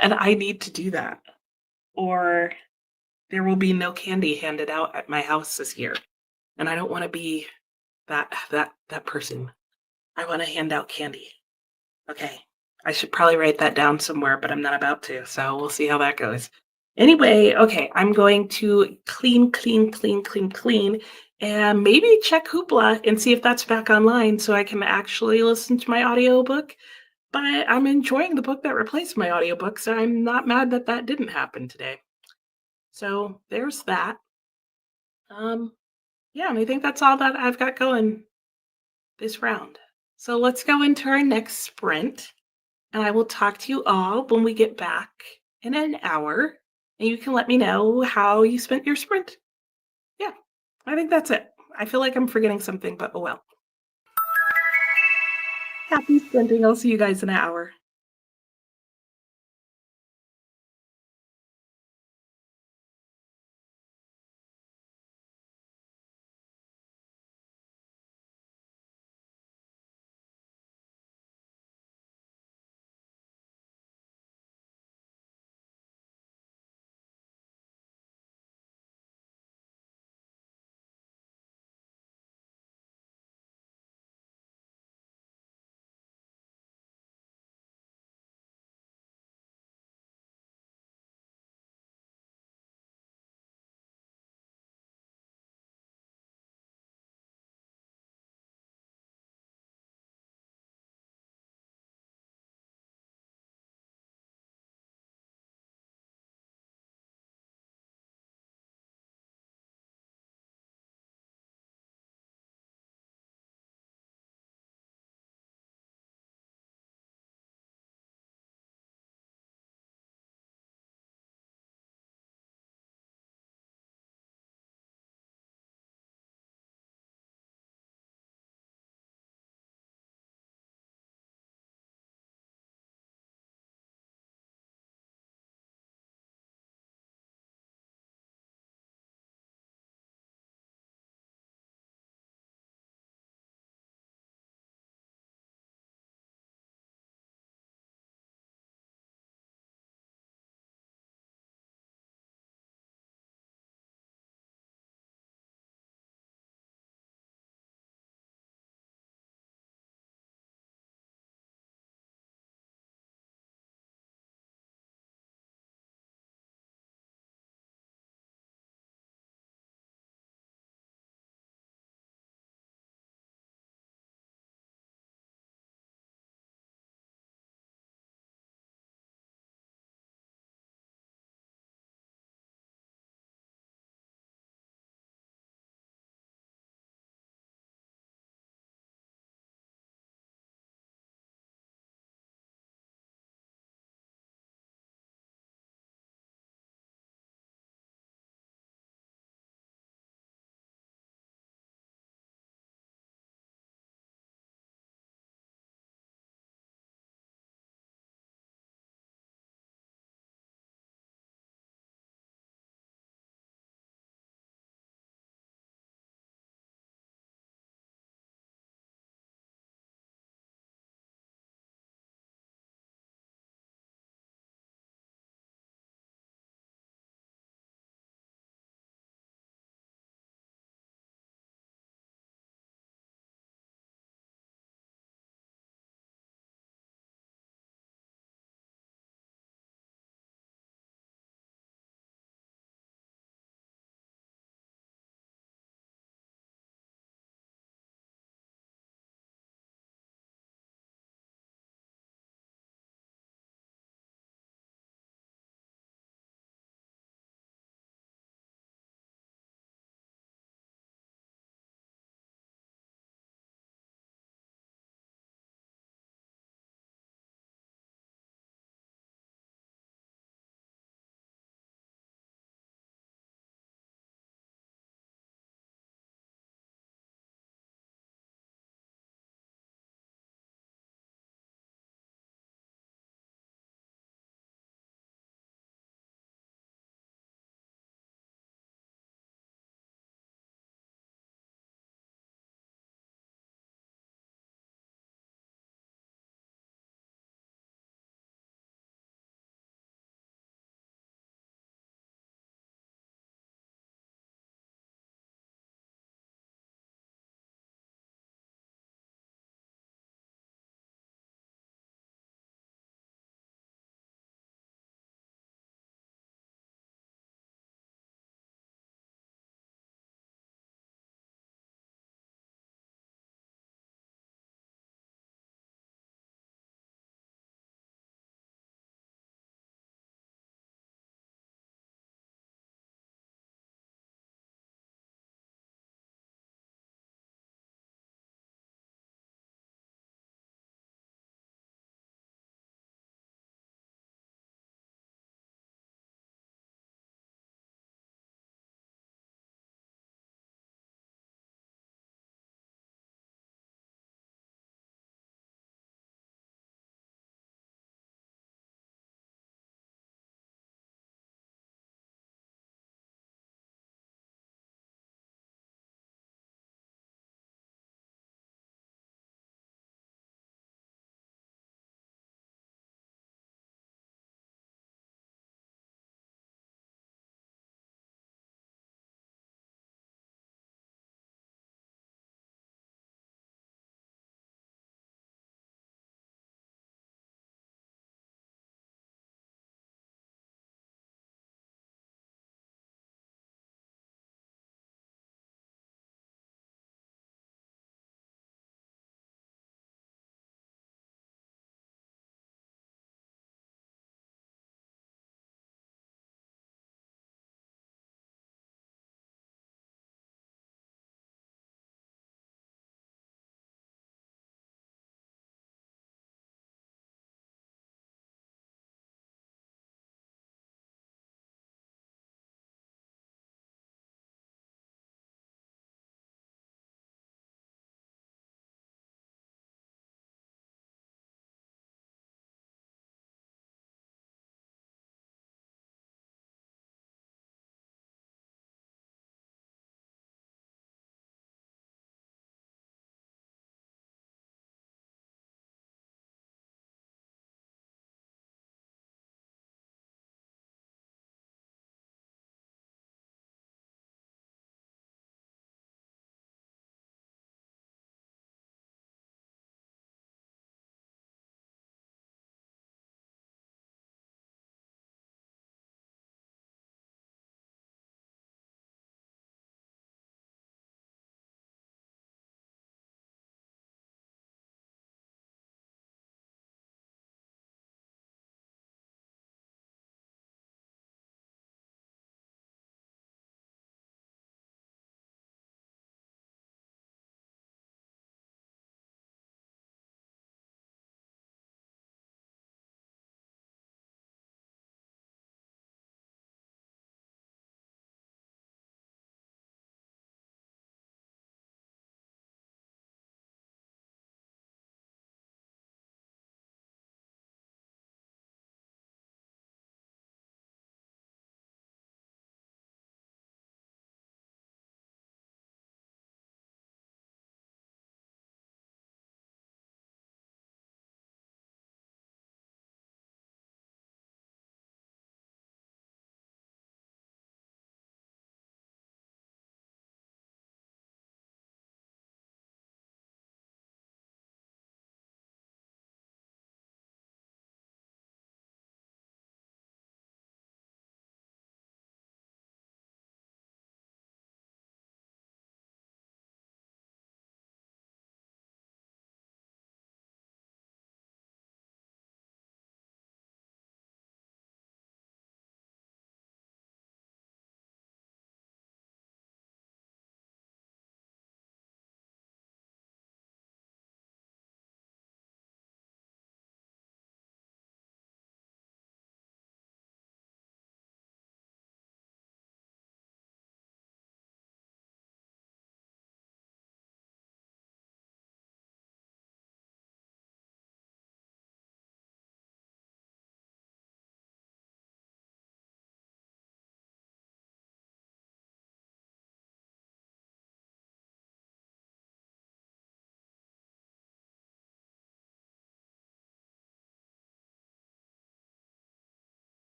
And I need to do that. Or there will be no candy handed out at my house this year. And I don't want to be that person. I want to hand out candy. Okay. I should probably write that down somewhere, but I'm not about to. So we'll see how that goes. Anyway, okay, I'm going to clean, clean, clean, clean, clean, and maybe check Hoopla and see if that's back online so I can actually listen to my audiobook. But I'm enjoying the book that replaced my audiobook, so I'm not mad that that didn't happen today. So there's that. Um, yeah, and I think that's all that I've got going this round. So let's go into our next sprint, and I will talk to you all when we get back in an hour, and you can let me know how you spent your sprint. Yeah, I think that's it. I feel like I'm forgetting something, but oh well. Happy sprinting. I'll see you guys in an hour.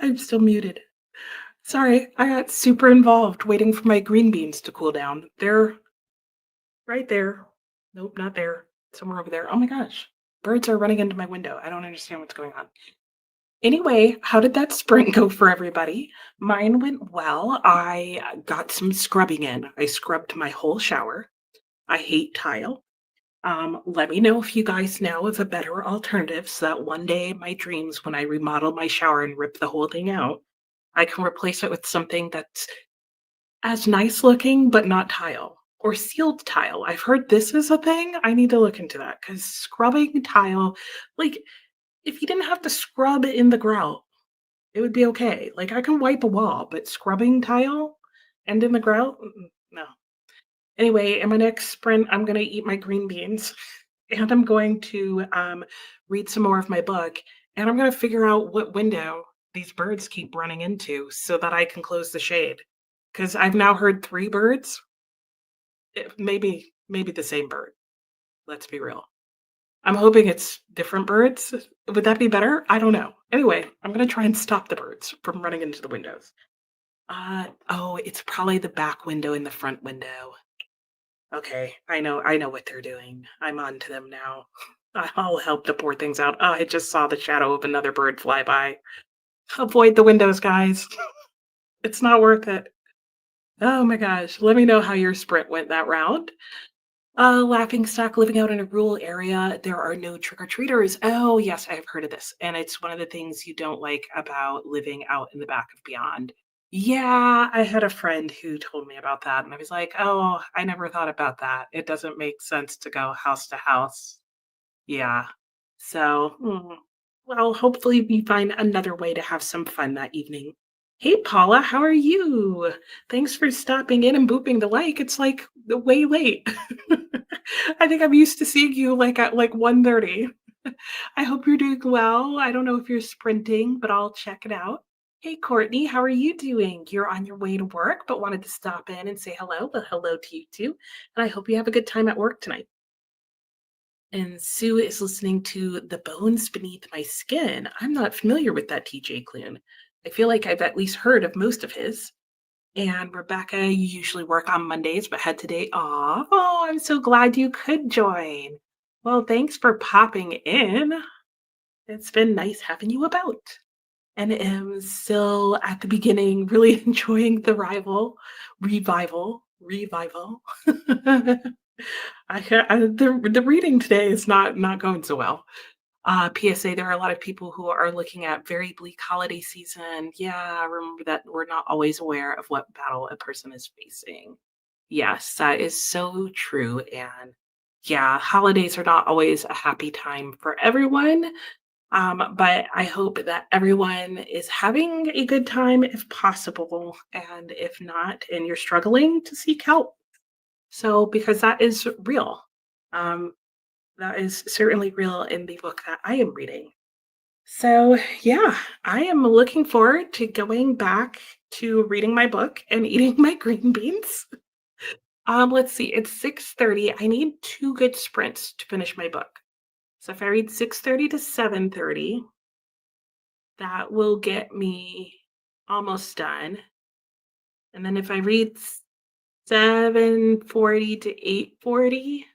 I'm still muted. Sorry, I got super involved waiting for my green beans to cool down. They're right there. Nope, not there. Somewhere over there. Oh my gosh. Birds are running into my window. I don't understand what's going on. Anyway, how did that sprint go for everybody? Mine went well. I got some scrubbing in. I scrubbed my whole shower. I hate tile. Let me know if you guys know of a better alternative so that one day in my dreams, when I remodel my shower and rip the whole thing out, I can replace it with something that's as nice looking but not tile or sealed tile. I've heard this is a thing. I need to look into that because scrubbing tile, like if you didn't have to scrub in the grout, it would be okay. Like I can wipe a wall, but scrubbing tile and in the grout, no. Anyway, in my next sprint, I'm gonna eat my green beans and I'm going to read some more of my book and I'm gonna figure out what window these birds keep running into so that I can close the shade. Because I've now heard three birds. Maybe the same bird. Let's be real. I'm hoping it's different birds. Would that be better? I don't know. Anyway, I'm gonna try and stop the birds from running into the windows. Oh, it's probably the back window and the front window. Okay, I know what they're doing. I'm on to them now. I'll help the poor things out. Oh, I just saw the shadow of another bird fly by. Avoid the windows, guys. It's not worth it. Oh my gosh. Let me know how your sprint went that round. Laughing stock living out in a rural area. There are no trick-or-treaters. Oh, yes, I've heard of this. And it's one of the things you don't like about living out in the back of Beyond. Yeah, I had a friend who told me about that, and I was like, "Oh, I never thought about that. It doesn't make sense to go house to house." Yeah. So, well, hopefully we find another way to have some fun that evening. Hey, Paula, how are you? Thanks for stopping in and booping the like. It's like way late. I think I'm used to seeing you like at like 1:30. I hope you're doing well. I don't know if you're sprinting, but I'll check it out. Hey, Courtney, how are you doing? You're on your way to work, but wanted to stop in and say hello. Well, hello to you too. And I hope you have a good time at work tonight. And Sue is listening to The Bones Beneath My Skin. I'm not familiar with that TJ Klune. I feel like I've at least heard of most of his. And Rebecca, you usually work on Mondays, but had today off. Oh, I'm so glad you could join. Well, thanks for popping in. It's been nice having you about. And am still at the beginning, really enjoying the revival. The reading today is not going so well. PSA, there are a lot of people who are looking at very bleak holiday season. Yeah, remember that we're not always aware of what battle a person is facing. Yes, that is so true. And yeah, holidays are not always a happy time for everyone. But I hope that everyone is having a good time if possible. And if not, and you're struggling, to seek help. So, because that is real. Um, that is certainly real in the book that I am reading. So, yeah, I am looking forward to going back to reading my book and eating my green beans. Let's see, it's 6:30. I need two good sprints to finish my book. So if I read 6:30 to 7:30, that will get me almost done. And then if I read 7:40 to 8:40,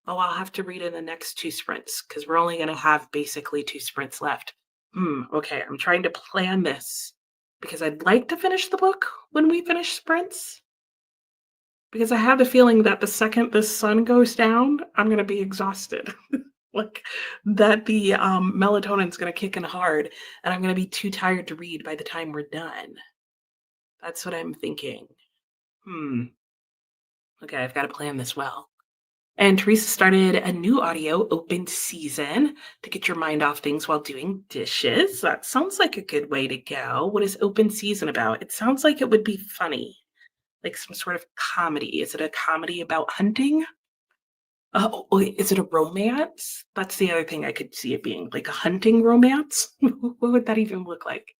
oh, I'll have to read in the next two sprints because we're only going to have basically two sprints left. Okay, I'm trying to plan this because I'd like to finish the book when we finish sprints because I have the feeling that the second the sun goes down, I'm going to be exhausted. Like that the melatonin's going to kick in hard and I'm going to be too tired to read by the time we're done. That's what I'm thinking. Hmm. Okay, I've got to plan this well. And Teresa started a new audio open season to get your mind off things while doing dishes. That sounds like a good way to go. What is open season about? It sounds like it would be funny, like some sort of comedy. Is it a comedy about hunting? Wait, is it a romance? That's the other thing I could see it being, like a hunting romance. What would that even look like?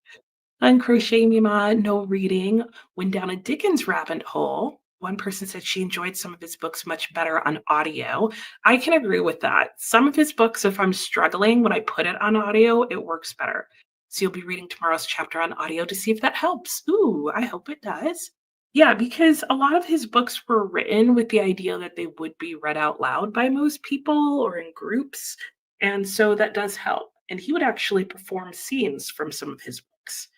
Uncrochet Mima, no reading, went down a Dickens rabbit hole. One person said she enjoyed some of his books much better on audio. I can agree with that. Some of his books, if I'm struggling, when I put it on audio, it works better. So you'll be reading tomorrow's chapter on audio to see if that helps. Ooh, I hope it does. Yeah, because a lot of his books were written with the idea that they would be read out loud by most people or in groups. And so that does help. And he would actually perform scenes from some of his books.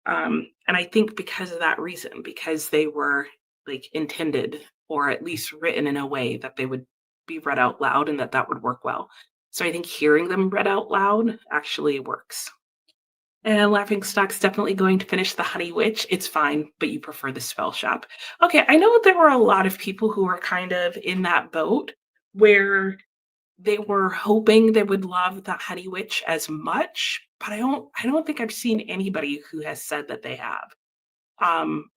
And I think because of that reason, because they were like intended or at least written in a way that they would be read out loud and that that would work well. So I think hearing them read out loud actually works. And Laughing Stock's definitely going to finish The Honey Witch. It's fine, but you prefer the spell shop. Okay, I know there were a lot of people who were kind of in that boat where they were hoping they would love The Honey Witch as much, but I don't think I've seen anybody who has said that they have.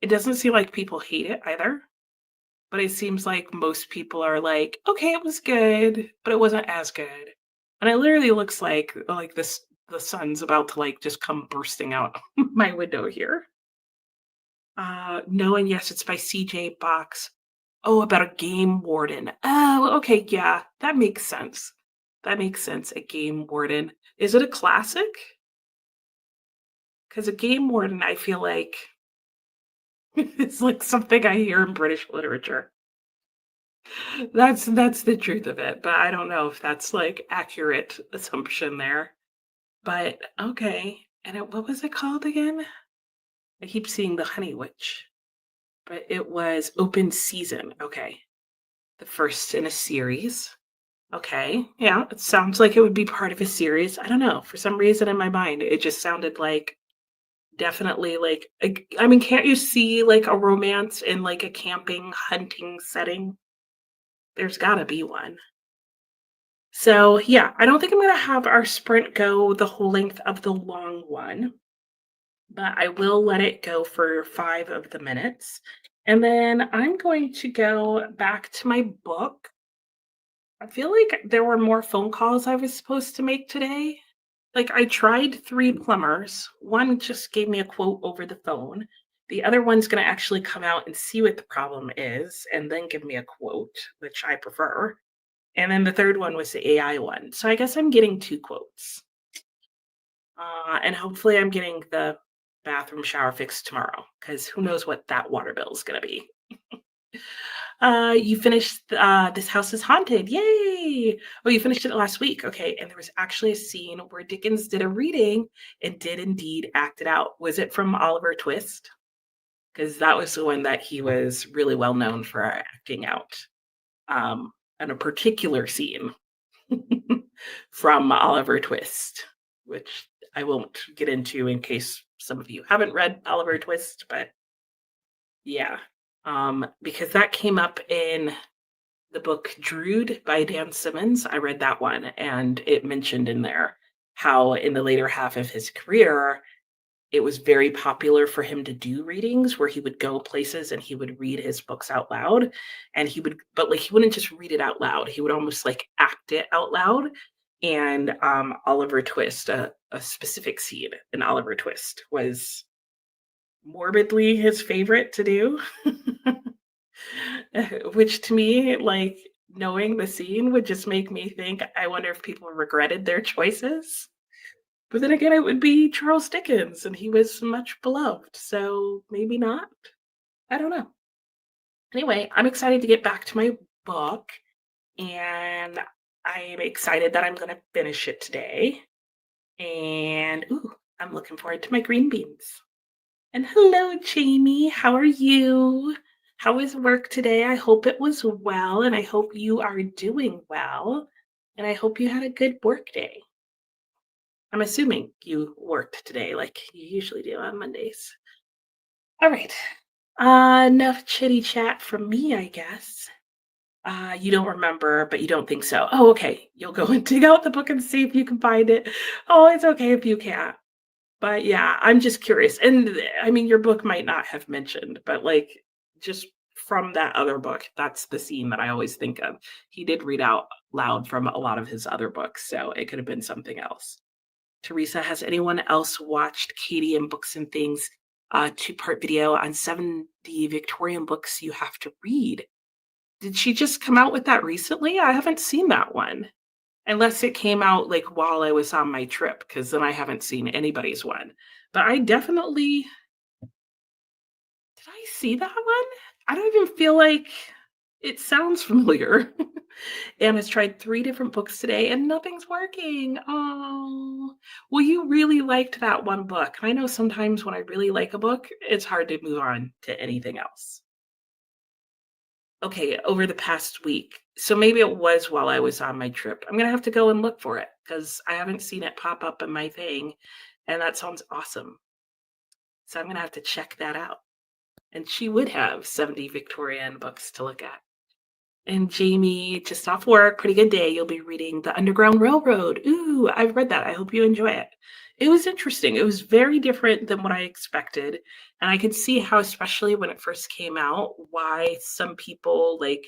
It doesn't seem like people hate it either, but it seems like most people are like, okay, it was good, but it wasn't as good. And it literally looks like this the sun's about to like just come bursting out my window here. No, and yes, it's by CJ Box. Oh, about a game warden. Oh, okay, yeah, that makes sense. That makes sense. A game warden. Is it a classic? Because a game warden, I feel like it's like something I hear in British literature. That's the truth of it, but I don't know if that's like accurate assumption there. But okay. And what was it called again? I keep seeing the Honey Witch, but it was Open Season. Okay. The first in a series. Okay. Yeah, it sounds like it would be part of a series. I don't know. For some reason in my mind, it just sounded like definitely I mean, can't you see like a romance in like a camping hunting setting? There's got to be one. So, yeah, I don't think I'm going to have our sprint go the whole length of the long one, but I will let it go for 5 of the minutes. And then I'm going to go back to my book. I feel like there were more phone calls I was supposed to make today. Like, I tried 3 plumbers. One just gave me a quote over the phone. The other one's going to actually come out and see what the problem is and then give me a quote, which I prefer. And then the third one was the AI one. So I guess I'm getting 2 quotes. And hopefully I'm getting the bathroom shower fixed tomorrow because who knows what that water bill is going to be. You finished This House is Haunted. Yay! Oh, you finished it last week. Okay. And there was actually a scene where Dickens did a reading and did indeed act it out. Was it from Oliver Twist? Because that was the one that he was really well known for acting out. And a particular scene from Oliver Twist, which I won't get into in case some of you haven't read Oliver Twist, but yeah, because that came up in the book Drood by Dan Simmons. I read that one, and it mentioned in there how in the later half of his career, it was very popular for him to do readings where he would go places and he would read his books out loud. And but like, he wouldn't just read it out loud, he would almost like act it out loud. And Oliver Twist, a specific scene in Oliver Twist was morbidly his favorite to do, which to me, like, knowing the scene would just make me think, I wonder if people regretted their choices. But then again, it would be Charles Dickens, and he was much beloved, so maybe not. I don't know. Anyway, I'm excited to get back to my book, and I'm excited that I'm going to finish it today. And ooh, I'm looking forward to my green beans. And hello, Jamie. How are you? How was work today? I hope it was well, and I hope you are doing well, and I hope you had a good work day. I'm assuming you worked today like you usually do on Mondays. All right. Enough chitty chat from me, I guess. You don't remember, but you don't think so. Oh, okay. You'll go and dig out the book and see if you can find it. Oh, it's okay if you can't. But yeah, I'm just curious. And I mean, your book might not have mentioned, but like just from that other book, that's the scene that I always think of. He did read out loud from a lot of his other books, so it could have been something else. Teresa, has anyone else watched Katie and Books and Things 2-part video on 70 Victorian books you have to read? Did she just come out with that recently? I haven't seen that one. unless it came out like while I was on my trip, because then I haven't seen anybody's one. But I definitely did I see that one? I don't even feel like it sounds familiar. Anna's tried 3 different books today and nothing's working. Oh. Well, you really liked that one book. I know sometimes when I really like a book, it's hard to move on to anything else. Okay, over the past week. So maybe it was while I was on my trip. I'm gonna have to go and look for it because I haven't seen it pop up in my thing, and that sounds awesome. So I'm gonna have to check that out. And she would have 70 Victorian books to look at. And Jamie, just off work, pretty good day. You'll be reading The Underground Railroad. Ooh, I've read that. I hope you enjoy it. It was interesting. It was very different than what I expected. And I could see how, especially when it first came out, why some people like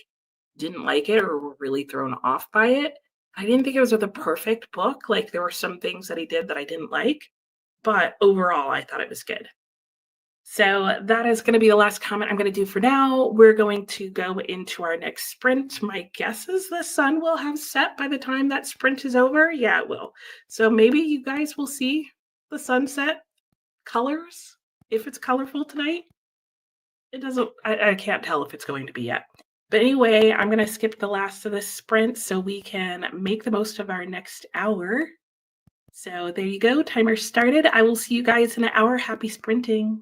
didn't like it or were really thrown off by it. I didn't think it was the perfect book. Like there were some things that he did that I didn't like, but overall I thought it was good. So that is going to be the last comment I'm going to do for now. We're going to go into our next sprint. My guess is the sun will have set by the time that sprint is over. Yeah, it will. So maybe you guys will see the sunset colors if it's colorful tonight. It doesn't, I can't tell if it's going to be yet. But anyway, I'm going to skip the last of this sprint so we can make the most of our next hour. So there you go. Timer started. I will see you guys in an hour. Happy sprinting.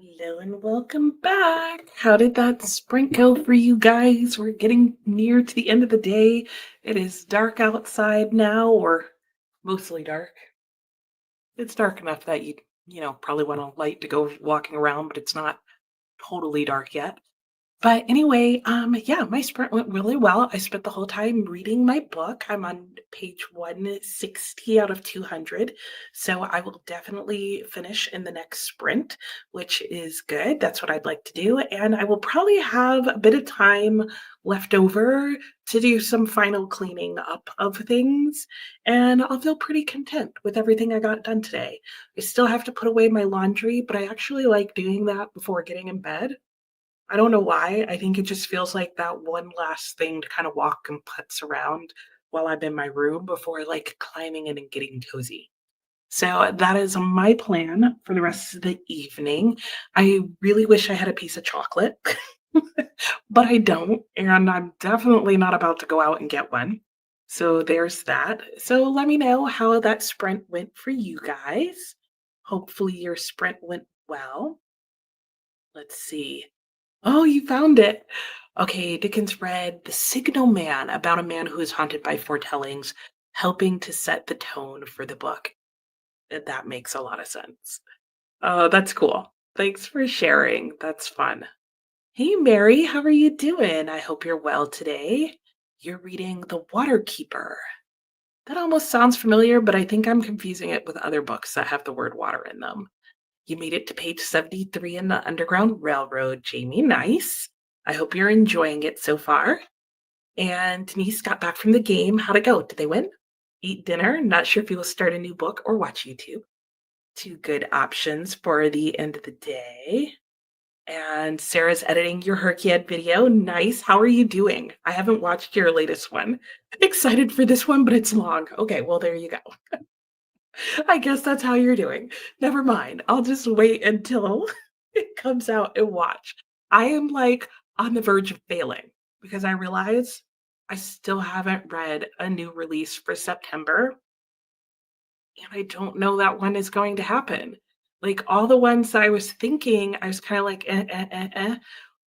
Hello and welcome back. How did that sprint go for you guys? We're getting near to the end of the day. It is dark outside now, or mostly dark. It's dark enough that you probably want a light to go walking around, but it's not totally dark yet. But anyway, yeah, my sprint went really well. I spent the whole time reading my book. I'm on page 160 out of 200. So I will definitely finish in the next sprint, which is good. That's what I'd like to do. And I will probably have a bit of time left over to do some final cleaning up of things. And I'll feel pretty content with everything I got done today. I still have to put away my laundry, but I actually like doing that before getting in bed. I don't know why. I think it just feels like that one last thing to kind of walk and putz around while I'm in my room before like climbing in and getting cozy. So that is my plan for the rest of the evening. I really wish I had a piece of chocolate, but I don't. And I'm definitely not about to go out and get one. So there's that. So let me know how that sprint went for you guys. Hopefully your sprint went well. Let's see. Oh, you found it. Okay, Dickens read The Signal Man about a man who is haunted by foretellings, helping to set the tone for the book. That makes a lot of sense. Oh, that's cool. Thanks for sharing. That's fun. Hey, Mary, how are you doing? I hope you're well today. You're reading The Water Keeper. That almost sounds familiar, but I think I'm confusing it with other books that have the word water in them. You made it to page 73 in the Underground Railroad, Jamie. Nice. I hope you're enjoying it so far. And Denise got back from the game. How'd it go? Did they win? Eat dinner? Not sure if you will start a new book or watch YouTube. Two good options for the end of the day. And Sarah's editing your Herkiad video. Nice. How are you doing? I haven't watched your latest one. Excited for this one, but it's long. Okay, well, there you go. I guess that's how you're doing. Never mind. I'll just wait until it comes out and watch. I am like on the verge of failing because I realize I still haven't read a new release for September, and I don't know that one is going to happen. Like all the ones that I was thinking, I was kind of like, eh.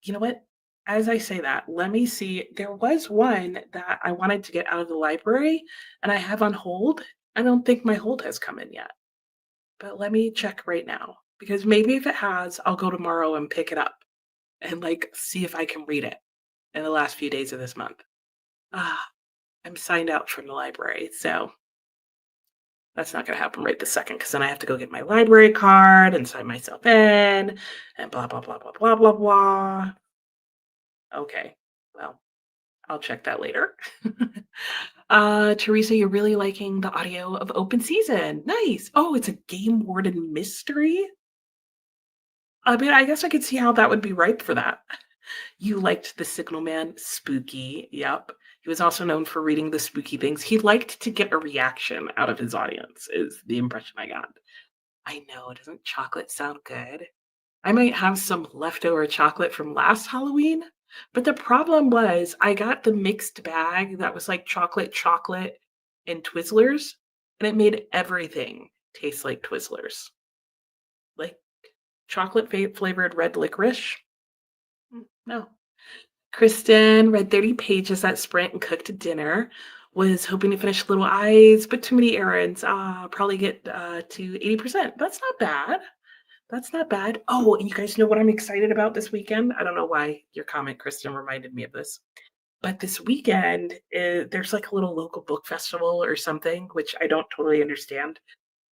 You know what? As I say that, let me see. There was one that I wanted to get out of the library and I have on hold. I don't think my hold has come in yet. But let me check right now because maybe if it has, I'll go tomorrow and pick it up and like see if I can read it in the last few days of this month. Ah, I'm signed out from the library, so that's not going to happen right this second because then I have to go get my library card and sign myself in and blah blah blah blah blah blah blah. Okay, well, I'll check that later. Teresa, you're really liking the audio of Open Season. Nice. Oh, it's a game warden mystery. I mean, I guess I could see how that would be ripe for that. You liked The Signal Man, spooky. Yep. He was also known for reading the spooky things. He liked to get a reaction out of his audience, is the impression I got. I know, doesn't chocolate sound good? I might have some leftover chocolate from last Halloween, but the problem was I got the mixed bag that was like chocolate, and Twizzlers, and it made everything taste like Twizzlers. Like chocolate flavored red licorice. No. Kristen read 30 pages at Sprint and cooked dinner. Was hoping to finish Little Eyes, but too many errands. Probably get to 80%. That's not bad. That's not bad. Oh, and you guys know what I'm excited about this weekend? I don't know why your comment, Kristen, reminded me of this. But this weekend, there's like a little local book festival or something, which I don't totally understand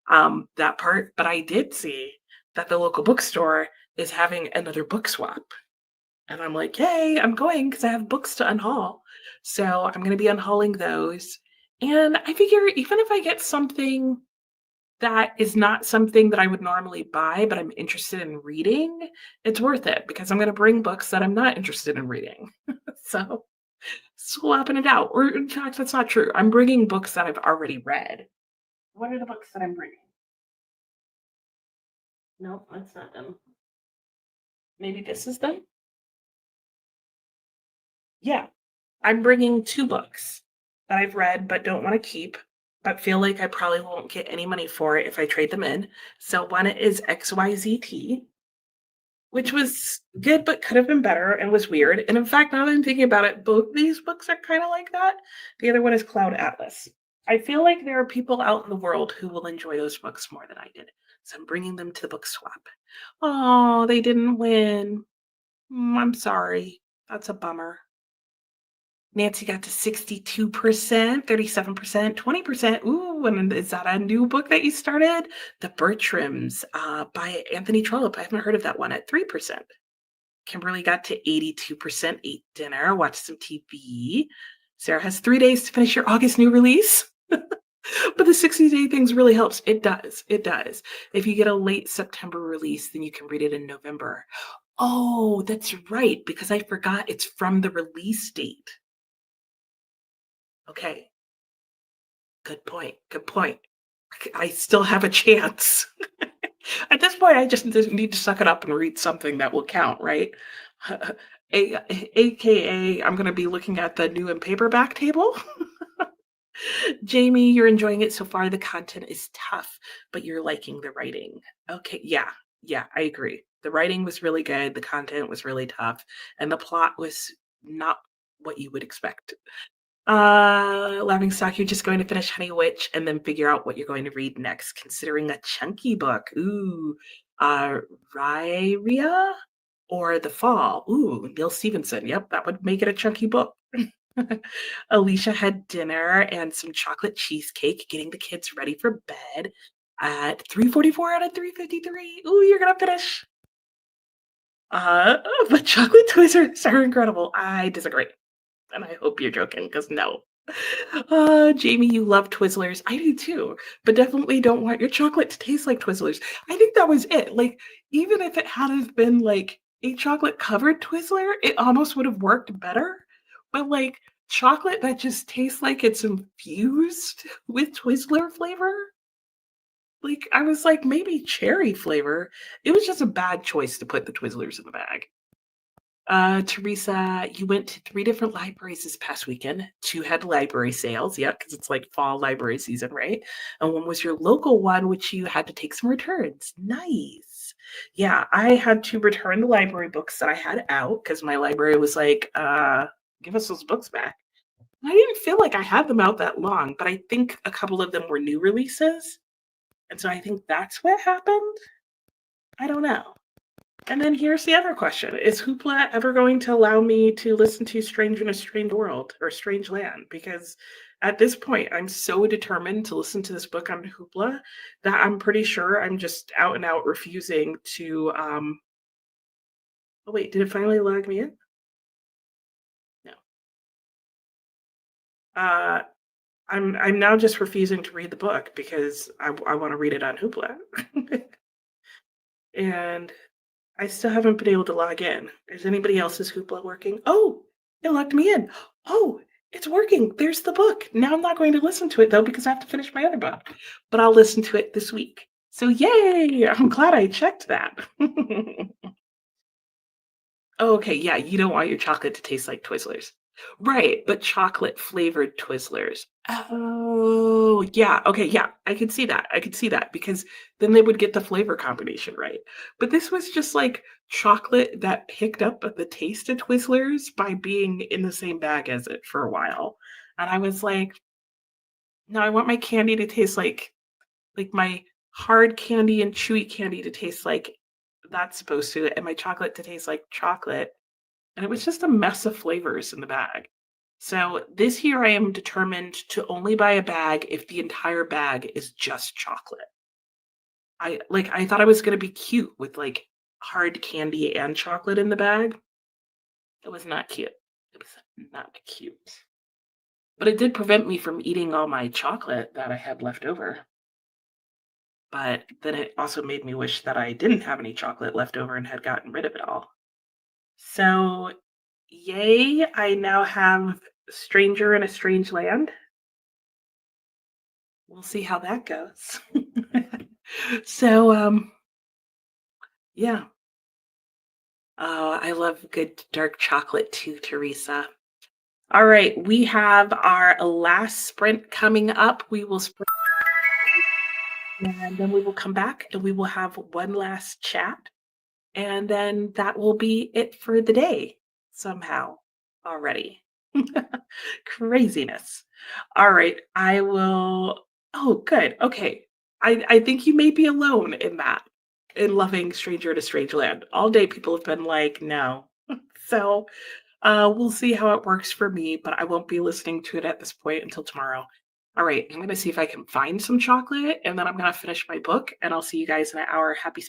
that part. But I did see that the local bookstore is having another book swap. And I'm like, "Yay, I'm going because I have books to unhaul." So I'm gonna be unhauling those. And I figure even if I get something that is not something that I would normally buy, but I'm interested in reading, it's worth it because I'm gonna bring books that I'm not interested in reading. So swapping it out. Or in fact, that's not true. I'm bringing books that I've already read. What are the books that I'm bringing? No, that's not them. Maybe this is them? Yeah. I'm bringing 2 books that I've read but don't wanna keep, but feel like I probably won't get any money for it if I trade them in. So one is XYZT, which was good but could have been better and was weird. And in fact, now that I'm thinking about it, both these books are kind of like that. The other one is Cloud Atlas. I feel like there are people out in the world who will enjoy those books more than I did. So I'm bringing them to the book swap. Oh, they didn't win. I'm sorry. That's a bummer. Nancy got to 62%, 37%, 20%. Ooh, and is that a new book that you started? The Bertrams by Anthony Trollope. I haven't heard of that one at 3%. Kimberly got to 82%, ate dinner, watched some TV. Sarah has 3 days to finish your August new release. But the 60-day things really helps. It does. It does. If you get a late September release, then you can read it in November. Oh, that's right, because I forgot it's from the release date. Okay. Good point. Good point. I still have a chance. At this point, I just need to suck it up and read something that will count, right? AKA, I'm going to be looking at the new and paperback table. Jamie, you're enjoying it so far. The content is tough, but you're liking the writing. Okay, yeah, I agree. The writing was really good. The content was really tough, and the plot was not what you would expect. Laughingstock, you're just going to finish Honey Witch and then figure out what you're going to read next, considering a chunky book. Ooh, Ryria or The Fall. Ooh, Neil Stevenson. Yep, that would make it a chunky book. Alicia had dinner and some chocolate cheesecake, getting the kids ready for bed at 3:44 out of 3:53. Ooh, you're gonna finish. But chocolate Twizzlers are incredible. I disagree. And I hope you're joking, because no. Jamie, you love Twizzlers. I do too, but definitely don't want your chocolate to taste like Twizzlers. I think that was it. Like, even if it had have been like a chocolate covered Twizzler, it almost would have worked better. But like chocolate that just tastes like it's infused with Twizzler flavor, like I was like maybe cherry flavor. It was just a bad choice to put the Twizzlers in the bag. Teresa, you went to 3 different libraries this past weekend. 2 had library sales, yeah, because it's like fall library season, right? And one was your local one, which you had to take some returns. Nice. Yeah, I had to return the library books that I had out because my library was like, give us those books back. I didn't feel like I had them out that long, but I think a couple of them were new releases. And so I think that's what happened. I don't know. And then here's the other question. Is Hoopla ever going to allow me to listen to Strange in a Strange World or Strange Land? Because at this point, I'm so determined to listen to this book on Hoopla that I'm pretty sure I'm just out and out refusing to. Oh, wait, did it finally log me in? No. Uh, I'm now just refusing to read the book because I want to read it on Hoopla. And I still haven't been able to log in. Is anybody else's Hoopla working? Oh, it logged me in. Oh, it's working. There's the book. Now I'm not going to listen to it though because I have to finish my other book, but I'll listen to it this week. So yay! I'm glad I checked that. Oh, okay, yeah, you don't want your chocolate to taste like Twizzlers. Right, but chocolate flavored Twizzlers. Oh, yeah. Okay, yeah. I could see that. I could see that because then they would get the flavor combination right. But this was just like chocolate that picked up the taste of Twizzlers by being in the same bag as it for a while. And I was like, no, I want my candy to taste like my hard candy and chewy candy to taste like that's supposed to, and my chocolate to taste like chocolate, and it was just a mess of flavors in the bag. So this year I am determined to only buy a bag if the entire bag is just chocolate. I thought I was going to be cute with like hard candy and chocolate in the bag. It was not cute. It was not cute. But it did prevent me from eating all my chocolate that I had left over. But then it also made me wish that I didn't have any chocolate left over and had gotten rid of it all. So, yay, I now have Stranger in a Strange Land. We'll see how that goes. So, yeah. I love good dark chocolate too, Teresa. All right, we have our last sprint coming up. We will sprint and then we will come back and we will have one last chat. and then that will be it for the day somehow already. Craziness. All right, I will. Oh, good. Okay. I think you may be alone in that, in loving Stranger to Strangeland. All day people have been like, no. So we'll see how it works for me, but I won't be listening to it at this point until tomorrow. All right, I'm going to see if I can find some chocolate, and then I'm going to finish my book, and I'll see you guys in an hour. Happy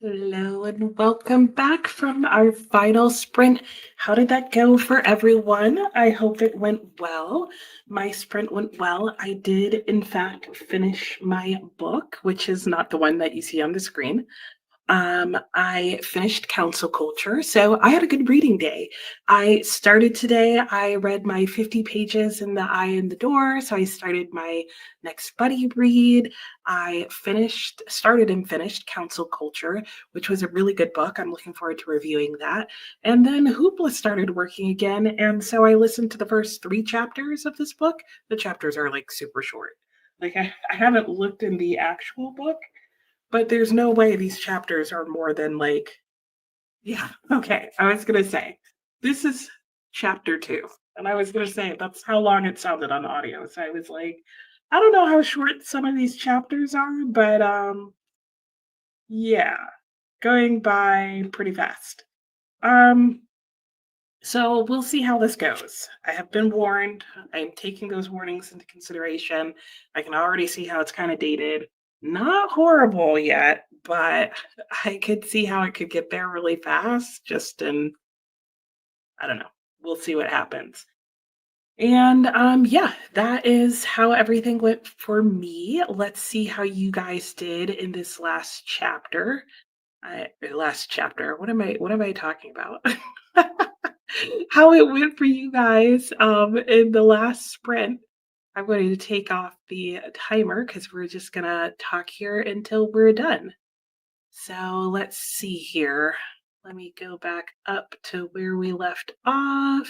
Hello and welcome back from our final sprint. How did that go for everyone? I hope it went well. My sprint went well. I did, in fact, finish my book, which is not the one that you see on the screen. I finished Council Culture, so I had a good reading day. I started today, I read my 50 pages in The Eye in the Door, so I started my next buddy read. Started and finished Council Culture, which was a really good book. I'm looking forward to reviewing that. And then Hoopla started working again, and so I listened to the first 3 chapters of this book. The chapters are like super short. Like I haven't looked in the actual book, but there's no way these chapters are more than like, yeah, okay. I was going to say, this is chapter 2. And I was going to say, that's how long it sounded on audio. So I was like, I don't know how short some of these chapters are, but yeah, going by pretty fast. Um, so we'll see how this goes. I have been warned. I'm taking those warnings into consideration. I can already see how it's kind of dated. Not horrible yet, but I could see how it could get there really fast. Just in, I don't know. We'll see what happens. And yeah, that is how everything went for me. Let's see how you guys did in this last chapter. Last chapter. What am I talking about? How it went for you guys in the last sprint. I'm going to take off the timer because we're just gonna talk here until we're done. So let's see here. Let me go back up to where we left off.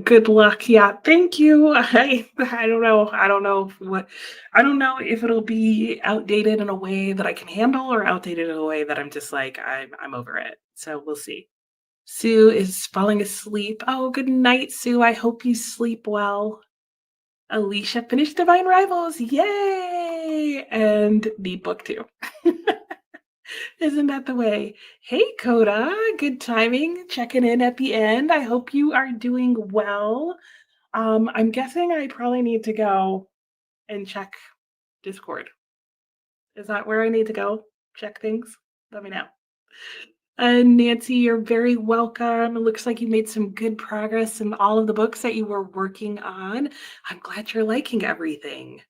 Good luck. Yeah, thank you. I don't know. I don't know if it'll be outdated in a way that I can handle or outdated in a way that I'm just like I'm over it. So we'll see. Sue is falling asleep. Oh, good night, Sue. I hope you sleep well. Alicia finished Divine Rivals. Yay! And the book too. Isn't that the way? Hey, Coda. Good timing. Checking in at the end. I hope you are doing well. I'm guessing I probably need to go and check Discord. Is that where I need to go? Check things? Let me know. Nancy, you're very welcome. It looks like you made some good progress in all of the books that you were working on. I'm glad you're liking everything.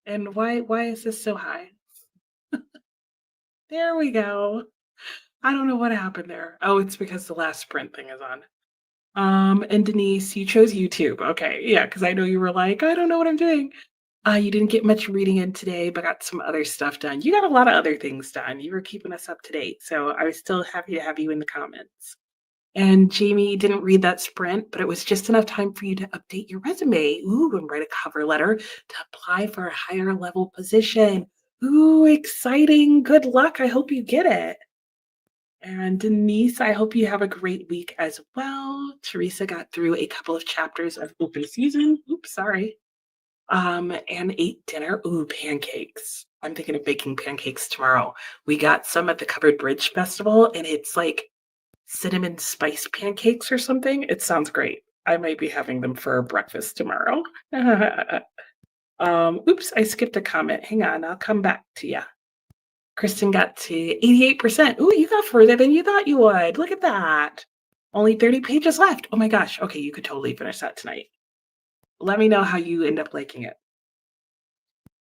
And why is this so high? There we go. I don't know what happened there. Oh, it's because the last sprint thing is on. And Denise, you chose YouTube. Okay, yeah, because I know you were like, I don't know what I'm doing. You didn't get much reading in today, but got some other stuff done. You got a lot of other things done. You were keeping us up to date, so I was still happy to have you in the comments. And Jamie didn't read that sprint, but it was just enough time for you to update your resume. Ooh, and write a cover letter to apply for a higher level position. Ooh, exciting. Good luck. I hope you get it. And Denise, I hope you have a great week as well. Teresa got through a couple of chapters of open season. Oops, sorry. And ate dinner. Ooh, pancakes. I'm thinking of baking pancakes tomorrow. We got some at the Covered Bridge Festival, and it's like cinnamon spice pancakes or something. It sounds great. I might be having them for breakfast tomorrow. Oops, I skipped a comment. Hang on, I'll come back to you. Kristen got to 88%. Ooh, you got further than you thought you would. Look at that. Only 30 pages left. Oh my gosh. Okay, you could totally finish that tonight. Let me know how you end up liking it.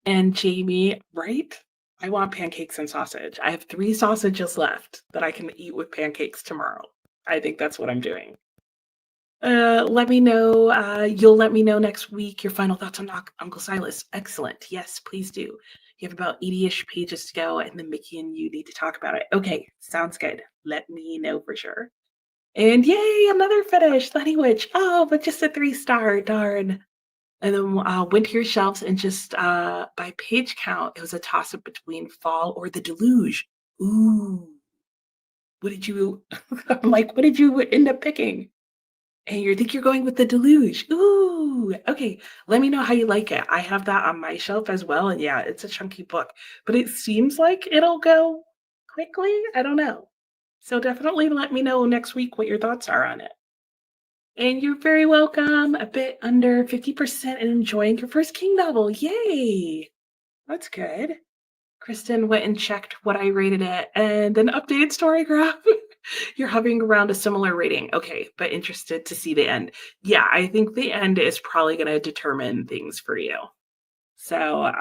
And Jamie, right? I want pancakes and sausage. I have 3 sausages left that I can eat with pancakes tomorrow. I think that's what I'm doing. Let me know. You'll let me know next week your final thoughts on Uncle Silas. Excellent. Yes, please do. You have about 80-ish pages to go, and then Mickey and you need to talk about it. Okay, sounds good. Let me know for sure. And yay, another finish, Lenny Witch. Oh, but just a 3-star, darn. And then went to your shelves and just by page count, it was a toss-up between Fall or The Deluge. Ooh, what did you? I'm like, what did you end up picking? And you think you're going with The Deluge. Ooh, okay. Let me know how you like it. I have that on my shelf as well. And yeah, it's a chunky book, but it seems like it'll go quickly. I don't know. So definitely let me know next week what your thoughts are on it. And you're very welcome. A bit under 50% and enjoying your first King novel. Yay. That's good. Kristen went and checked what I rated it and then updated story graph. You're hovering around a similar rating. Okay, but interested to see the end. Yeah, I think the end is probably going to determine things for you. So,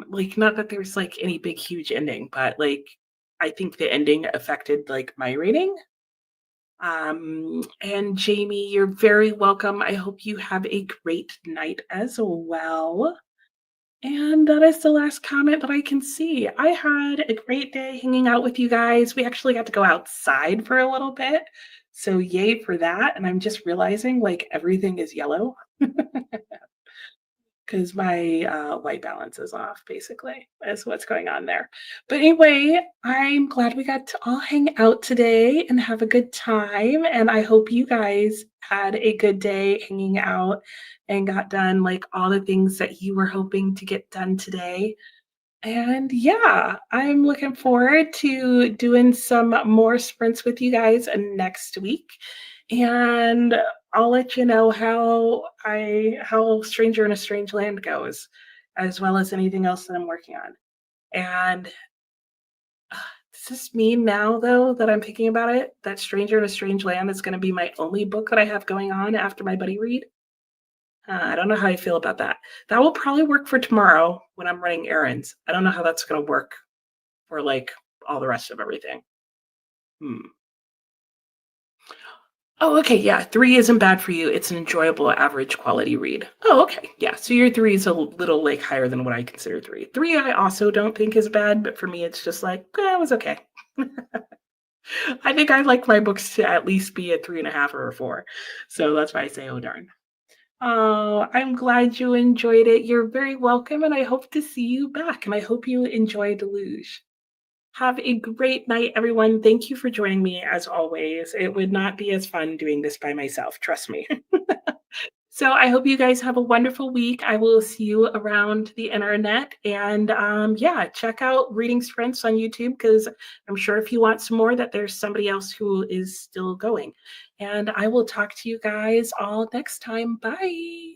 like, not that there's like any big, huge ending, but like, I think the ending affected like my rating. And Jamie, you're very welcome. I hope you have a great night as well. And that is the last comment that I can see. I had a great day hanging out with you guys. We actually got to go outside for a little bit. So, yay for that. And I'm just realizing like everything is yellow because my white balance is off, basically. That's what's going on there. But anyway, I'm glad we got to all hang out today and have a good time. And I hope you guys had a good day hanging out and got done like all the things that you were hoping to get done today. And yeah, I'm looking forward to doing some more sprints with you guys next week. And I'll let you know how Stranger in a Strange Land goes, as well as anything else that I'm working on. And does this mean now, though, that I'm thinking about it, that Stranger in a Strange Land is going to be my only book that I have going on after my buddy read? I don't know how I feel about that. That will probably work for tomorrow when I'm running errands. I don't know how that's going to work for like all the rest of everything. Hmm. Oh, okay. Yeah. 3 isn't bad for you. It's an enjoyable average quality read. Oh, okay. Yeah. So your 3 is a little like higher than what I consider 3. 3 I also don't think is bad, but for me it's just like, it was okay. I think I like my books to at least be a 3.5 or a 4. So that's why I say, oh darn. Oh, I'm glad you enjoyed it. You're very welcome, and I hope to see you back. And I hope you enjoy Deluge. Have a great night, everyone. Thank you for joining me as always. It would not be as fun doing this by myself, trust me. So I hope you guys have a wonderful week. I will see you around the internet. And yeah, check out Reading Sprints on YouTube because I'm sure if you want some more, that there's somebody else who is still going. And I will talk to you guys all next time. Bye.